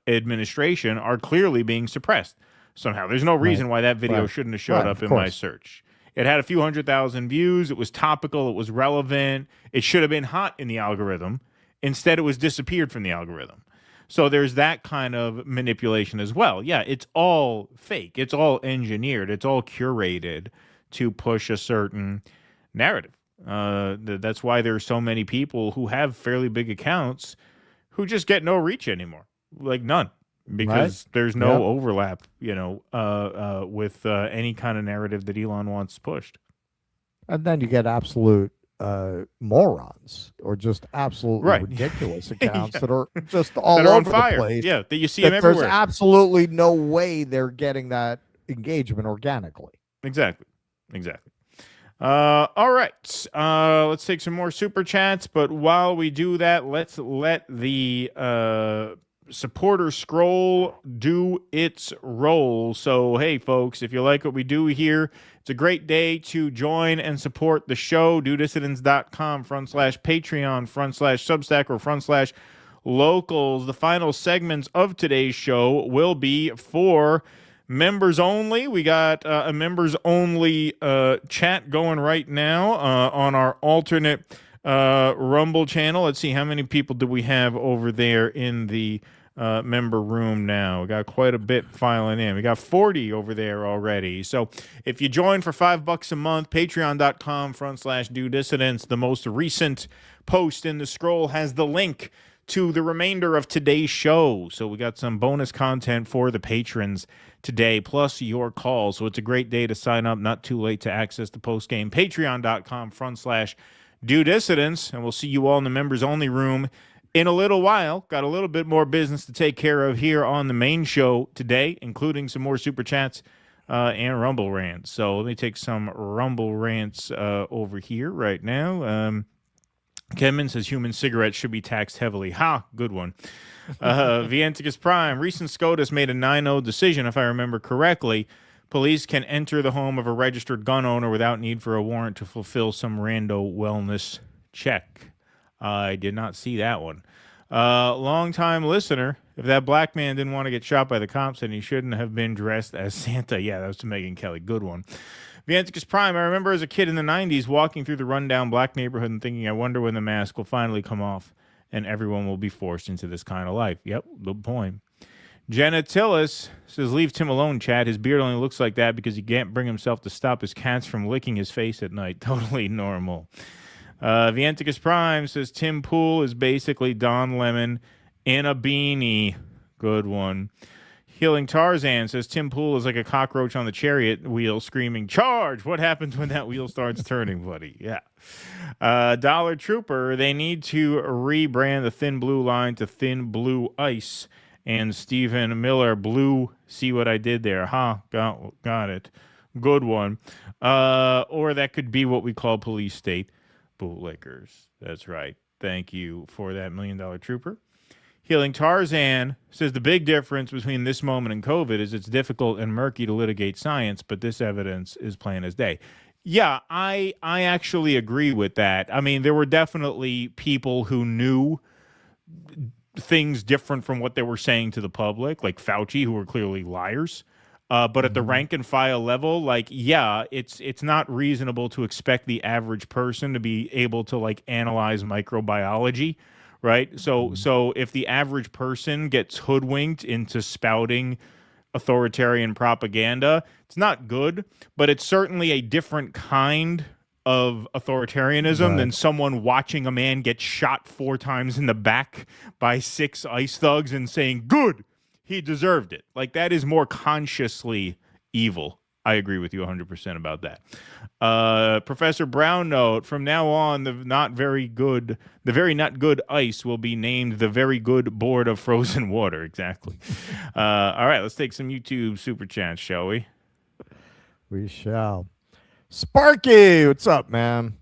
[SPEAKER 8] administration are clearly being suppressed somehow. There's no reason why that video shouldn't have showed up in my search. It had a few 100,000 views. It was topical. It was relevant. It should have been hot in the algorithm. Instead, it was disappeared from the algorithm. So there's that kind of manipulation as well. Yeah, it's all fake. It's all engineered. It's all curated to push a certain narrative. That's why there are so many people who have fairly big accounts who just get no reach anymore, like none, because there's no overlap, you know, with any kind of narrative that Elon wants pushed.
[SPEAKER 9] And then you get absolute morons or just absolutely ridiculous accounts that are just all
[SPEAKER 8] that are
[SPEAKER 9] over
[SPEAKER 8] on fire.
[SPEAKER 9] the place.
[SPEAKER 8] Yeah, that you see them everywhere.
[SPEAKER 9] There's absolutely no way they're getting that engagement organically.
[SPEAKER 8] Exactly. All right. Let's take some more super chats. But while we do that, let's let the supporter scroll do its role. So, hey, folks, if you like what we do here, it's a great day to join and support the show. DoDissidents.com/Patreon//Substack or /locals. The final segments of today's show will be for members only. We got a members only chat going right now on our alternate Rumble channel. Let's see, how many people do we have over there in the member room now? We got quite a bit filing in. We got 40 over there already. So if you join for $5 a month, patreon.com/DoDissidents, the most recent post in the scroll has the link to the remainder of today's show. So we got some bonus content for the patrons today, plus your calls. So it's a great day to sign up. Not too late to access the post game. Patreon.com/DoDissidents. And we'll see you all in the members only room in a little while. Got a little bit more business to take care of here on the main show today, including some more super chats and Rumble rants. So let me take some Rumble rants over here right now. Kevin says human cigarettes should be taxed heavily. Ha, good one. Vienticus Prime, recent SCOTUS made a 9-0 decision, if I remember correctly. Police can enter the home of a registered gun owner without need for a warrant to fulfill some rando wellness check. I did not see that one. Long-time listener, if that black man didn't want to get shot by the cops, then he shouldn't have been dressed as Santa. Yeah, that was to Megyn Kelly. Good one. Vienticus Prime, I remember as a kid in the 90s walking through the rundown black neighborhood and thinking, I wonder when the mask will finally come off and everyone will be forced into this kind of life. Yep, good point. Jenna Tillis says, leave Tim alone, Chad. His beard only looks like that because he can't bring himself to stop his cats from licking his face at night. Totally normal. Vienticus Prime says, Tim Pool is basically Don Lemon in a beanie. Good one. Healing Tarzan says, Tim Pool is like a cockroach on the chariot wheel screaming, charge! What happens when that wheel starts turning, buddy? Yeah. Dollar Trooper, they need to rebrand the Thin Blue line to Thin Blue Ice. And Stephen Miller, blue, see what I did there. Got it. Good one. Or that could be what we call police state bootlickers. That's right. Thank you for that $1 Million Trooper. Healing Tarzan says the big difference between this moment and COVID is it's difficult and murky to litigate science, but this evidence is plain as day. Yeah, I actually agree with that. I mean, there were definitely people who knew things different from what they were saying to the public, like Fauci, who were clearly liars. But at the rank and file level, like, yeah, it's not reasonable to expect the average person to be able to like analyze microbiology, right? So if the average person gets hoodwinked into spouting authoritarian propaganda, it's not good, but it's certainly a different kind of authoritarianism than someone watching a man get shot 4 times in the back by 6 ICE thugs and saying, good, he deserved it. Like, that is more consciously evil. I agree with you 100% about that. Professor Brown note, from now on, the very not good ice will be named the very good board of frozen water. Exactly. All right, let's take some YouTube super chats, shall we?
[SPEAKER 9] We shall. Sparky, what's up, man?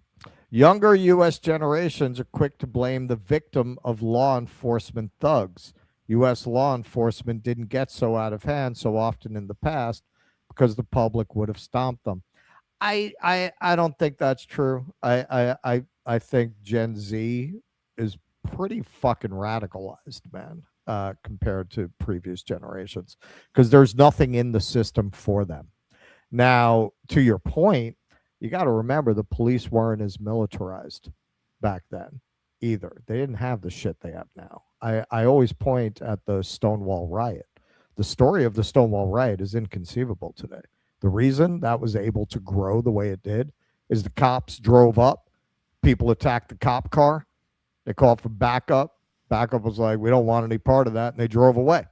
[SPEAKER 9] Younger U.S. generations are quick to blame the victim of law enforcement thugs. U.S. law enforcement didn't get so out of hand so often in the past because the public would have stomped them. I don't think that's true. I think Gen Z is pretty fucking radicalized, man, compared to previous generations, because there's nothing in the system for them. Now, to your point, you got to remember the police weren't as militarized back then either. They didn't have the shit they have now. I always point at the Stonewall riot. The story of the Stonewall riot is inconceivable today. The reason that was able to grow the way it did is the cops drove up, people attacked the cop car, they called for backup. Backup was like, we don't want any part of that, and they drove away.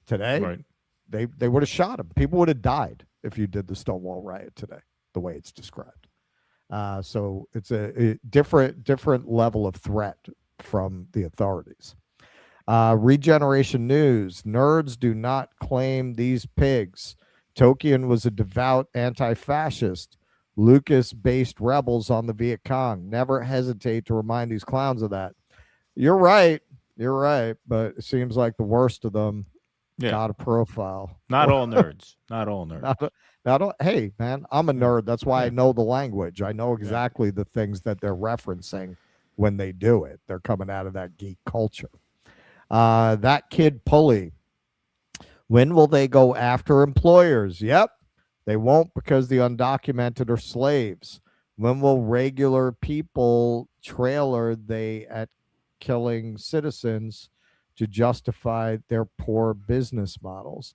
[SPEAKER 9] Today, they would have shot him. People would have died if you did the Stonewall riot today, the way it's described. So it's a different level of threat from the authorities. Regeneration News. Nerds do not claim these pigs. Tolkien was a devout anti-fascist. Lucas based rebels on the Viet Cong. Never hesitate to remind these clowns of that. You're right. But it seems like the worst of them got a profile.
[SPEAKER 8] Not all nerds. Not all nerds.
[SPEAKER 9] Hey, man, I'm a nerd. That's why I know the language. I know exactly the things that they're referencing when they do it. They're coming out of that geek culture. That kid Pulley. When will they go after employers? Yep, they won't, because the undocumented are slaves. When will regular people trailer they at killing citizens to justify their poor business models?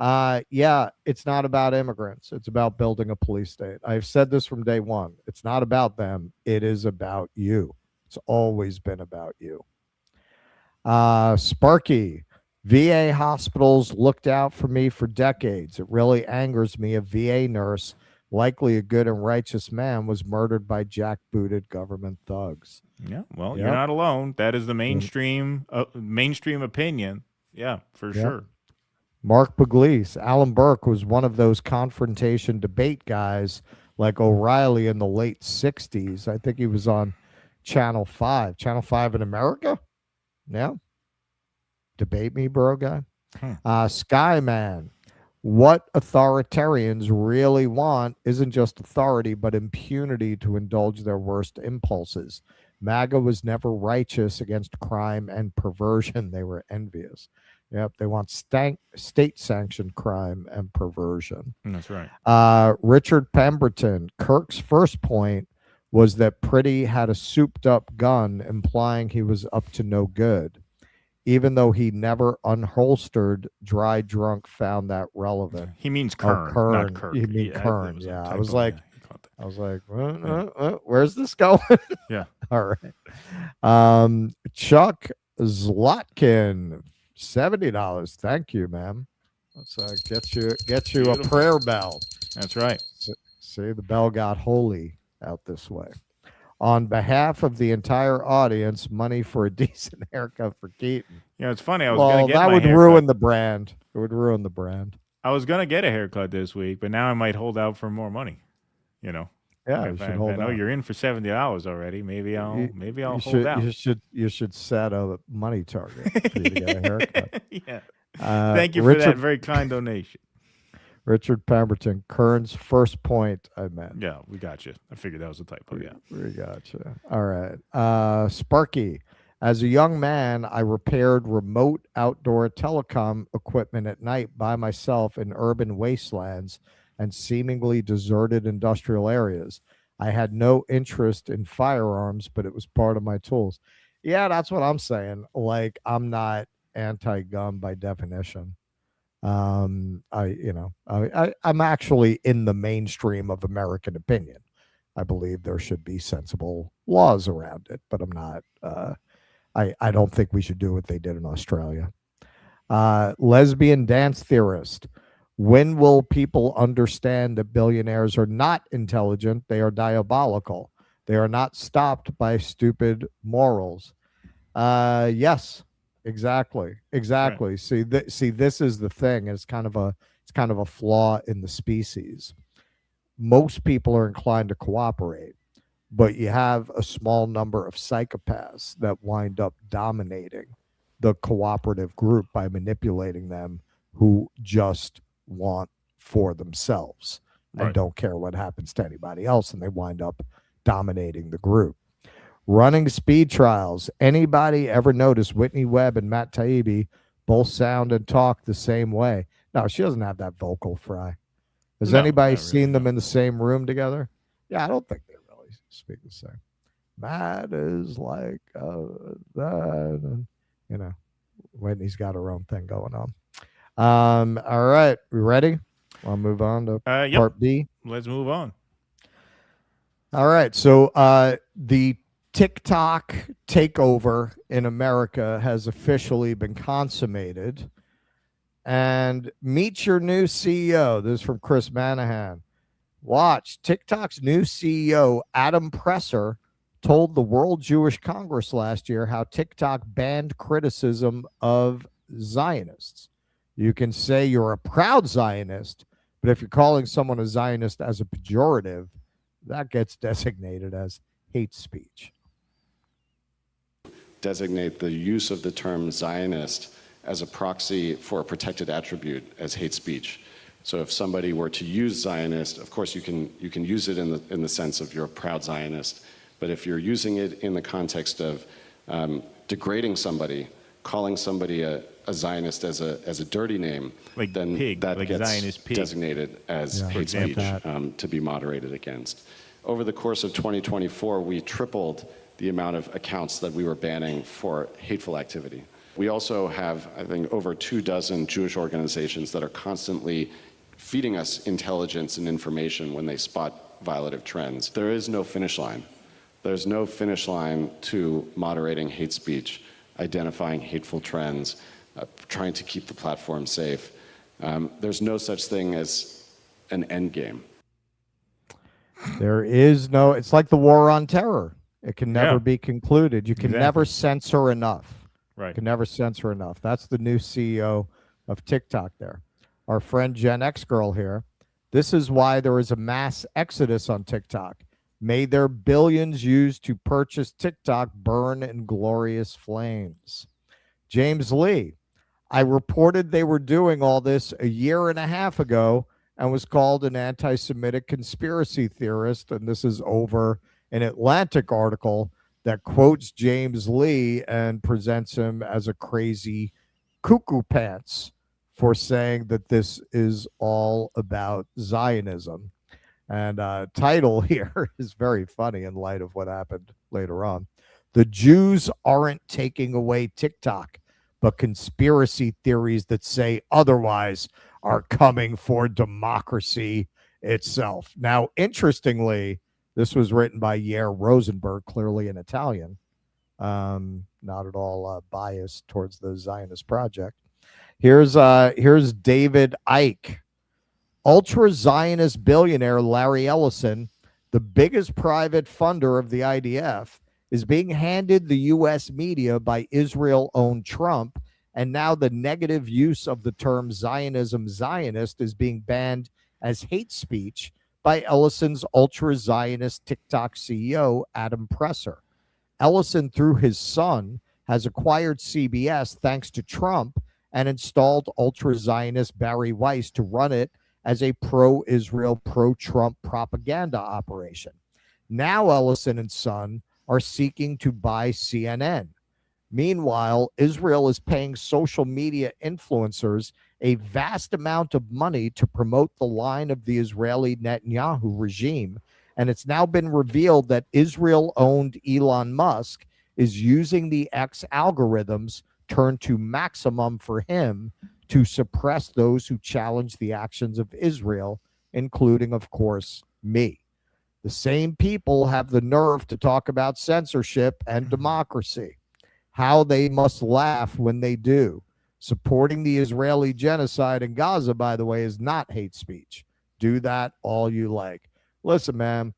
[SPEAKER 9] Yeah, it's not about immigrants. It's about building a police state. I've said this from day one. It's not about them. It is about you. It's always been about you. Sparky, VA hospitals looked out for me for decades. It really angers me. A VA nurse, likely a good and righteous man, was murdered by jackbooted government thugs.
[SPEAKER 8] Yeah, well, you're not alone. That is the mainstream opinion. Yeah, for sure.
[SPEAKER 9] Mark Pugliese, Alan Burke was one of those confrontation debate guys like O'Reilly in the late 60s. I think he was on Channel 5. Channel 5 in America? Yeah. Debate me, bro, guy. Skyman, what authoritarians really want isn't just authority, but impunity to indulge their worst impulses. MAGA was never righteous against crime and perversion. They were envious. Yep, they want state-sanctioned crime and perversion.
[SPEAKER 8] That's right.
[SPEAKER 9] Richard Pemberton, Kirk's first point was that Priddy had a souped-up gun, implying he was up to no good. Even though he never unholstered, Dry Drunk found that relevant.
[SPEAKER 8] He means Kern, not Kirk.
[SPEAKER 9] You mean Kern, yeah. I was like, where's this going?
[SPEAKER 8] Yeah.
[SPEAKER 9] All right. Chuck Zlotkin, $70. Thank you, ma'am. Let's get you a prayer bell.
[SPEAKER 8] That's right.
[SPEAKER 9] See, the bell got holy out this way. On behalf of the entire audience, money for a decent haircut for Keaton.
[SPEAKER 8] Yeah, it's funny. I was going to get
[SPEAKER 9] that
[SPEAKER 8] my
[SPEAKER 9] would
[SPEAKER 8] haircut.
[SPEAKER 9] ruin the brand. It would ruin the brand.
[SPEAKER 8] I was going to get a haircut this week, but now I might hold out for more money. You know.
[SPEAKER 9] Yeah,
[SPEAKER 8] if
[SPEAKER 9] you should
[SPEAKER 8] I
[SPEAKER 9] hold
[SPEAKER 8] know
[SPEAKER 9] out.
[SPEAKER 8] you're in for 70 hours already, maybe I'll hold
[SPEAKER 9] should,
[SPEAKER 8] out.
[SPEAKER 9] You should set a money target for you to get a haircut.
[SPEAKER 8] Yeah. Thank you for that very kind donation.
[SPEAKER 9] Richard Pemberton, Kern's first point I meant.
[SPEAKER 8] Yeah, we got you. I figured that was a typo. Yeah.
[SPEAKER 9] We got you. All right. Sparky, as a young man, I repaired remote outdoor telecom equipment at night by myself in urban wastelands and seemingly deserted industrial areas. I had no interest in firearms, but it was part of my tools. Yeah, that's what I'm saying. Like, I'm not anti-gun by definition. I'm actually in the mainstream of American opinion. I believe there should be sensible laws around it, but I'm not. I don't think we should do what they did in Australia. Lesbian dance theorist. When will people understand that billionaires are not intelligent? They are diabolical. They are not stopped by stupid morals. Yes, exactly. Right. See, this is the thing. It's kind of a flaw in the species. Most people are inclined to cooperate, but you have a small number of psychopaths that wind up dominating the cooperative group by manipulating them, who just want for themselves and don't care what happens to anybody else, and they wind up dominating the group. Running speed trials. Anybody ever notice Whitney Webb and Matt Taibbi both sound and talk the same way? No, she doesn't have that vocal fry. Has anybody seen them in the same room together? Yeah, I don't think they really speak the same. Matt is like that, and Whitney's got her own thing going on. All right, we ready? I'll move on to part B.
[SPEAKER 8] Let's move on.
[SPEAKER 9] All right, so the TikTok takeover in America has officially been consummated. And meet your new CEO. This is from Chris Manahan. Watch. TikTok's new CEO, Adam Presser, told the World Jewish Congress last year how TikTok banned criticism of Zionists. You can say you're a proud Zionist, but if you're calling someone a Zionist as a pejorative, that gets designated as hate speech.
[SPEAKER 1] Designate the use of the term Zionist as a proxy for a protected attribute as hate speech. So if somebody were to use Zionist, of course you can use it in the sense of you're a proud Zionist, but if you're using it in the context of degrading somebody, calling somebody a Zionist as a dirty name,
[SPEAKER 8] like
[SPEAKER 1] then
[SPEAKER 8] pig,
[SPEAKER 1] that
[SPEAKER 8] like
[SPEAKER 1] gets
[SPEAKER 8] Zionist pig.
[SPEAKER 1] designated as hate speech to be moderated against. Over the course of 2024, we tripled the amount of accounts that we were banning for hateful activity. We also have, I think, over 24 Jewish organizations that are constantly feeding us intelligence and information when they spot violative trends. There is no finish line. There's no finish line to moderating hate speech, identifying hateful trends, trying to keep the platform safe. There's no such thing as an end game.
[SPEAKER 9] There is no, it's like the war on terror. It can never be concluded. You can never censor enough.
[SPEAKER 8] Right.
[SPEAKER 9] You can never censor enough. That's the new CEO of TikTok there. Our friend Gen X girl here. This is why there is a mass exodus on TikTok. May their billions used to purchase TikTok burn in glorious flames. James Lee. I reported they were doing all this a year and a half ago and was called an anti-Semitic conspiracy theorist. And this is over an Atlantic article that quotes James Lee and presents him as a crazy cuckoo pants for saying that this is all about Zionism. And title here is very funny in light of what happened later on. The Jews aren't taking away TikTok, but conspiracy theories that say otherwise are coming for democracy itself. Now, interestingly, this was written by Yair Rosenberg, clearly an Italian, not at all biased towards the Zionist project. Here's David Icke. Ultra-Zionist billionaire Larry Ellison, the biggest private funder of the IDF, is being handed the U.S. media by Israel-owned Trump, and now the negative use of the term Zionism Zionist is being banned as hate speech by Ellison's ultra-Zionist TikTok CEO, Adam Presser. Ellison, through his son, has acquired CBS thanks to Trump and installed ultra-Zionist Barry Weiss to run it as a pro-Israel, pro-Trump propaganda operation. Now Ellison and son are seeking to buy CNN. Meanwhile, Israel is paying social media influencers a vast amount of money to promote the line of the Israeli Netanyahu regime, and it's now been revealed that Israel-owned Elon Musk is using the X algorithms turned to maximum for him to suppress those who challenge the actions of Israel, including, of course, me. The same people have the nerve to talk about censorship and democracy. How they must laugh when they do. Supporting the Israeli genocide in Gaza, by the way, is not hate speech. Do that all you like. Listen, man,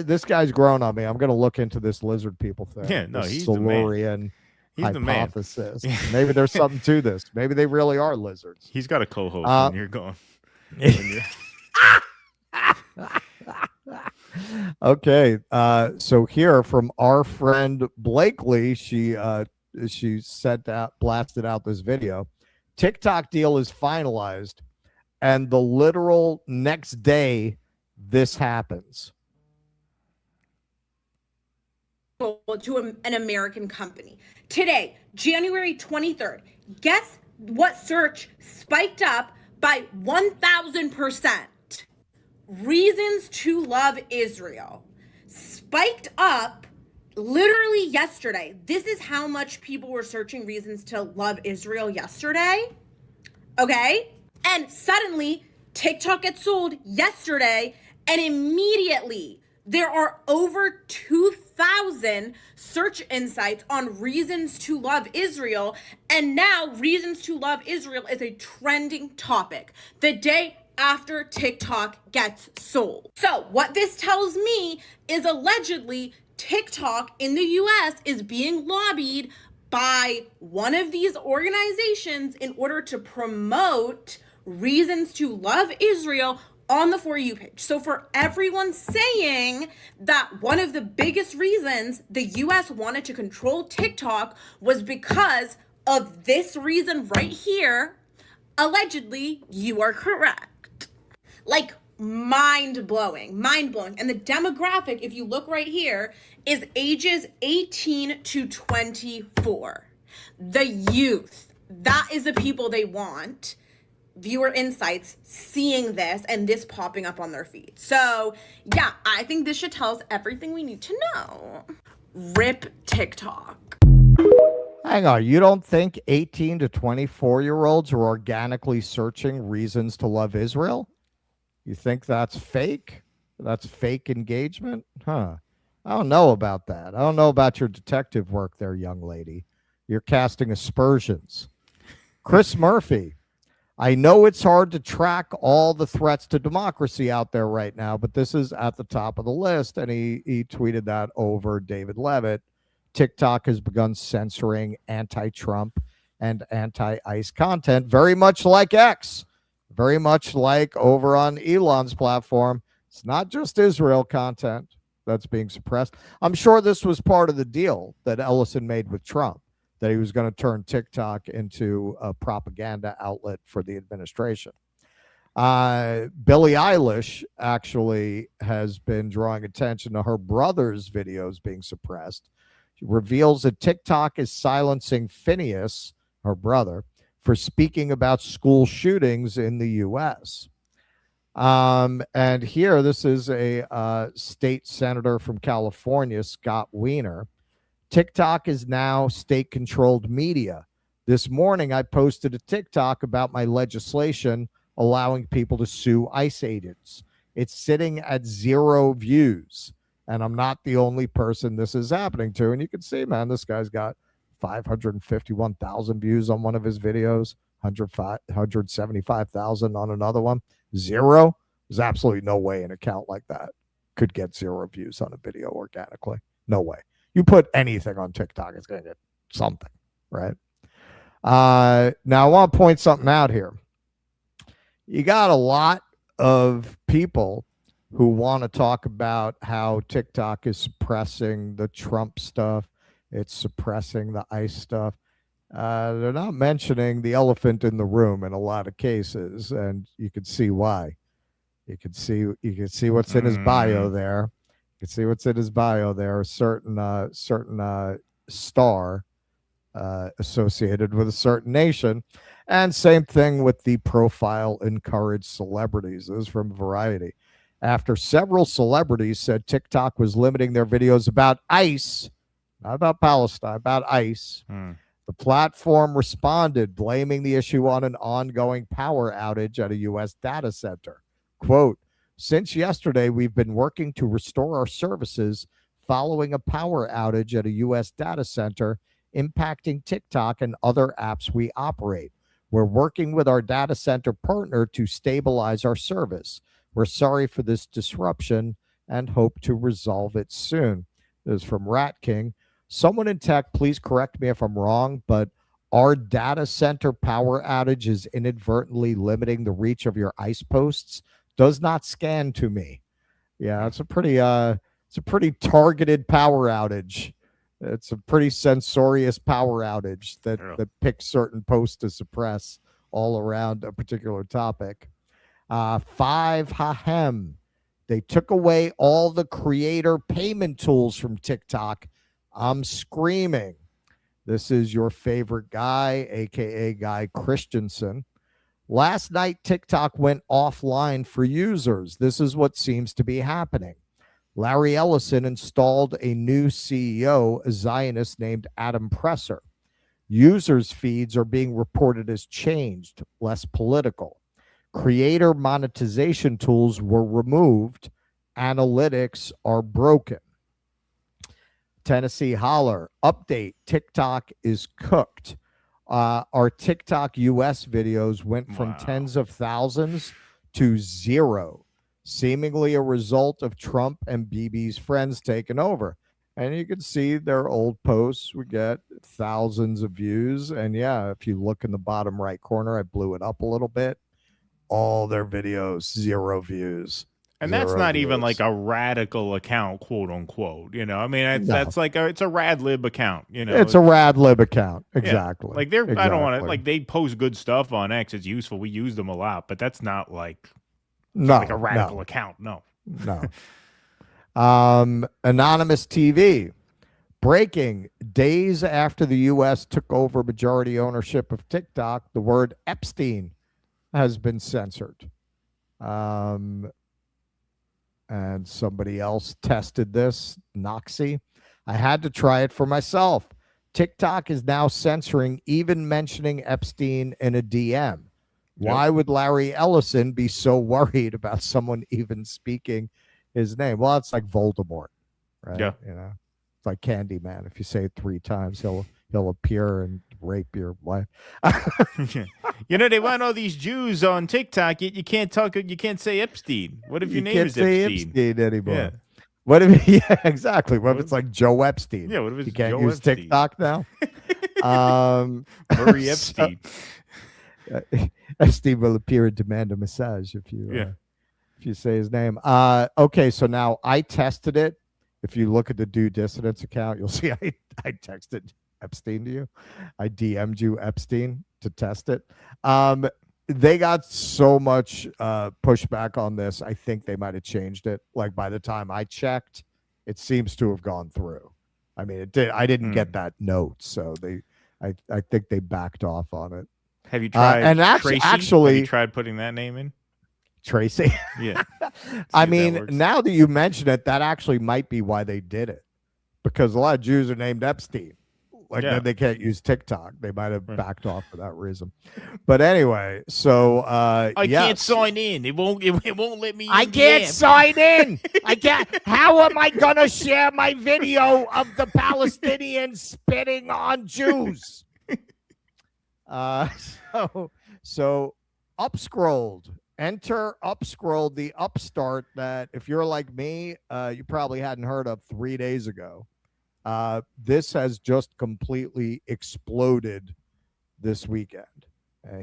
[SPEAKER 9] this guy's grown on me. I'm going to look into this lizard people thing.
[SPEAKER 8] Yeah, no,
[SPEAKER 9] this
[SPEAKER 8] he's
[SPEAKER 9] Silurian
[SPEAKER 8] the man.
[SPEAKER 9] hypothesis. Maybe there's something to this. Maybe they really are lizards.
[SPEAKER 8] He's got a co-host when you're gone.
[SPEAKER 9] Okay, so here from our friend Blakely, she blasted out this video. TikTok deal is finalized, and the literal next day this happens.
[SPEAKER 4] To an American company. Today, January 23rd, guess what search spiked up by 1,000%? Reasons to love Israel. Spiked up literally yesterday. This is how much people were searching reasons to love Israel yesterday. Okay? And suddenly, TikTok gets sold yesterday, and immediately there are over 2,000 search insights on reasons to love Israel, and now reasons to love Israel is a trending topic the day after TikTok gets sold. So what this tells me is allegedly TikTok in the US is being lobbied by one of these organizations in order to promote reasons to love Israel on the For You page. So for everyone saying that one of the biggest reasons the US wanted to control TikTok was because of this reason right here, allegedly, you are correct. Like, mind-blowing. And the demographic, if you look right here, is ages 18 to 24. The youth. That is the people they want. Viewer insights seeing this and this popping up on their feed. So, yeah, I think this should tell us everything we need to know. Rip TikTok.
[SPEAKER 9] Hang on, you don't think 18 to 24-year-olds are organically searching reasons to love Israel? You think that's fake? That's fake engagement? Huh. I don't know about that. I don't know about your detective work there, young lady. You're casting aspersions. Chris Murphy. I know it's hard to track all the threats to democracy out there right now, but this is at the top of the list, and he tweeted that over David Levitt. TikTok has begun censoring anti-Trump and anti-ICE content, very much like X, very much like over on Elon's platform. It's not just Israel content that's being suppressed. I'm sure this was part of the deal that Ellison made with Trump, that he was going to turn TikTok into a propaganda outlet for the administration. Billie Eilish actually has been drawing attention to her brother's videos being suppressed. She reveals that TikTok is silencing Phineas, her brother, for speaking about school shootings in the U.S. And here, this is a state senator from California, Scott Wiener. TikTok is now state-controlled media. This morning, I posted a TikTok about my legislation allowing people to sue ICE agents. It's sitting at 0 views, and I'm not the only person this is happening to. And you can see, man, this guy's got 551,000 views on one of his videos, 175,000 on another one. 0? There's absolutely no way an account like that could get 0 views on a video organically. No way. You put anything on TikTok, it's going to get something, right? Now, I want to point something out here. You got a lot of people who want to talk about how TikTok is suppressing the Trump stuff, it's suppressing the ICE stuff. They're not mentioning the elephant in the room in a lot of cases, and you can see why. You can see what's in his bio there. You can see what's in his bio there. A certain star associated with a certain nation, and same thing with the profile encouraged celebrities. This is from Variety. After several celebrities said TikTok was limiting their videos about ICE, not about Palestine, about ICE. The platform responded, blaming the issue on an ongoing power outage at a U.S. data center. Quote, since yesterday, we've been working to restore our services following a power outage at a U.S. data center impacting TikTok and other apps we operate. We're working with our data center partner to stabilize our service. We're sorry for this disruption and hope to resolve it soon. This is from Rat King. Someone in tech, please correct me if I'm wrong, but our data center power outage is inadvertently limiting the reach of your ICE posts. Does not scan to me. Yeah, it's a pretty targeted power outage. It's a pretty censorious power outage that picks certain posts to suppress all around a particular topic. 5 Hahem. They took away all the creator payment tools from TikTok. I'm screaming. This is your favorite guy, aka Guy Christensen. Last night, TikTok went offline for users. This is what seems to be happening. Larry Ellison installed a new CEO, a Zionist named Adam Presser. Users' feeds are being reported as changed, less political. Creator monetization tools were removed. Analytics are broken. Tennessee Holler, update, TikTok is cooked. Our TikTok US videos went from tens of thousands to 0, seemingly a result of Trump and Bibi's friends taking over. And you can see their old posts would get thousands of views. And yeah, if you look in the bottom right corner, I blew it up a little bit. All their videos, 0 views.
[SPEAKER 8] And that's not even like a radical account, quote unquote. You know, I mean, that's like it's a rad lib account. You know,
[SPEAKER 9] it's a rad lib account. Exactly.
[SPEAKER 8] Yeah. Like I don't want to like they post good stuff on X. It's useful. We use them a lot, but that's not like a radical account. No.
[SPEAKER 9] Anonymous TV. Breaking. Days after the U.S. took over majority ownership of TikTok, the word Epstein has been censored. And somebody else tested this, Noxy. I had to try it for myself. TikTok is now censoring even mentioning Epstein in a DM. Why would Larry Ellison be so worried about someone even speaking his name? Well, it's like Voldemort, right?
[SPEAKER 8] Yeah.
[SPEAKER 9] You know, it's like Candyman. If you say it 3 times, he'll appear and rape your wife.
[SPEAKER 8] You know, they want all these Jews on TikTok. You can't talk. You can't say Epstein. What if your name is Epstein?
[SPEAKER 9] Epstein anymore.
[SPEAKER 8] Yeah.
[SPEAKER 9] What if? Yeah, exactly. What if it's like Joe Epstein?
[SPEAKER 8] Yeah. What if it's
[SPEAKER 9] you can't
[SPEAKER 8] Joe
[SPEAKER 9] use
[SPEAKER 8] Epstein?
[SPEAKER 9] TikTok now?
[SPEAKER 8] Murray Epstein.
[SPEAKER 9] Epstein will appear and demand a massage if you say his name. Okay, so now I tested it. If you look at the Due Dissidence account, you'll see I texted Epstein to you. I DM'd you Epstein to test it. They got so much pushback on this. I think they might have changed it. Like by the time I checked, it seems to have gone through. I mean, it did. I didn't get that note, so I think they backed off on it.
[SPEAKER 8] Have you tried?
[SPEAKER 9] And
[SPEAKER 8] Tracy?
[SPEAKER 9] actually,
[SPEAKER 8] have you tried putting that name in?
[SPEAKER 9] Tracy.
[SPEAKER 8] Yeah.
[SPEAKER 9] I mean, now that you mention it, that actually might be why they did it, because a lot of Jews are named Epstein. Like then they can't use TikTok. They might have backed off for that reason. But anyway, so
[SPEAKER 8] I can't sign in. It won't let me.
[SPEAKER 9] I can't sign in. I can't. How am I gonna share my video of the Palestinians spitting on Jews? So UpScrolled. Enter UpScrolled, the upstart that if you're like me, you probably hadn't heard of 3 days ago. This has just completely exploded this weekend.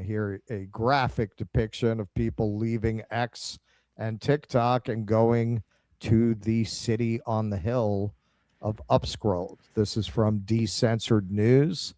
[SPEAKER 9] Here, a graphic depiction of people leaving X and TikTok and going to the city on the hill of UpScrolled. This is from Decensored News.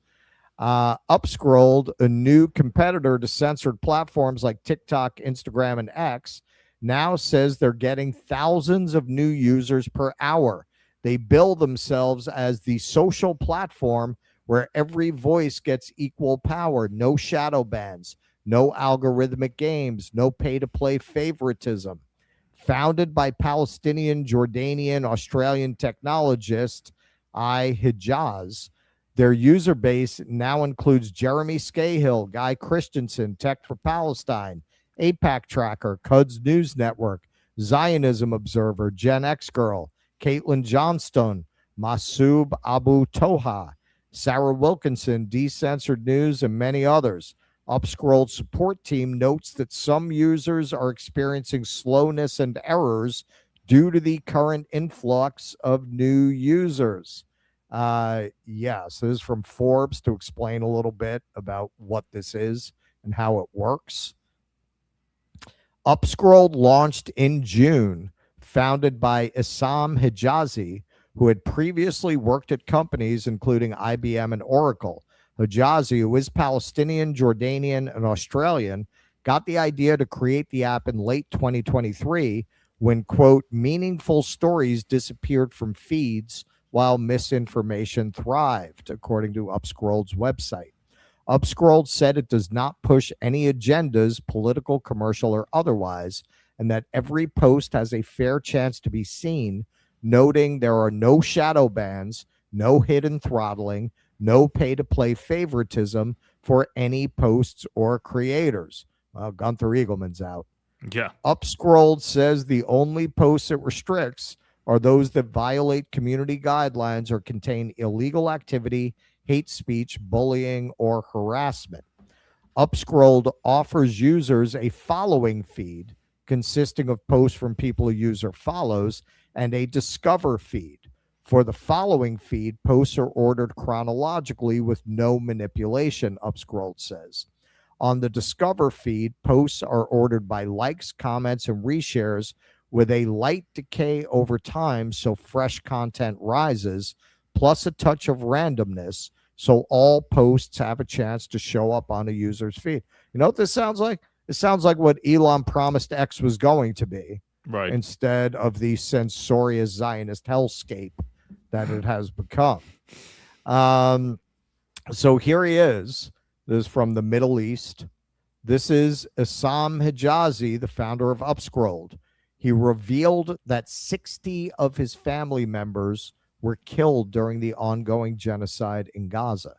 [SPEAKER 9] UpScrolled, a new competitor to censored platforms like TikTok, Instagram, and X, now says they're getting thousands of new users per hour. They bill themselves as the social platform where every voice gets equal power, no shadow bans, no algorithmic games, no pay-to-play favoritism. Founded by Palestinian, Jordanian, Australian technologist Hijaz, their user base now includes Jeremy Scahill, Guy Christensen, Tech for Palestine, APAC Tracker, Cuds News Network, Zionism Observer, Gen X Girl, Caitlin Johnstone, Masoub Abu Toha, Sarah Wilkinson, Decensored News, and many others. UpScrolled support team notes that some users are experiencing slowness and errors due to the current influx of new users. So this is from Forbes to explain a little bit about what this is and how it works. UpScrolled launched in June, founded by Issam Hijazi, who had previously worked at companies including IBM and Oracle. Hijazi, who is Palestinian, Jordanian, and Australian, got the idea to create the app in late 2023 when, quote, meaningful stories disappeared from feeds while misinformation thrived, according to UpScrolled's website. UpScrolled said it does not push any agendas, political, commercial, or otherwise, and that every post has a fair chance to be seen, noting there are no shadow bans, no hidden throttling, no pay-to-play favoritism for any posts or creators. Well, Gunther Eagleman's out.
[SPEAKER 8] Yeah.
[SPEAKER 9] UpScrolled says the only posts it restricts are those that violate community guidelines or contain illegal activity, hate speech, bullying, or harassment. UpScrolled offers users a following feed consisting of posts from people a user follows and a discover feed. For the following feed, posts are ordered chronologically with no manipulation, UpScrolled says. On the discover feed, posts are ordered by likes, comments, and reshares with a light decay over time so fresh content rises, plus a touch of randomness so all posts have a chance to show up on a user's feed. You know what this sounds like? It sounds like what Elon promised X was going to be,
[SPEAKER 8] right?
[SPEAKER 9] Instead of the censorious Zionist hellscape that it has become. So here he is. This is from the Middle East. This is Issam Hijazi, the founder of UpScrolled. He revealed that 60 of his family members were killed during the ongoing genocide in Gaza.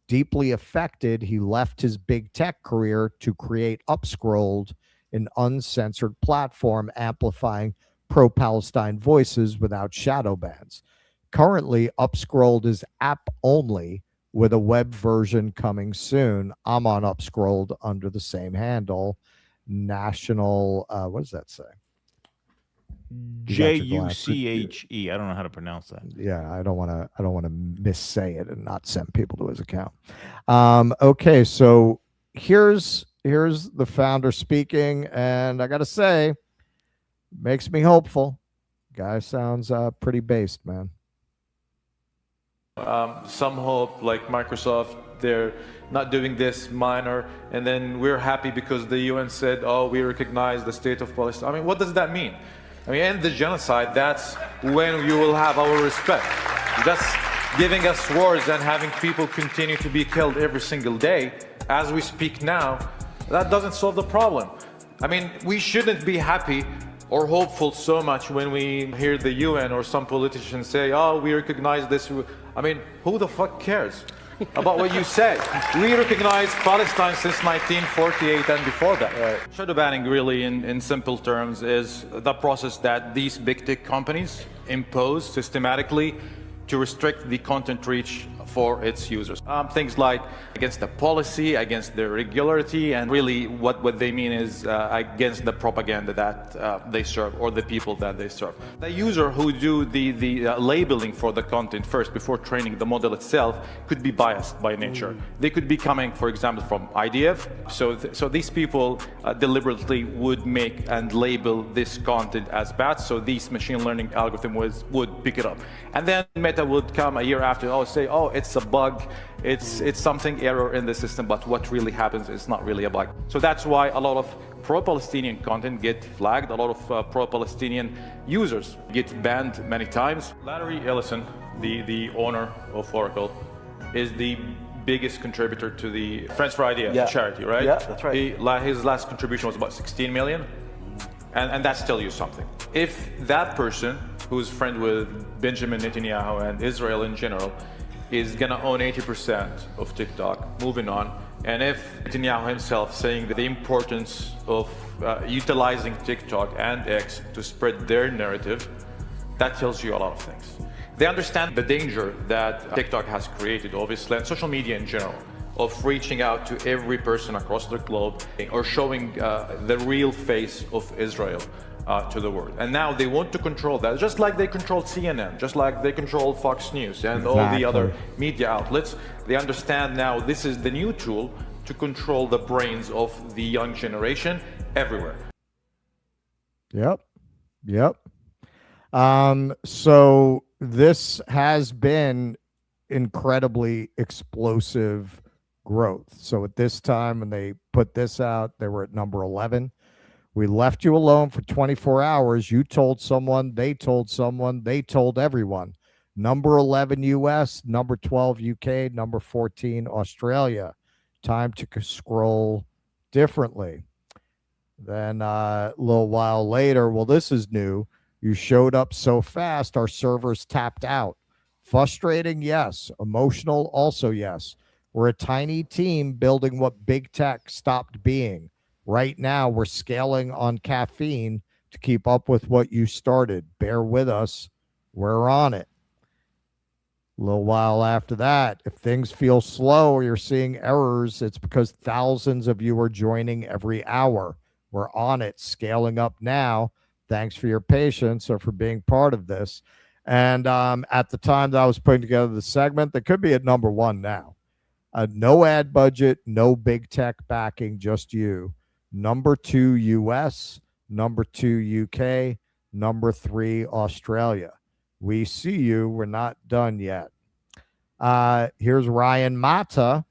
[SPEAKER 9] Deeply affected, he left his big tech career to create UpScrolled, an uncensored platform amplifying pro-Palestine voices without shadow bans. Currently, UpScrolled is app only with a web version coming soon. I'm on UpScrolled under the same handle. National, what does that say?
[SPEAKER 8] Juche. I don't know how to pronounce that.
[SPEAKER 9] Yeah, I don't want to missay it and not send people to his account. Okay, so here's the founder speaking, and I got to say, makes me hopeful. Guy sounds pretty based, man.
[SPEAKER 10] Some hope, like Microsoft, they're not doing this minor, and then we're happy because the UN said, oh, we recognize the state of Palestine. I mean, what does that mean? I mean, end the genocide, that's when you will have our respect. That's giving us words and having people continue to be killed every single day, as we speak now, that doesn't solve the problem. I mean, we shouldn't be happy or hopeful so much when we hear the UN or some politicians say, oh, we recognize this. I mean, who the fuck cares about what you say? We recognize Palestine since 1948 and before that.
[SPEAKER 11] Shadow banning really, in simple terms, is the process that these big tech companies impose systematically to restrict the content reach
[SPEAKER 10] for its users. Things like against the policy, against the regularity, and really what they mean is against the propaganda that they serve or the people that they serve. The user who do the labeling for the content first before training the model itself could be biased by nature. They could be coming, for example, from IDF. So these people deliberately would make and label this content as bad, so these machine learning algorithm would pick it up. And then Meta would come a year after, say, oh, it's a bug, it's something error in the system, but what really happens is not really a bug. So that's why a lot of pro-Palestinian content get flagged, a lot of pro-Palestinian users get banned many times. Larry Ellison, the owner of Oracle, is the biggest contributor to the Friends for Ideas charity, right?
[SPEAKER 12] Yeah, that's right.
[SPEAKER 10] His last contribution was about 16 million, and that tells you something. If that person, who's friend with Benjamin Netanyahu and Israel in general, is gonna own 80% of TikTok, moving on, and if Netanyahu himself saying the importance of utilizing TikTok and X to spread their narrative, that tells you a lot of things. They understand the danger that TikTok has created, obviously, and social media in general, of reaching out to every person across the globe or showing the real face of Israel to the world. And now they want to control that, just like they controlled CNN, just like they control Fox News and all the other media outlets. They understand now this is the new tool to control the brains of the young generation everywhere.
[SPEAKER 9] Yep. So this has been incredibly explosive growth. So at this time, when they put this out, they were at number 11. We left you alone for 24 hours. You told someone, they told someone, they told everyone. Number 11 US, number 12 UK, number 14 Australia. Time to scroll differently. Then a little while later, well, this is new. You showed up so fast, our servers tapped out. Frustrating, yes. Emotional, also yes. We're a tiny team building what big tech stopped being. Right now, we're scaling on caffeine to keep up with what you started. Bear with us. We're on it. A little while after that, if things feel slow or you're seeing errors, it's because thousands of you are joining every hour. We're on it, scaling up now. Thanks for your patience or for being part of this. And at the time that I was putting together the segment, they could be at number 1 now. No ad budget, no big tech backing, just you. Number 2 US, number 2 UK, number 3 Australia. We see you. We're not done yet. Here's Ryan Mata.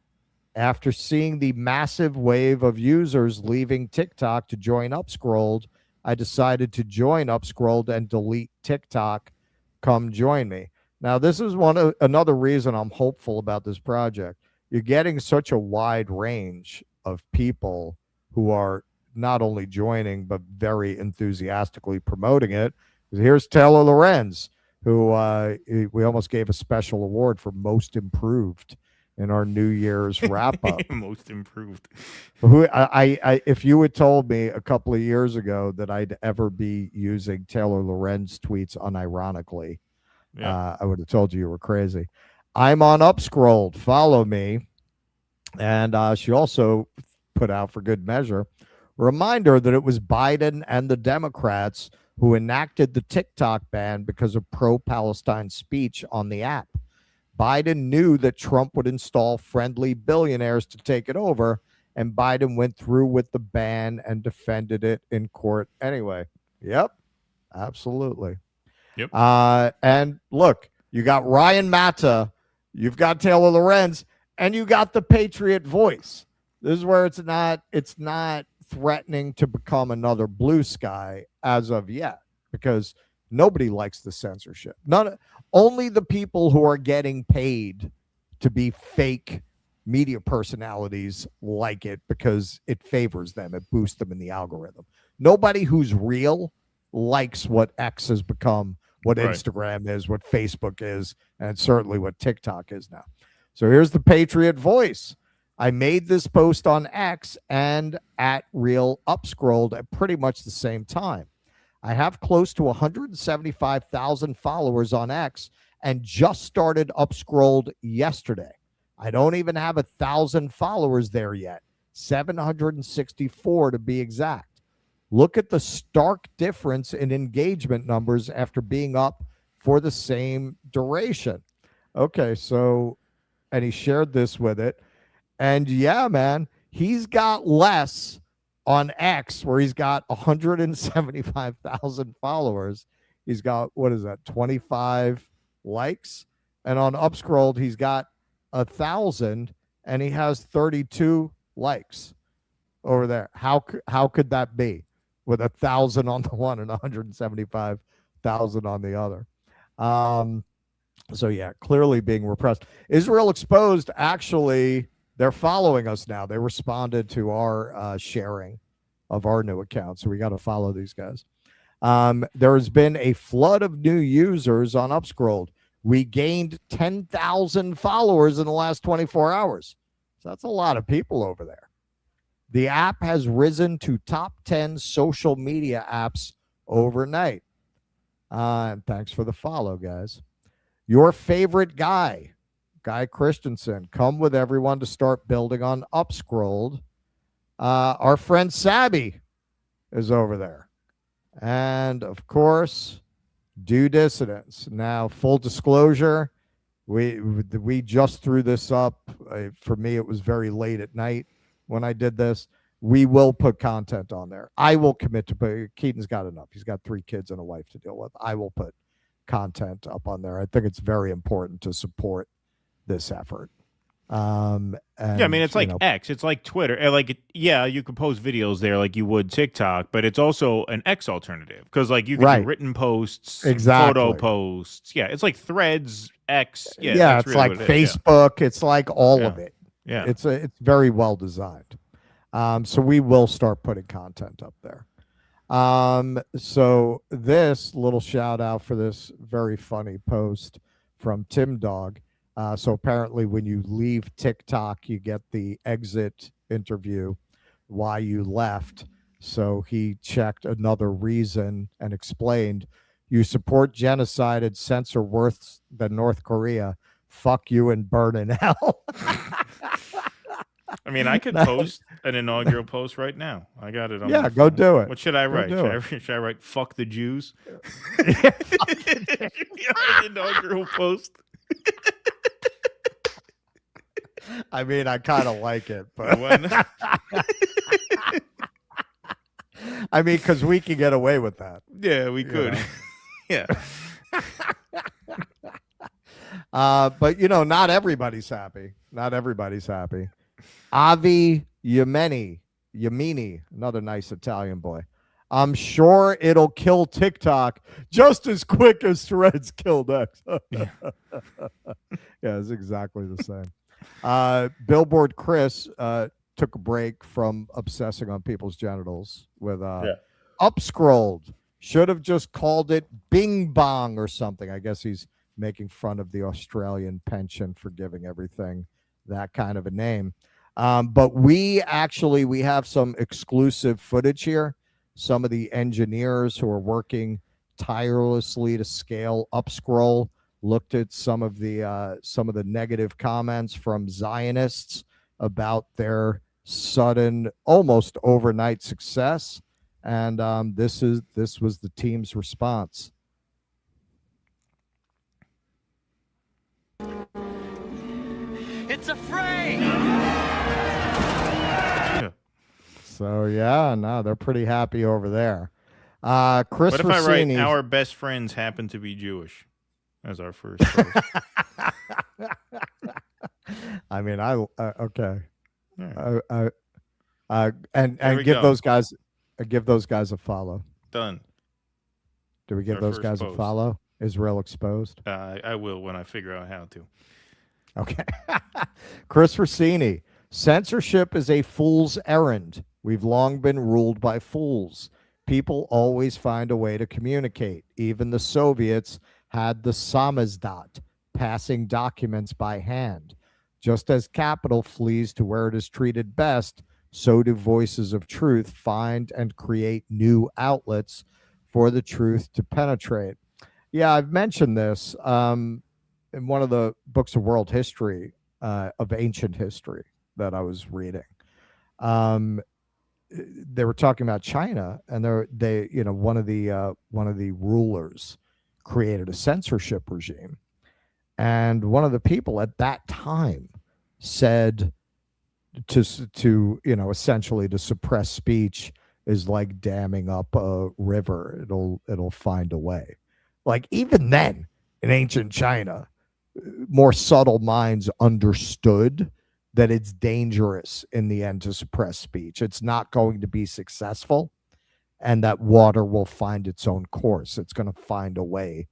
[SPEAKER 9] After seeing the massive wave of users leaving TikTok to join UpScrolled, I decided to join UpScrolled and delete TikTok. Come join me. Now, this is another reason I'm hopeful about this project. You're getting such a wide range of people who are not only joining, but very enthusiastically promoting it. Here's Taylor Lorenz, who we almost gave a special award for most improved in our New Year's wrap up.
[SPEAKER 8] Most improved.
[SPEAKER 9] Who if you had told me a couple of years ago that I'd ever be using Taylor Lorenz tweets unironically, I would have told you were crazy. I'm on UpScrolled. Follow me. And she also put out, for good measure, a reminder that it was Biden and the Democrats who enacted the TikTok ban because of pro-Palestine speech on the app. Biden knew that Trump would install friendly billionaires to take it over, and Biden went through with the ban and defended it in court anyway. Yep, absolutely.
[SPEAKER 8] Yep.
[SPEAKER 9] And look, you got Ryan Mata, you've got Taylor Lorenz, and you got the Patriot Voice. This is where it's not threatening to become another Blue Sky as of yet, because nobody likes the censorship. Only the people who are getting paid to be fake media personalities like it because it favors them. It boosts them in the algorithm. Nobody who's real likes what X has become, what Instagram is, what Facebook is, and certainly what TikTok is now. So here's the Patriot Voice. I made this post on X and at Real UpScrolled at pretty much the same time. I have close to 175,000 followers on X and just started UpScrolled yesterday. I don't even have 1,000 followers there yet. 764 to be exact. Look at the stark difference in engagement numbers after being up for the same duration. Okay, so, and he shared this with it. And yeah, man, he's got less on X, where he's got 175,000 followers. He's got, what is that, 25 likes? And on UpScrolled, he's got 1,000 and he has 32 likes over there. How could that be with 1,000 on the one and 175,000 on the other? So yeah, clearly being repressed. Israel Exposed, actually, they're following us now. They responded to our sharing of our new account, so we got to follow these guys. There has been a flood of new users on UpScrolled. We gained 10,000 followers in the last 24 hours. So that's a lot of people over there. The app has risen to top 10 social media apps overnight. And thanks for the follow, guys. Your favorite guy, Guy Christensen, come with everyone to start building on UpScrolled. Our friend Sabby is over there. And, of course, Do Dissidents. Now, full disclosure, we just threw this up. For me, it was very late at night when I did this. We will put content on there. I will commit to put. Keaton's got enough. He's got 3 kids and a wife to deal with. I will put content up on there. I think it's very important to support this effort. And,
[SPEAKER 8] yeah, I mean, it's like X. It's like Twitter. Yeah, you could post videos there like you would TikTok, but it's also an X alternative because, like, you can do written posts, photo posts. Yeah, it's like Threads, X. Yeah,
[SPEAKER 9] it's really like Facebook. It's like all of it.
[SPEAKER 8] Yeah,
[SPEAKER 9] it's very well designed. So we will start putting content up there. So this little shout out for this very funny post from Tim Dog. So apparently when you leave TikTok, you get the exit interview, why you left. So he checked another reason and explained, you support genocide and censor worse than North Korea. Fuck you and burn in hell.
[SPEAKER 8] I mean, I could post an inaugural post right now. I got it on my
[SPEAKER 9] go
[SPEAKER 8] phone.
[SPEAKER 9] do it.
[SPEAKER 8] What should I write? Should I write fuck the Jews? Inaugural post.
[SPEAKER 9] I mean, I kind of like it, but I mean, because we can get away with that.
[SPEAKER 8] Yeah, we could. Yeah.
[SPEAKER 9] But not everybody's happy. Not everybody's happy. Avi Yemeni, another nice Italian boy. I'm sure it'll kill TikTok just as quick as Threads killed X. Yeah, it's exactly the same. Billboard Chris took a break from obsessing on people's genitals with UpScrolled. Should have just called it Bing Bong or something. I guess he's making fun of the Australian pension for giving everything that kind of a name. But we have some exclusive footage here. Some of the engineers who are working tirelessly to scale UpScroll looked at some of the negative comments from Zionists about their sudden, almost overnight success, and this was the team's response.
[SPEAKER 12] It's a fray.
[SPEAKER 9] So yeah, no, they're pretty happy over there. Chris,
[SPEAKER 8] what if I write our best friends happen to be Jewish as our first post?
[SPEAKER 9] I mean, okay.
[SPEAKER 8] Right.
[SPEAKER 9] And give those guys a follow.
[SPEAKER 8] Done.
[SPEAKER 9] Do we give those guys a follow? Israel Exposed.
[SPEAKER 8] I will when I figure out how to.
[SPEAKER 9] Okay. Chris Rossini. Censorship is a fool's errand. We've long been ruled by fools. People always find a way to communicate. Even the Soviets had the samizdat, passing documents by hand. Just as capital flees to where it is treated best, so do voices of truth find and create new outlets for the truth to penetrate. Yeah, I've mentioned this. in one of the books of world history, of ancient history that I was reading, they were talking about China, and they one of the rulers created a censorship regime, and one of the people at that time said to essentially to suppress speech is like damming up a river. It'll find a way. Like, even then in ancient China, more subtle minds understood that it's dangerous in the end to suppress speech. It's not going to be successful, and that water will find its own course. It's going to find a way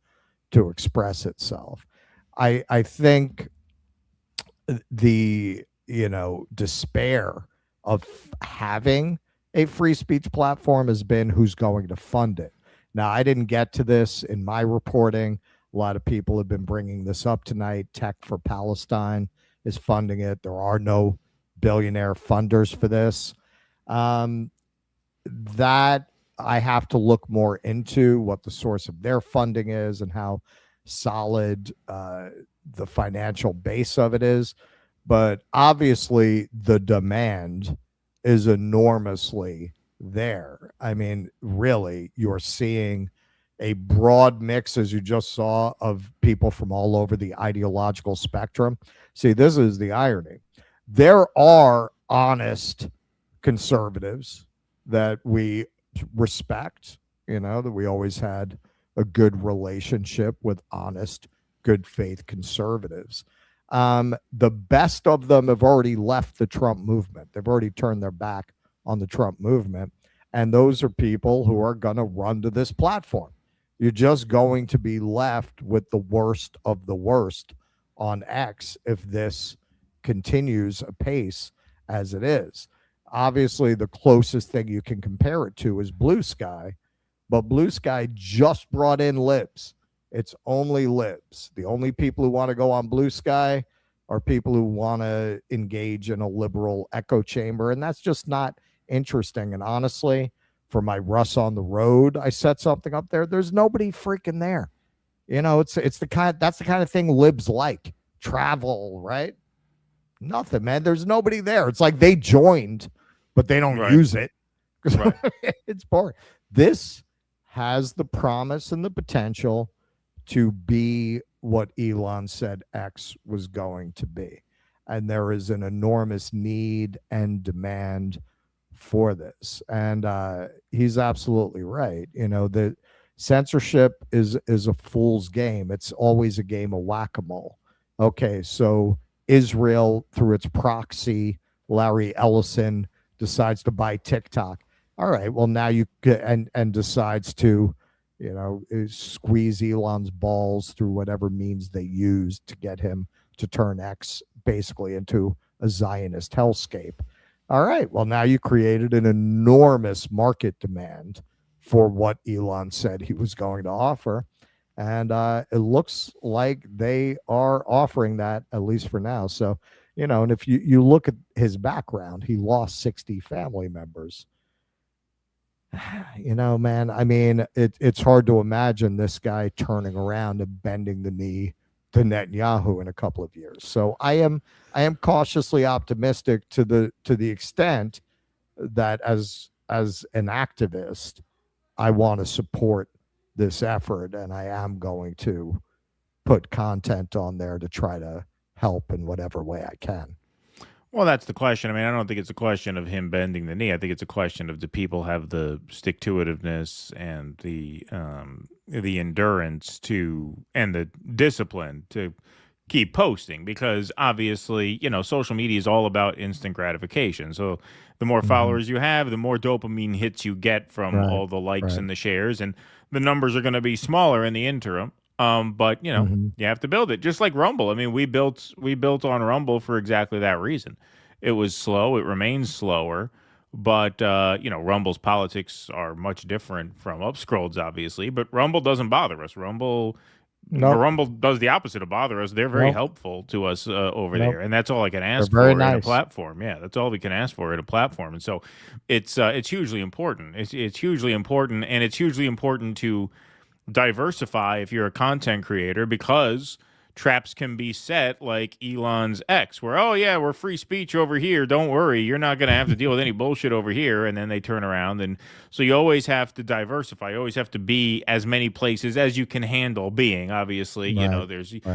[SPEAKER 9] to express itself. I think the despair of having a free speech platform has been who's going to fund it. Now, I didn't get to this in my reporting. A lot of people have been bringing this up tonight. Tech for Palestine is funding it. There are no billionaire funders for this. That I have to look more into what the source of their funding is and how solid the financial base of it is. But obviously, the demand is enormously there. I mean, really, you're seeing a broad mix, as you just saw, of people from all over the ideological spectrum. See, this is the irony. There are honest conservatives that we respect, that we always had a good relationship with honest, good faith conservatives. The best of them have already left the Trump movement. They've already turned their back on the Trump movement. And those are people who are going to run to this platform. You're just going to be left with the worst of the worst on X if this continues apace as it is. Obviously, the closest thing you can compare it to is Blue Sky, but Blue Sky just brought in libs. It's only libs. The only people who want to go on Blue Sky are people who want to engage in a liberal echo chamber, and that's just not interesting. And honestly, for my Russ on the Road, I set something up there. There's nobody freaking there. It's the kind of thing libs like. Travel, right? Nothing, man. There's nobody there. It's like they joined, but they don't use it. Right. It's boring. This has the promise and the potential to be what Elon said X was going to be. And there is an enormous need and demand for this. And he's absolutely right. The censorship is a fool's game. It's always a game of whack-a-mole. Okay, so Israel, through its proxy, Larry Ellison, decides to buy TikTok. All right, well, now you get and decides to squeeze Elon's balls through whatever means they use to get him to turn X basically into a Zionist hellscape. All right, well, now you created an enormous market demand for what Elon said he was going to offer. And it looks like they are offering that, at least for now. So, and if you look at his background, he lost 60 family members. Man, I mean, it's hard to imagine this guy turning around and bending the knee to Netanyahu in a couple of years. So I am cautiously optimistic to the extent that as an activist, I want to support this effort, and I am going to put content on there to try to help in whatever way I can.
[SPEAKER 8] Well, that's the question. I mean, I don't think it's a question of him bending the knee. I think it's a question of, do people have the stick-to-itiveness and the endurance and the discipline to keep posting? Because obviously, social media is all about instant gratification. So the more followers you have, the more dopamine hits you get from all the likes and the shares, and the numbers are going to be smaller in the interim. But you have to build it, just like Rumble. I mean, we built on Rumble for exactly that reason. It was slow. It remains slower, but Rumble's politics are much different from UpScrolled's, obviously. But Rumble doesn't bother us. Rumble does the opposite of bother us. They're very helpful to us over there, and that's all I can ask for in a platform. Yeah, that's all we can ask for in a platform. And so it's hugely important. It's hugely important, and it's hugely important to diversify if you're a content creator, because traps can be set like Elon's X, where, oh, yeah, we're free speech over here. Don't worry. You're not going to have to deal with any bullshit over here. And then they turn around. And so you always have to diversify. You always have to be as many places as you can handle being. Obviously, you know,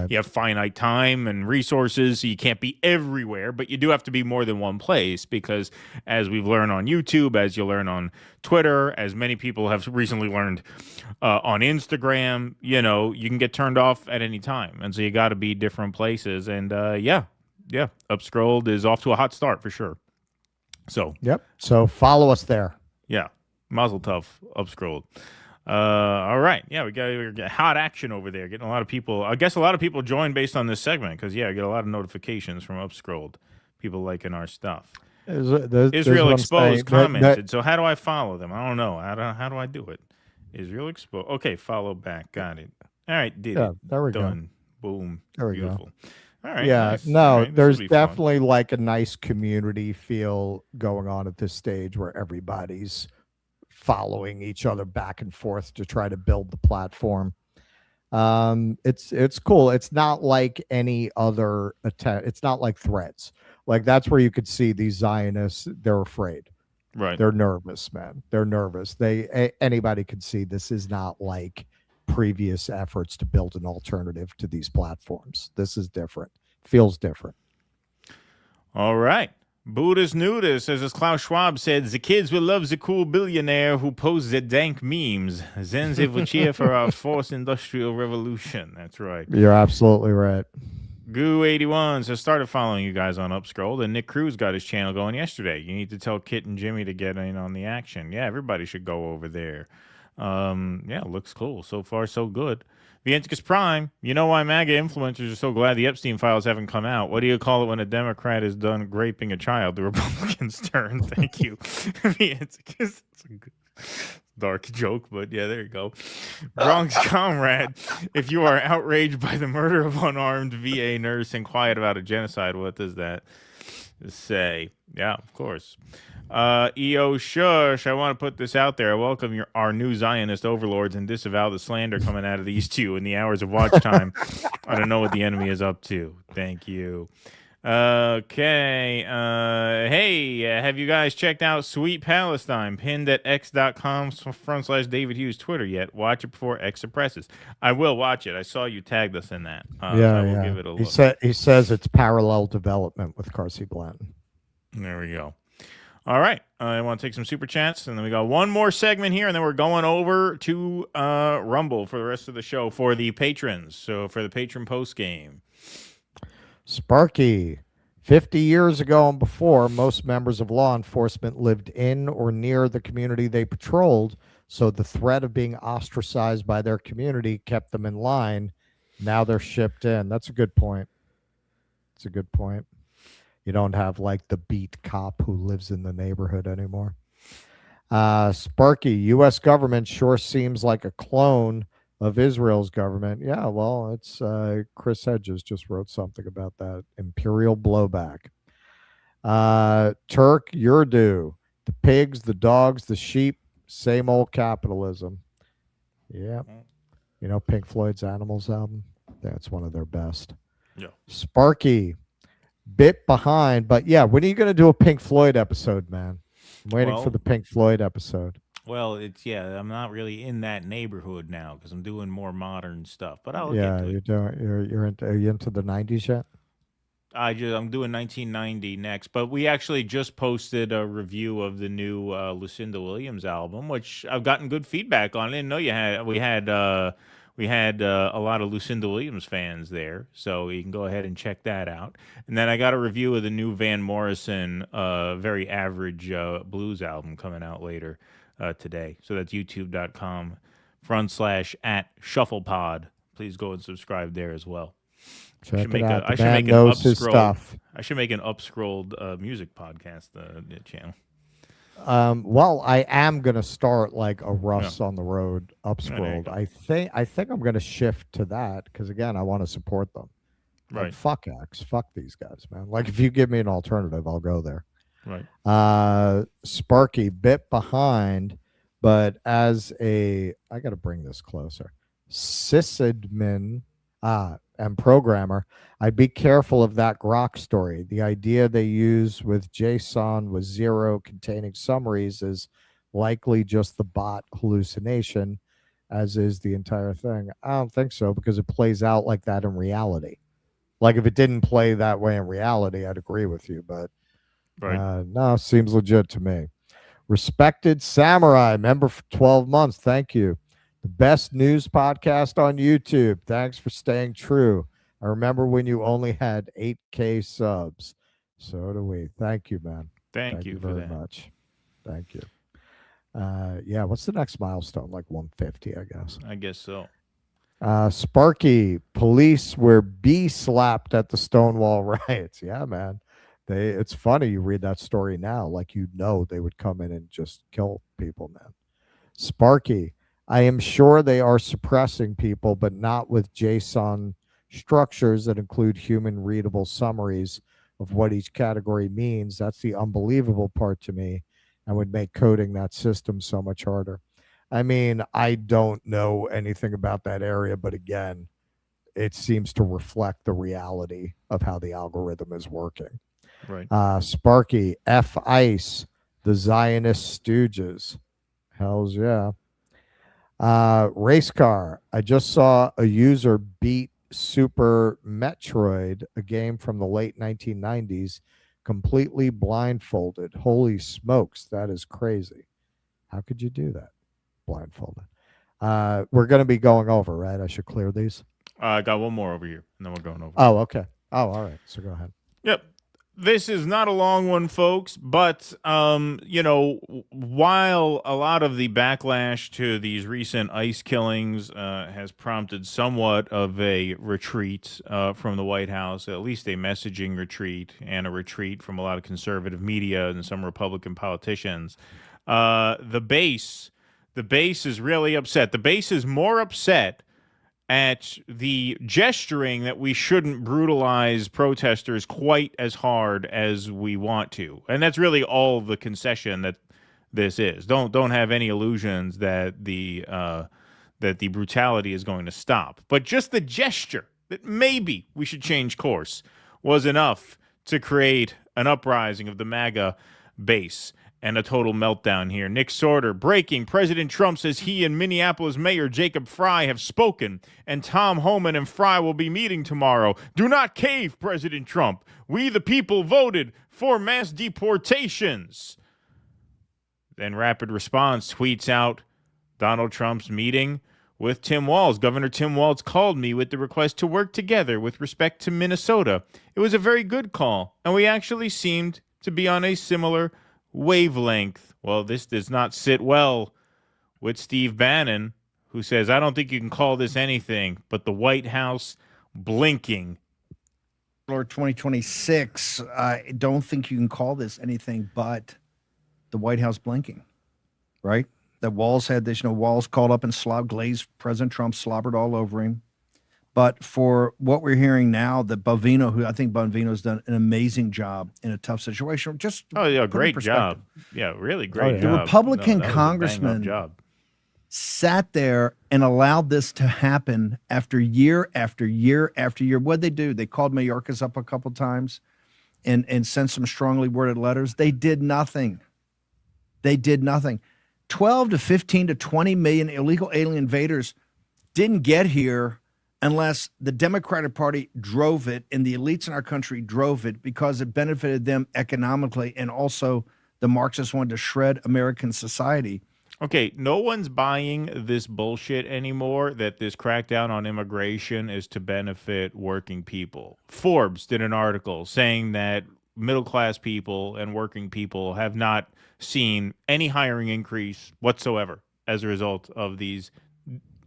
[SPEAKER 8] you have finite time and resources, so you can't be everywhere, but you do have to be more than one place because as we've learned on YouTube, as you learn on Twitter, as many people have recently learned on Instagram, you know, you can get turned off at any time. And so you got to be different places. And yeah, UpScreolled is off to a hot start for sure. So,
[SPEAKER 9] yep. So follow us there.
[SPEAKER 8] Yeah. Mazel tov, UpScreolled. All right. Yeah, we got hot action over there. Getting a lot of people. I guess a lot of people joined based on this segment because, yeah, I get a lot of notifications from UpScreolled. People liking our stuff. Israel Exposed commented. So how do I follow them? I don't know. How do I do it? Israel Exposed. Okay, follow back. Got it. All right, did it.
[SPEAKER 9] There we
[SPEAKER 8] Done.
[SPEAKER 9] go.
[SPEAKER 8] Boom.
[SPEAKER 9] There we
[SPEAKER 8] Beautiful.
[SPEAKER 9] go.
[SPEAKER 8] All right.
[SPEAKER 9] Yeah,
[SPEAKER 8] nice.
[SPEAKER 9] no,
[SPEAKER 8] All right,
[SPEAKER 9] there's
[SPEAKER 8] fun.
[SPEAKER 9] definitely like a nice community feel going on at this stage where everybody's following each other back and forth to try to build the platform. It's cool. It's not like any other attempt. It's not like Threads. Like that's where you could see these Zionists. They're afraid.
[SPEAKER 8] Right.
[SPEAKER 9] They're nervous, man. They're nervous. Anybody could see this is not like previous efforts to build an alternative to these platforms. This is different. Feels different.
[SPEAKER 8] All right. Buddha's Nudist, as Klaus Schwab said, the kids will love the cool billionaire who posts the dank memes. Then they will cheer for our fourth industrial revolution. That's right.
[SPEAKER 9] You're absolutely right.
[SPEAKER 8] Goo81 says, started following you guys on UpScrolled, and Nick Cruz got his channel going yesterday. You need to tell Kit and Jimmy to get in on the action. Yeah, everybody should go over there. Yeah, looks cool. So far, so good. Vienticus Prime, you know why MAGA influencers are so glad the Epstein files haven't come out. What do you call it when a Democrat is done raping a child? The Republicans turn. Thank you. Vienticus. It's a good, dark joke, but yeah, there you go. Bronx Comrade, if you are outraged by the murder of unarmed VA nurse and quiet about a genocide, what does that say? Yeah, of course. EO Shush, I want to put this out there. I welcome our new Zionist overlords and disavow the slander coming out of these two in the hours of watch time. I don't know what the enemy is up to. Thank you. Okay. Hey, have you guys checked out Sweet Palestine, pinned at x.com/David Hughes Twitter yet? Watch it before X suppresses. I will watch it. I saw you tagged us in that. So I will give it a look.
[SPEAKER 9] He says it's parallel development with Carsey Blanton.
[SPEAKER 8] There we go. All right. I want to take some super chats, and then we got one more segment here, and then we're going over to Rumble for the rest of the show for the patrons. So for the patron post game.
[SPEAKER 9] Sparky, 50 years ago and before, most members of law enforcement lived in or near the community they patrolled, so the threat of being ostracized by their community kept them in line. Now they're shipped in. That's a good point. It's a good point. You don't have like the beat cop who lives in the neighborhood anymore. Sparky, U.S. government sure seems like a clone of Israel's government. Yeah, well, it's Chris Hedges just wrote something about that. Imperial blowback. Turk, you're due. The pigs, the dogs, the sheep, same old capitalism. Yeah. You know Pink Floyd's Animals album? That's one of their best.
[SPEAKER 8] Yeah.
[SPEAKER 9] Sparky, bit behind, but yeah, when are you going to do a Pink Floyd episode, man? I'm waiting for the Pink Floyd episode.
[SPEAKER 8] Well, I'm not really in that neighborhood now because I'm doing more modern stuff. But I'll
[SPEAKER 9] Yeah,
[SPEAKER 8] get to
[SPEAKER 9] you're
[SPEAKER 8] it.
[SPEAKER 9] doing. Are you into the 90s yet?
[SPEAKER 8] I'm doing 1990 next, but we actually just posted a review of the new Lucinda Williams album, which I've gotten good feedback on. I didn't know you had. We had a lot of Lucinda Williams fans there, so you can go ahead and check that out. And then I got a review of the new Van Morrison, Very Average Blues album coming out later today. So that's youtube.com/@shufflepod. Please go and subscribe there as well.
[SPEAKER 9] Check it out. The man knows his stuff.
[SPEAKER 8] I should make an UpScrolled music podcast channel.
[SPEAKER 9] Well, I am gonna start like a Russ on the Road UpScrolled. I think I'm gonna shift to that because again, I want to support them. Like,
[SPEAKER 8] Right.
[SPEAKER 9] fuck X, fuck these guys, man. Like if you give me an alternative, I'll go there.
[SPEAKER 8] Right.
[SPEAKER 9] Sparky, bit behind, but I got to bring this closer. Sysadmin, and programmer, I'd be careful of that Grok story. The idea they use with JSON with 0 containing summaries is likely just the bot hallucination, as is the entire thing. I don't think so, because it plays out like that in reality. Like, if it didn't play that way in reality, I'd agree with you, but no, seems legit to me. Respected Samurai, member for 12 months. Thank you. The best news podcast on YouTube. Thanks for staying true. I remember when you only had 8K subs. So do we. Thank you, man.
[SPEAKER 8] Thank you
[SPEAKER 9] very much. Thank you. Yeah, what's the next milestone? Like 150, I guess.
[SPEAKER 8] I guess so.
[SPEAKER 9] Sparky, police were slapped at the Stonewall riots. Yeah, man. It's funny you read that story now, like they would come in and just kill people, man. Sparky, I am sure they are suppressing people, but not with JSON structures that include human readable summaries of what each category means. That's the unbelievable part to me, and would make coding that system so much harder. I mean, I don't know anything about that area, but again, it seems to reflect the reality of how the algorithm is working.
[SPEAKER 8] Right.
[SPEAKER 9] Sparky, F-Ice, the Zionist Stooges. Hells yeah. Race car. I just saw a user beat Super Metroid, a game from the late 1990s, completely blindfolded. Holy smokes, that is crazy. How could you do that? Blindfolded. We're going to be going over, right? I should clear these.
[SPEAKER 8] I got one more over here, and then we're going over.
[SPEAKER 9] Oh, okay. Oh, all right. So go ahead.
[SPEAKER 8] Yep. This is not a long one, folks, but, while a lot of the backlash to these recent ICE killings has prompted somewhat of a retreat from the White House, at least a messaging retreat, and a retreat from a lot of conservative media and some Republican politicians, the base is really upset. The base is more upset at the gesturing that we shouldn't brutalize protesters quite as hard as we want to. And that's really all the concession that this is. Don't have any illusions that the brutality is going to stop. But just the gesture that maybe we should change course was enough to create an uprising of the MAGA base. And a total meltdown here. Nick Sorter, breaking. President Trump says he and Minneapolis Mayor Jacob Fry have spoken, and Tom Homan and Fry will be meeting tomorrow. Do not cave, President Trump. We, the people, voted for mass deportations. Then Rapid Response tweets out Donald Trump's meeting with Tim Walz. Governor Tim Walz called me with the request to work together with respect to Minnesota. It was a very good call, and we actually seemed to be on a similar wavelength. Well, this does not sit well with Steve Bannon, who says, I don't think you can call this anything but the White House blinking.
[SPEAKER 13] Or 2026, I don't think you can call this anything but the White House blinking, right? That Walz had this, Walz called up and glazed President Trump, slobbered all over him. But for what we're hearing now, that Bovino, who I think Bovino's done an amazing job in a tough situation. Just
[SPEAKER 8] great job. Yeah, really great job.
[SPEAKER 13] The Republican congressman sat there and allowed this to happen after year after year after year. What'd they do? They called Mayorkas up a couple times and sent some strongly worded letters. They did nothing. 12 to 15 to 20 million illegal alien invaders didn't get here unless the Democratic Party drove it and the elites in our country drove it because it benefited them economically, and also the Marxists wanted to shred American society.
[SPEAKER 8] Okay, no one's buying this bullshit anymore that this crackdown on immigration is to benefit working people. Forbes did an article saying that middle-class people and working people have not seen any hiring increase whatsoever as a result of these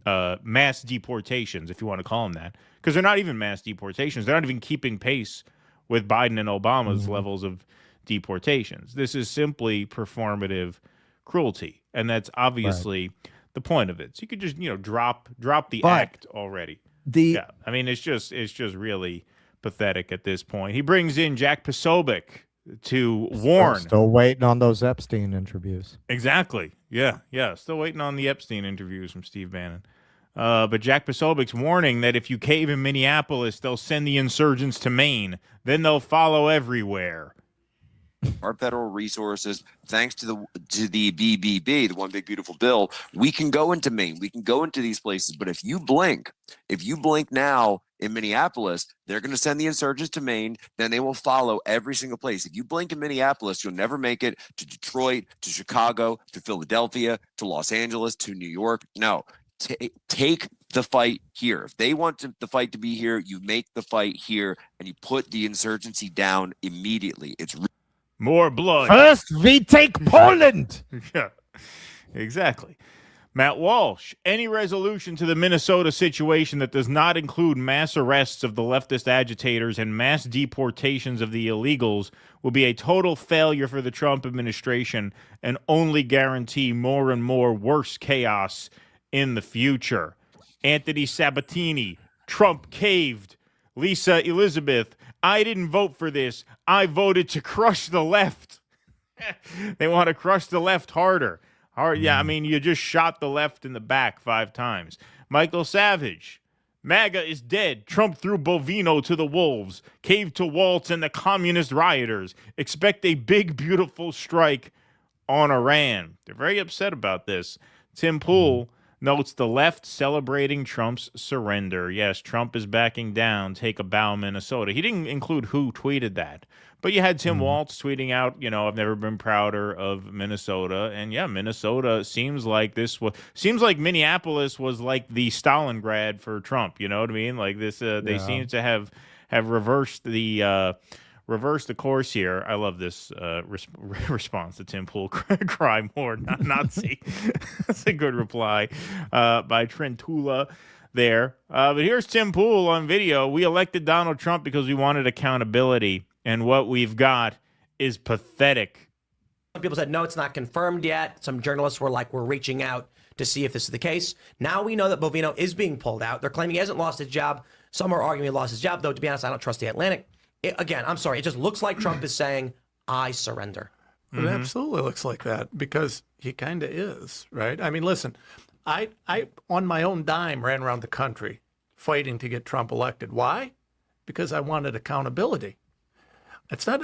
[SPEAKER 8] mass deportations, if you want to call them that, because they're not even mass deportations. They're not even keeping pace with Biden and Obama's levels of deportations. This is simply performative cruelty, and that's obviously the point of it. So you could just drop the act already. I mean, it's just really pathetic at this point. He brings in Jack Posobiec to warn.
[SPEAKER 9] Still waiting on those Epstein interviews.
[SPEAKER 8] Exactly. Yeah. Still waiting on the Epstein interviews from Steve Bannon. But Jack Posobiec's warning that if you cave in Minneapolis, they'll send the insurgents to Maine. Then they'll follow everywhere.
[SPEAKER 14] Our federal resources, thanks to the BBB, the One Big Beautiful Bill, we can go into Maine, we can go into these places. But if you blink now in Minneapolis, they're going to send the insurgents to Maine. Then they will follow every single place. If you blink in Minneapolis, you'll never make it to Detroit, to Chicago, to Philadelphia, to Los Angeles, to New York. No, take the fight here. If they want the fight to be here, you make the fight here, and you put the insurgency down immediately. It's
[SPEAKER 8] more blood.
[SPEAKER 9] First, we take Poland.
[SPEAKER 8] Yeah, exactly. Matt Walsh, any resolution to the Minnesota situation that does not include mass arrests of the leftist agitators and mass deportations of the illegals will be a total failure for the Trump administration and only guarantee more and more worse chaos in the future. Anthony Sabatini, Trump caved. Lisa Elizabeth, I didn't vote for this. I voted to crush the left. They want to crush the left harder. Yeah, I mean, you just shot the left in the back 5 times. Michael Savage, MAGA is dead. Trump threw Bovino to the wolves. Caved to Waltz and the communist rioters. Expect a big, beautiful strike on Iran. They're very upset about this. Tim Pool notes the left celebrating Trump's surrender. Yes, Trump is backing down. Take a bow, Minnesota. He didn't include who tweeted that. But you had Tim Waltz tweeting out, I've never been prouder of Minnesota. And yeah, Minnesota seems like Minneapolis was like the Stalingrad for Trump. You know what I mean? Like this, they seem to have reversed the course here. I love this response to Tim Pool. Cry more, not Nazi. That's a good reply by Trentula there. But here's Tim Pool on video. We elected Donald Trump because we wanted accountability. And what we've got is pathetic.
[SPEAKER 2] Some people said, no, it's not confirmed yet. Some journalists were like, we're reaching out to see if this is the case. Now we know that Bovino is being pulled out. They're claiming he hasn't lost his job. Some are arguing he lost his job, though, to be honest, I don't trust the Atlantic. Again, I'm sorry. It just looks like Trump is saying, I surrender.
[SPEAKER 15] It absolutely looks like that because he kind of is, right? I mean, listen, I on my own dime ran around the country fighting to get Trump elected. Why? Because I wanted accountability. It's not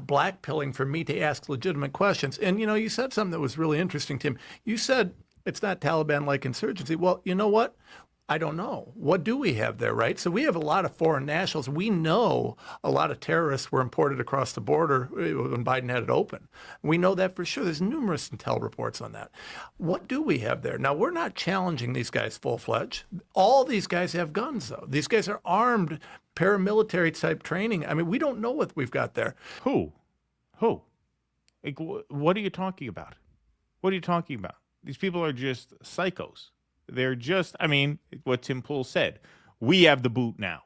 [SPEAKER 15] blackpilling for me to ask legitimate questions. And, you said something that was really interesting, Tim. You said it's not Taliban-like insurgency. Well, you know what? I don't know. What do we have there, right? So we have a lot of foreign nationals. We know a lot of terrorists were imported across the border when Biden had it open. We know that for sure. There's numerous intel reports on that. What do we have there? Now, we're not challenging these guys full-fledged. All these guys have guns, though. These guys are armed, paramilitary type training. I mean, we don't know what we've got there.
[SPEAKER 8] Who? Like, what are you talking about? What are you talking about? These people are just psychos. They're just, what Tim Pool said. We have the boot now.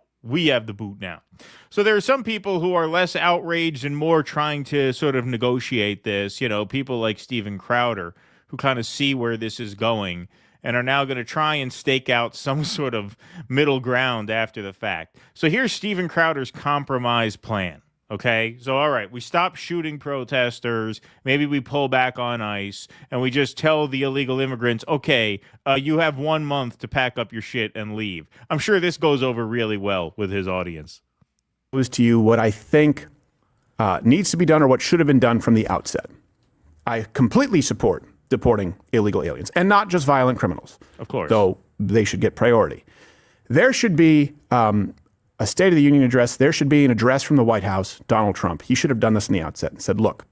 [SPEAKER 8] So there are some people who are less outraged and more trying to sort of negotiate this. People like Steven Crowder, who kind of see where this is going and are now going to try and stake out some sort of middle ground after the fact. So here's Steven Crowder's compromise plan. Okay, so all right, we stop shooting protesters. Maybe we pull back on ICE and we just tell the illegal immigrants, okay, you have 1 month to pack up your shit and leave. I'm sure this goes over really well with his audience.
[SPEAKER 23] To you what I think needs to be done or what should have been done from the outset. I completely support deporting illegal aliens and not just violent criminals.
[SPEAKER 8] Of course.
[SPEAKER 23] Though they should get priority. There should be a State of the Union address. There should be an address from the White House, Donald Trump. He should have done this in the outset and said, look,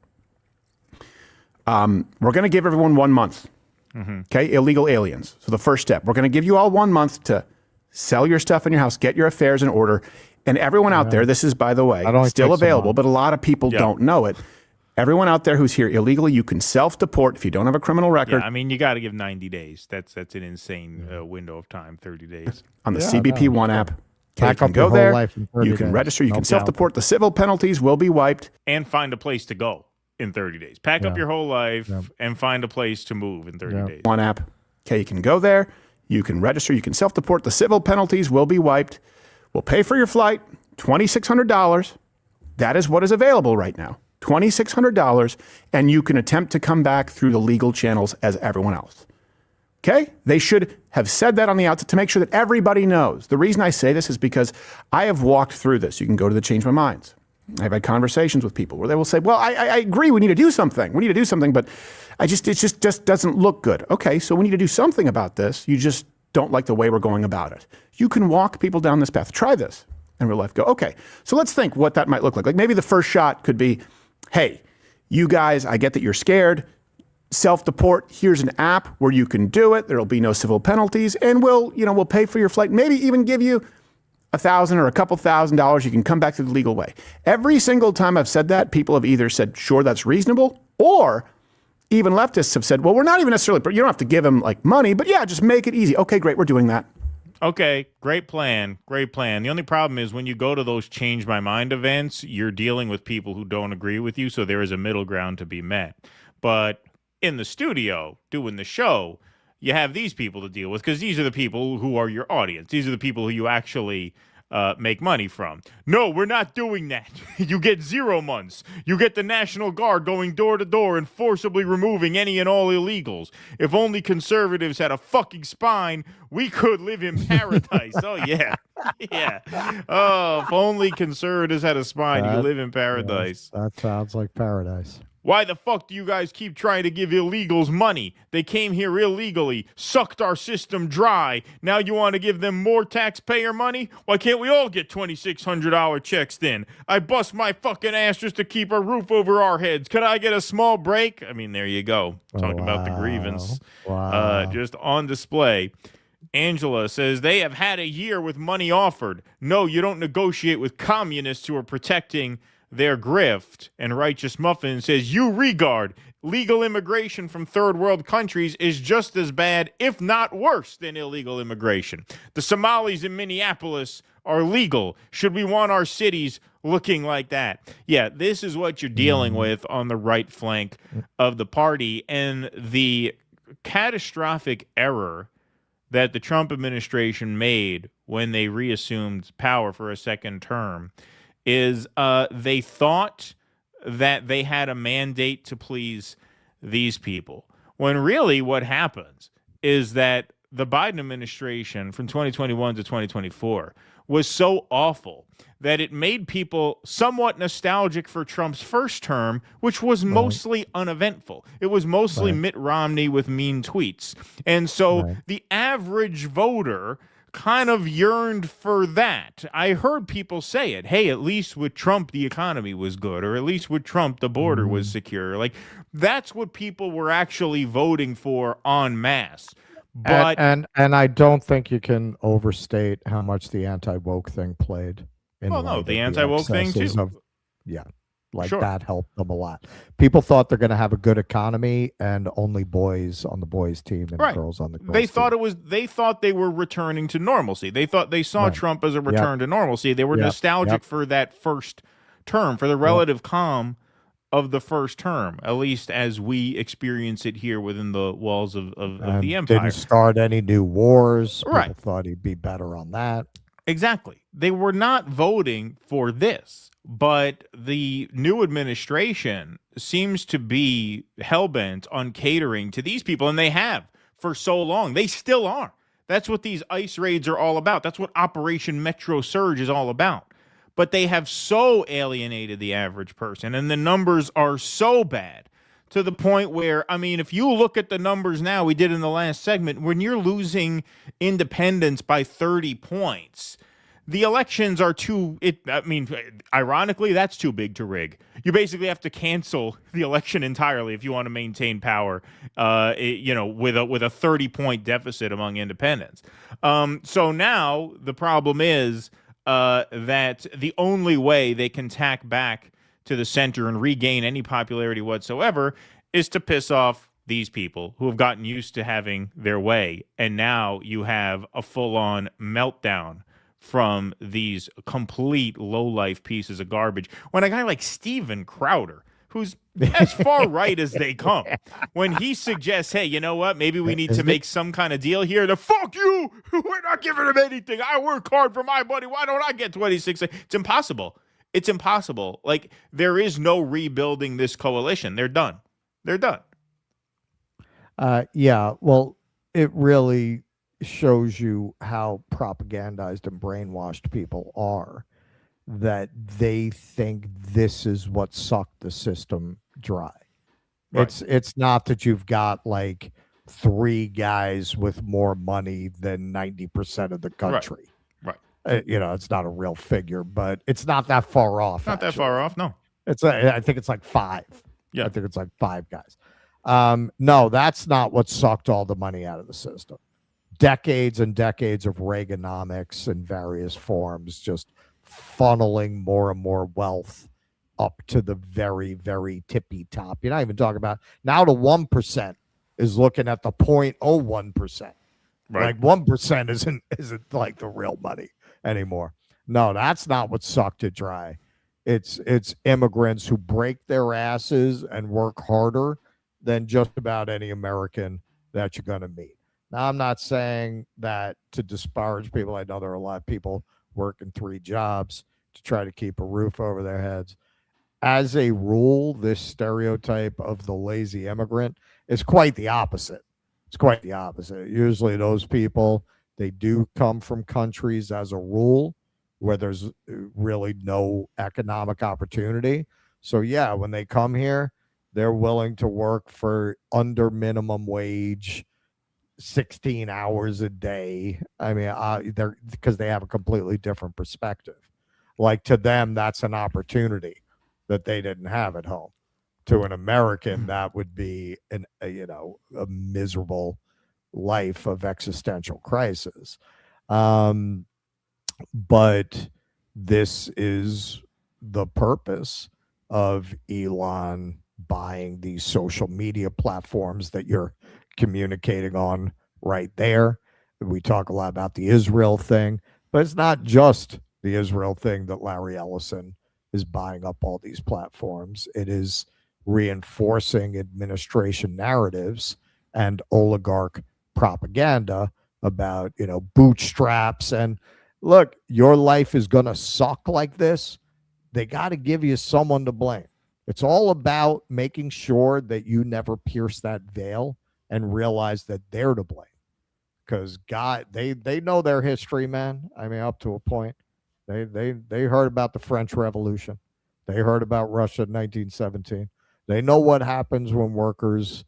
[SPEAKER 23] we're going to give everyone 1 month. Okay, illegal aliens. So the first step, we're going to give you all 1 month to sell your stuff in your house, get your affairs in order. And everyone out there, this is, by the way, still available, but a lot of people don't know it. Everyone out there who's here illegally, you can self-deport if you don't have a criminal record.
[SPEAKER 8] Yeah, you got to give 90 days. That's an insane window of time, 30 days.
[SPEAKER 23] On the CBP One app. Okay, you can go there, you can register, you can self-deport. The civil penalties will be wiped.
[SPEAKER 8] And find a place to go in 30 days. Pack up your whole life and find a place to move in 30 days.
[SPEAKER 23] One app. Okay, you can go there, you can register, you can self-deport. The civil penalties will be wiped. We'll pay for your flight, $2,600. That is what is available right now, $2,600. And you can attempt to come back through the legal channels as everyone else. Okay? They should have said that on the outset to make sure that everybody knows. The reason I say this is because I have walked through this. You can go to the Change My Minds. I've had conversations with people where they will say, well, I agree, we need to do something. We need to do something, but it just doesn't look good. Okay, so we need to do something about this. You just don't like the way we're going about it. You can walk people down this path. Try this. In real life, go, okay, so let's think what that might look like. Like maybe the first shot could be, hey, you guys, I get that you're scared. Self-deport, here's an app where you can do it. There'll be no civil penalties, and we'll pay for your flight. Maybe even give you $1,000 or a couple $1,000. You can come back to the legal way. Every single time I've said that, people have either said, sure, that's reasonable, or even leftists have said, well, we're not even necessarily, you don't have to give them like money, but yeah, just make it easy. Okay, great, we're doing that.
[SPEAKER 8] Okay, great plan. Great plan. The only problem is when you go to those Change My Mind events, you're dealing with people who don't agree with you, so there is a middle ground to be met. But in the studio, doing the show, you have these people to deal with because these are the people who are your audience. These are the people who you actually make money from. No, we're not doing that. You get 0 months. You get the National Guard going door to door and forcibly removing any and all illegals. If only conservatives had a fucking spine, we could live in paradise. Oh, yeah. Yeah. Oh, if only conservatives had a spine, you could live in paradise.
[SPEAKER 9] That sounds like paradise.
[SPEAKER 8] Why the fuck do you guys keep trying to give illegals money? They came here illegally, sucked our system dry. Now you want to give them more taxpayer money? Why can't we all get $2,600 checks then? I bust my fucking ass just to keep a roof over our heads. Can I get a small break? I mean, there you go. Talking about the grievance.
[SPEAKER 9] Wow.
[SPEAKER 8] Just on display. Angela says they have had a year with money offered. No, you don't negotiate with communists who are protecting their grift. And Righteous Muffin says, you regard legal immigration from third world countries is just as bad, if not worse, than illegal immigration. The Somalis in Minneapolis are legal. Should we want our cities looking like that? Yeah, this is what you're dealing with on the right flank of the party. And the catastrophic error that the Trump administration made when they reassumed power for a second term is they thought that they had a mandate to please these people, when really what happens is that the Biden administration from 2021 to 2024 was so awful that it made people somewhat nostalgic for Trump's first term, which was mostly uneventful. It was mostly Mitt Romney with mean tweets. And so the average voter kind of yearned for that. I heard people say it. Hey, at least with Trump, the economy was good, or at least with Trump, the border was secure. Like, that's what people were actually voting for en masse. But
[SPEAKER 9] and I don't think you can overstate how much the anti-woke thing played.
[SPEAKER 8] Well, no, the anti-woke thing too.
[SPEAKER 9] That helped them a lot. People thought they're going to have a good economy and only boys on the boys team and girls on the girls team.
[SPEAKER 8] They thought they were returning to normalcy. They thought they saw Trump as a return to normalcy. They were nostalgic for that first term, for the relative calm of the first term, at least as we experience it here within the walls of the empire.
[SPEAKER 9] Didn't start any new wars. People thought he'd be better on that.
[SPEAKER 8] Exactly. They were not voting for this. But the new administration seems to be hellbent on catering to these people, and they have for so long. They still are. That's what these ICE raids are all about. That's what Operation Metro Surge is all about. But they have so alienated the average person, and the numbers are so bad to the point where, I mean, if you look at the numbers now, we did in the last segment, when you're losing independents by 30 points, the elections are ironically, that's too big to rig. You basically have to cancel the election entirely if you want to maintain power, with a 30-point deficit among independents. So now the problem is that the only way they can tack back to the center and regain any popularity whatsoever is to piss off these people who have gotten used to having their way. And now you have a full-on meltdown from these complete low-life pieces of garbage. When a guy like Steven Crowder, who's as far right as they come, when he suggests, hey, you know what, maybe we need to make some kind of deal here, to fuck you, we're not giving him anything. I work hard for my money. Why don't I get 26? It's impossible. It's impossible. Like, there is no rebuilding this coalition. They're done. They're done.
[SPEAKER 9] Well, it really shows you how propagandized and brainwashed people are, that they think this is what sucked the system dry.
[SPEAKER 8] Right.
[SPEAKER 9] It's not that you've got like 3 guys with more money than 90% of the country.
[SPEAKER 8] Right.
[SPEAKER 9] It's not a real figure, but it's not that far off.
[SPEAKER 8] Not that far off, no.
[SPEAKER 9] I think it's like 5.
[SPEAKER 8] Yeah.
[SPEAKER 9] I think it's like 5 guys. No, that's not what sucked all the money out of the system. Decades and decades of Reaganomics in various forms, just funneling more and more wealth up to the very, very tippy top. You're not even talking about now the 1% is looking at the 0.01%.
[SPEAKER 8] Right.
[SPEAKER 9] Like 1% isn't like the real money anymore. No, that's not what sucked it dry. It's immigrants who break their asses and work harder than just about any American that you're going to meet. Now, I'm not saying that to disparage people. I know there are a lot of people working 3 jobs to try to keep a roof over their heads. As a rule, this stereotype of the lazy immigrant is quite the opposite. It's quite the opposite. Usually those people, they do come from countries as a rule where there's really no economic opportunity. So yeah, when they come here, they're willing to work for under minimum wage, 16 hours a day. I mean, they're because they have a completely different perspective. Like to them, that's an opportunity that they didn't have at home. To an American, that would be a miserable life of existential crisis. But this is the purpose of Elon buying these social media platforms that you're communicating on right there. We talk a lot about the Israel thing, but it's not just the Israel thing that Larry Ellison is buying up all these platforms. It is reinforcing administration narratives and oligarch propaganda about, bootstraps. And look, your life is going to suck like this. They got to give you someone to blame. It's all about making sure that you never pierce that veil and realize that they're to blame. Because God, they know their history, man. I mean, up to a point. They heard about the French Revolution. They heard about Russia in 1917. They know what happens when workers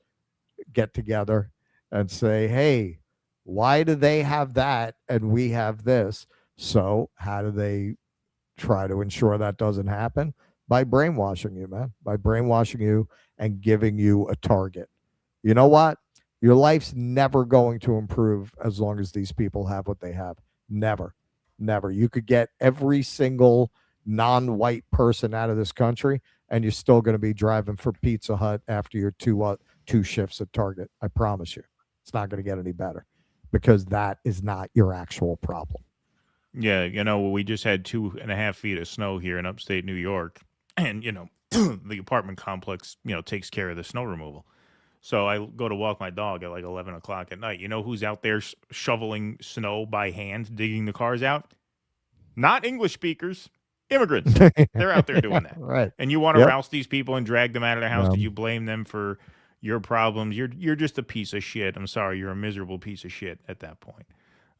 [SPEAKER 9] get together and say, hey, why do they have that and we have this? So how do they try to ensure that doesn't happen? By brainwashing you, man. By brainwashing you and giving you a target. You know what? Your life's never going to improve as long as these people have what they have. Never. Never. You could get every single non-white person out of this country and you're still going to be driving for Pizza Hut after your two shifts at Target. I promise you. It's not going to get any better because that is not your actual problem.
[SPEAKER 8] Yeah, we just had 2.5 feet of snow here in upstate New York, and the apartment complex takes care of the snow removal. So I go to walk my dog at like 11 o'clock at night. You know who's out there shoveling snow by hand, digging the cars out? Not English speakers, immigrants. They're out there doing that.
[SPEAKER 9] Right.
[SPEAKER 8] And you want to rouse these people and drag them out of their house? Did you blame them for your problems? You're just a piece of shit. I'm sorry, you're a miserable piece of shit at that point.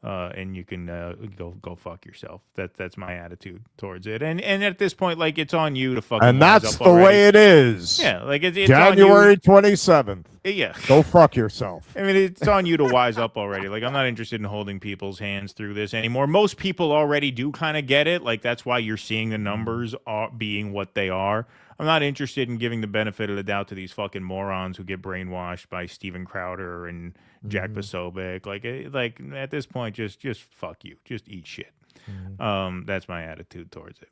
[SPEAKER 8] And you can go fuck yourself. That's my attitude towards it. And at this point, like, it's on you to fucking.
[SPEAKER 9] And that's the way it is.
[SPEAKER 8] Yeah, like it's
[SPEAKER 9] January 27th.
[SPEAKER 8] Yeah,
[SPEAKER 9] go fuck yourself.
[SPEAKER 8] I mean, it's on you to wise up already. Like, I'm not interested in holding people's hands through this anymore. Most people already do kind of get it. Like, that's why you're seeing the numbers being what they are. I'm not interested in giving the benefit of the doubt to these fucking morons who get brainwashed by Steven Crowder and Jack Posobiec. Like at this point, just fuck you. Just eat shit. That's my attitude towards it.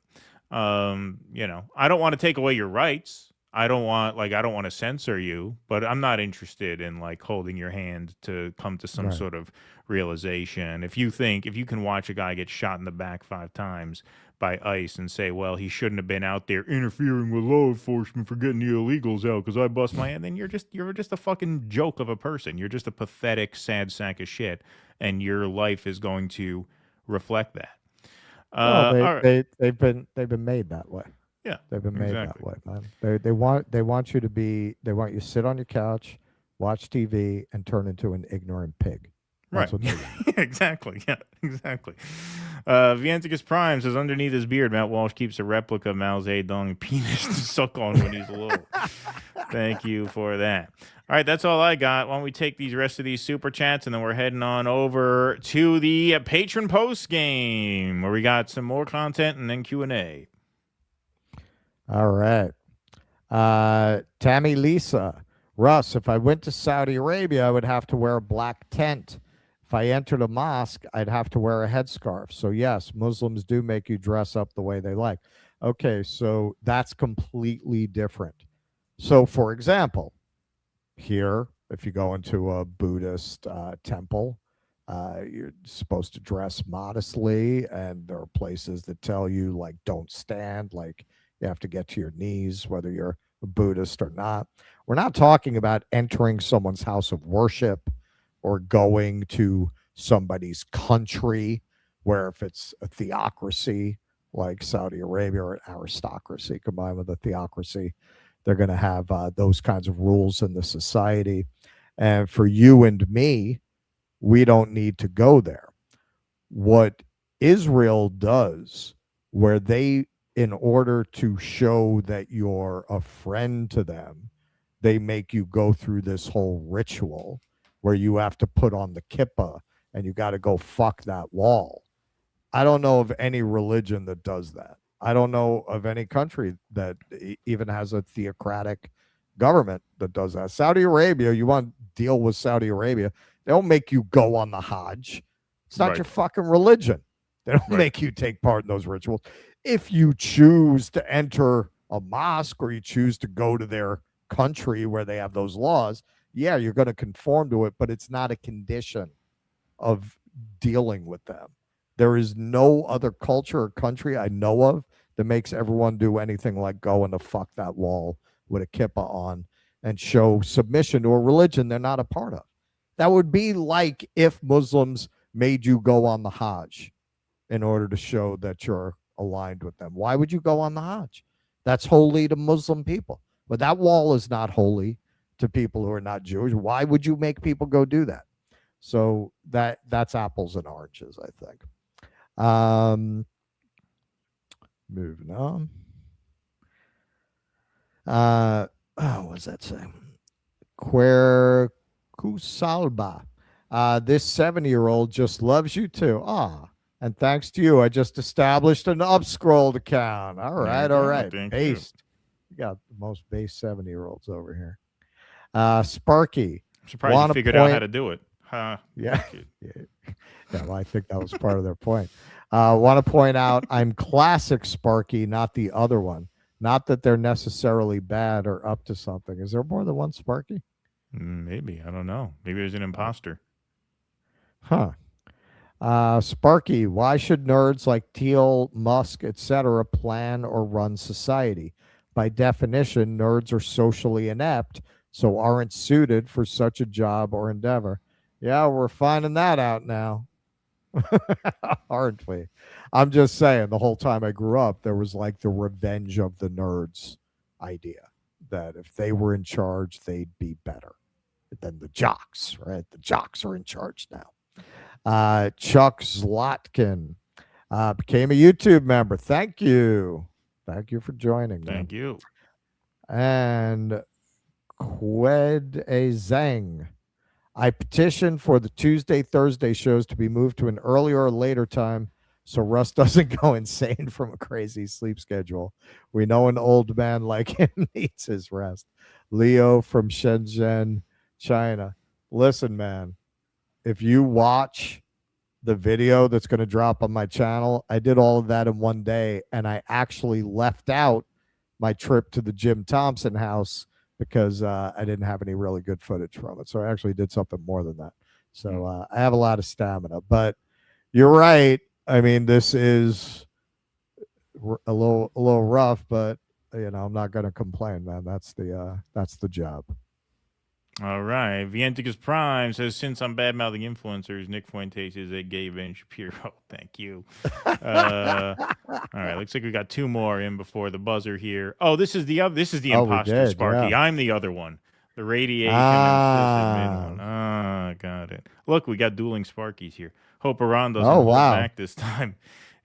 [SPEAKER 8] I don't want to take away your rights. I don't want to censor you, but I'm not interested in like holding your hand to come to some sort of realization. If you can watch a guy get shot in the back 5 times by ICE and say, well, he shouldn't have been out there interfering with law enforcement for getting the illegals out because I bust my hand, then you're just a fucking joke of a person. You're just a pathetic, sad sack of shit, and your life is going to reflect that.
[SPEAKER 9] They've been made that way.
[SPEAKER 8] Yeah,
[SPEAKER 9] they've been made that way, man. They want you to sit on your couch, watch TV, and turn into an ignorant pig. That's
[SPEAKER 8] Right.
[SPEAKER 9] what they do.
[SPEAKER 8] Exactly. Yeah, exactly. Vianticus Prime says underneath his beard, Matt Walsh keeps a replica of Mao Zedong penis to suck on when he's little. Thank you for that. All right, that's all I got. Why don't we take these rest of these super chats, and then we're heading on over to the patron post game, where we got some more content and then Q&A.
[SPEAKER 9] All right. Tammy Lisa. Russ, if I went to Saudi Arabia, I would have to wear a black tent. If I entered a mosque, I'd have to wear a headscarf. So yes, Muslims do make you dress up the way they like. Okay, so that's completely different. So for example, here, if you go into a Buddhist temple, you're supposed to dress modestly, and there are places that tell you, like, don't stand, like you have to get to your knees, whether you're a Buddhist or not. We're not talking about entering someone's house of worship or going to somebody's country, where if it's a theocracy like Saudi Arabia or an aristocracy combined with a theocracy, they're going to have those kinds of rules in the society. And for you and me, we don't need to go there. What Israel does, where they, in order to show that you're a friend to them, they make you go through this whole ritual where you have to put on the kippah and you got to go fuck that wall. I don't know of any religion that does that. I don't know of any country that even has a theocratic government that does that. Saudi Arabia, you want to deal with Saudi Arabia, they don't make you go on the Hajj. It's not your fucking religion. They don't make you take part in those rituals. If you choose to enter a mosque or you choose to go to their country where they have those laws, yeah, you're going to conform to it, but it's not a condition of dealing with them. There is no other culture or country I know of that makes everyone do anything like going to fuck that wall with a kippah on and show submission to a religion they're not a part of. That would be like if Muslims made you go on the Hajj in order to show that you're aligned with them. Why would you go on the Hajj? That's holy to Muslim people. But that wall is not holy to people who are not Jewish. Why would you make people go do that? So that's apples and oranges, I think. Moving on. What does that say? Kusalba. This 70-year-old just loves you too. And thanks to you, I just established an UpScrolled account. All right, all right. Based. You got the most base 70-year-olds over here. Sparky.
[SPEAKER 8] I'm surprised you figured out how to do it.
[SPEAKER 9] Yeah. Yeah, well, I think that was part of their point. Want to point out I'm classic Sparky, not the other one. Not that they're necessarily bad or up to something. Is there more than one Sparky?
[SPEAKER 8] Maybe. I don't know. Maybe there's an imposter.
[SPEAKER 9] Huh. Sparky, why should nerds like Thiel, Musk, etc. plan or run society? By definition, nerds are socially inept, so aren't suited for such a job or endeavor. Yeah, we're finding that out now. Aren't we? I'm just saying, the whole time I grew up, there was like the revenge of the nerds idea that if they were in charge, they'd be better than the jocks, right? The jocks are in charge now. Chuck Zlotkin became a YouTube member. Thank you. Thank you for joining.
[SPEAKER 8] Thank you.
[SPEAKER 9] And Kwed A. Zhang. I petitioned for the Tuesday, Thursday shows to be moved to an earlier or later time so Russ doesn't go insane from a crazy sleep schedule. We know an old man like him needs his rest. Leo from Shenzhen, China. Listen, man, if you watch the video that's going to drop on my channel, I did all of that in one day, and I actually left out my trip to the Jim Thompson house because I didn't have any really good footage from it. So I actually did something more than that. So I have a lot of stamina. But you're right. I mean, this is a little rough, but you know, I'm not going to complain, man. That's the job.
[SPEAKER 8] All right. Vienticus Prime says, since I'm bad-mouthing influencers, Nick Fuentes is a gay Ben Shapiro. Thank you. All right. Looks like we got two more in before the buzzer here. Oh, this is the imposter, Sparky. Yeah. I'm the other one. The radiation and got it. Look, we got dueling Sparkies here. Hope Iran doesn't hold back this time.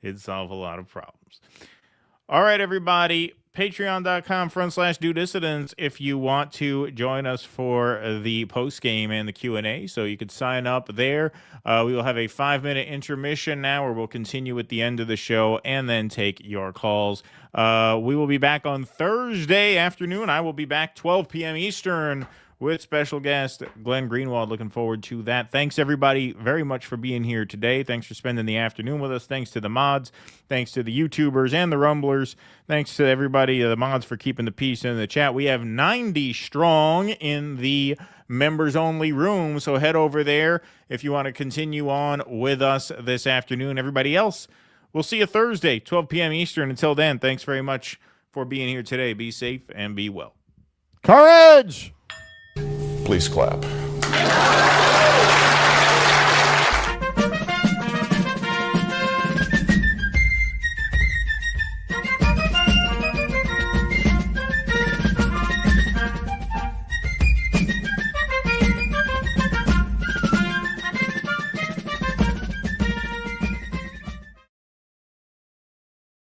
[SPEAKER 8] It'd solve a lot of problems. All right, everybody. Patreon.com/DoDissidents if you want to join us for the post game and the Q&A. So you could sign up there. We will have a 5-minute intermission now, where we'll continue at the end of the show and then take your calls. We will be back on Thursday afternoon. I will be back 12 p.m. Eastern with special guest Glenn Greenwald. Looking forward to that. Thanks, everybody, very much for being here today. Thanks for spending the afternoon with us. Thanks to the mods. Thanks to the YouTubers and the Rumblers. Thanks to everybody, the mods, for keeping the peace in the chat. We have 90 strong in the members-only room, so head over there if you want to continue on with us this afternoon. Everybody else, we'll see you Thursday, 12 p.m. Eastern. Until then, thanks very much for being here today. Be safe and be well.
[SPEAKER 9] Courage!
[SPEAKER 16] Please clap.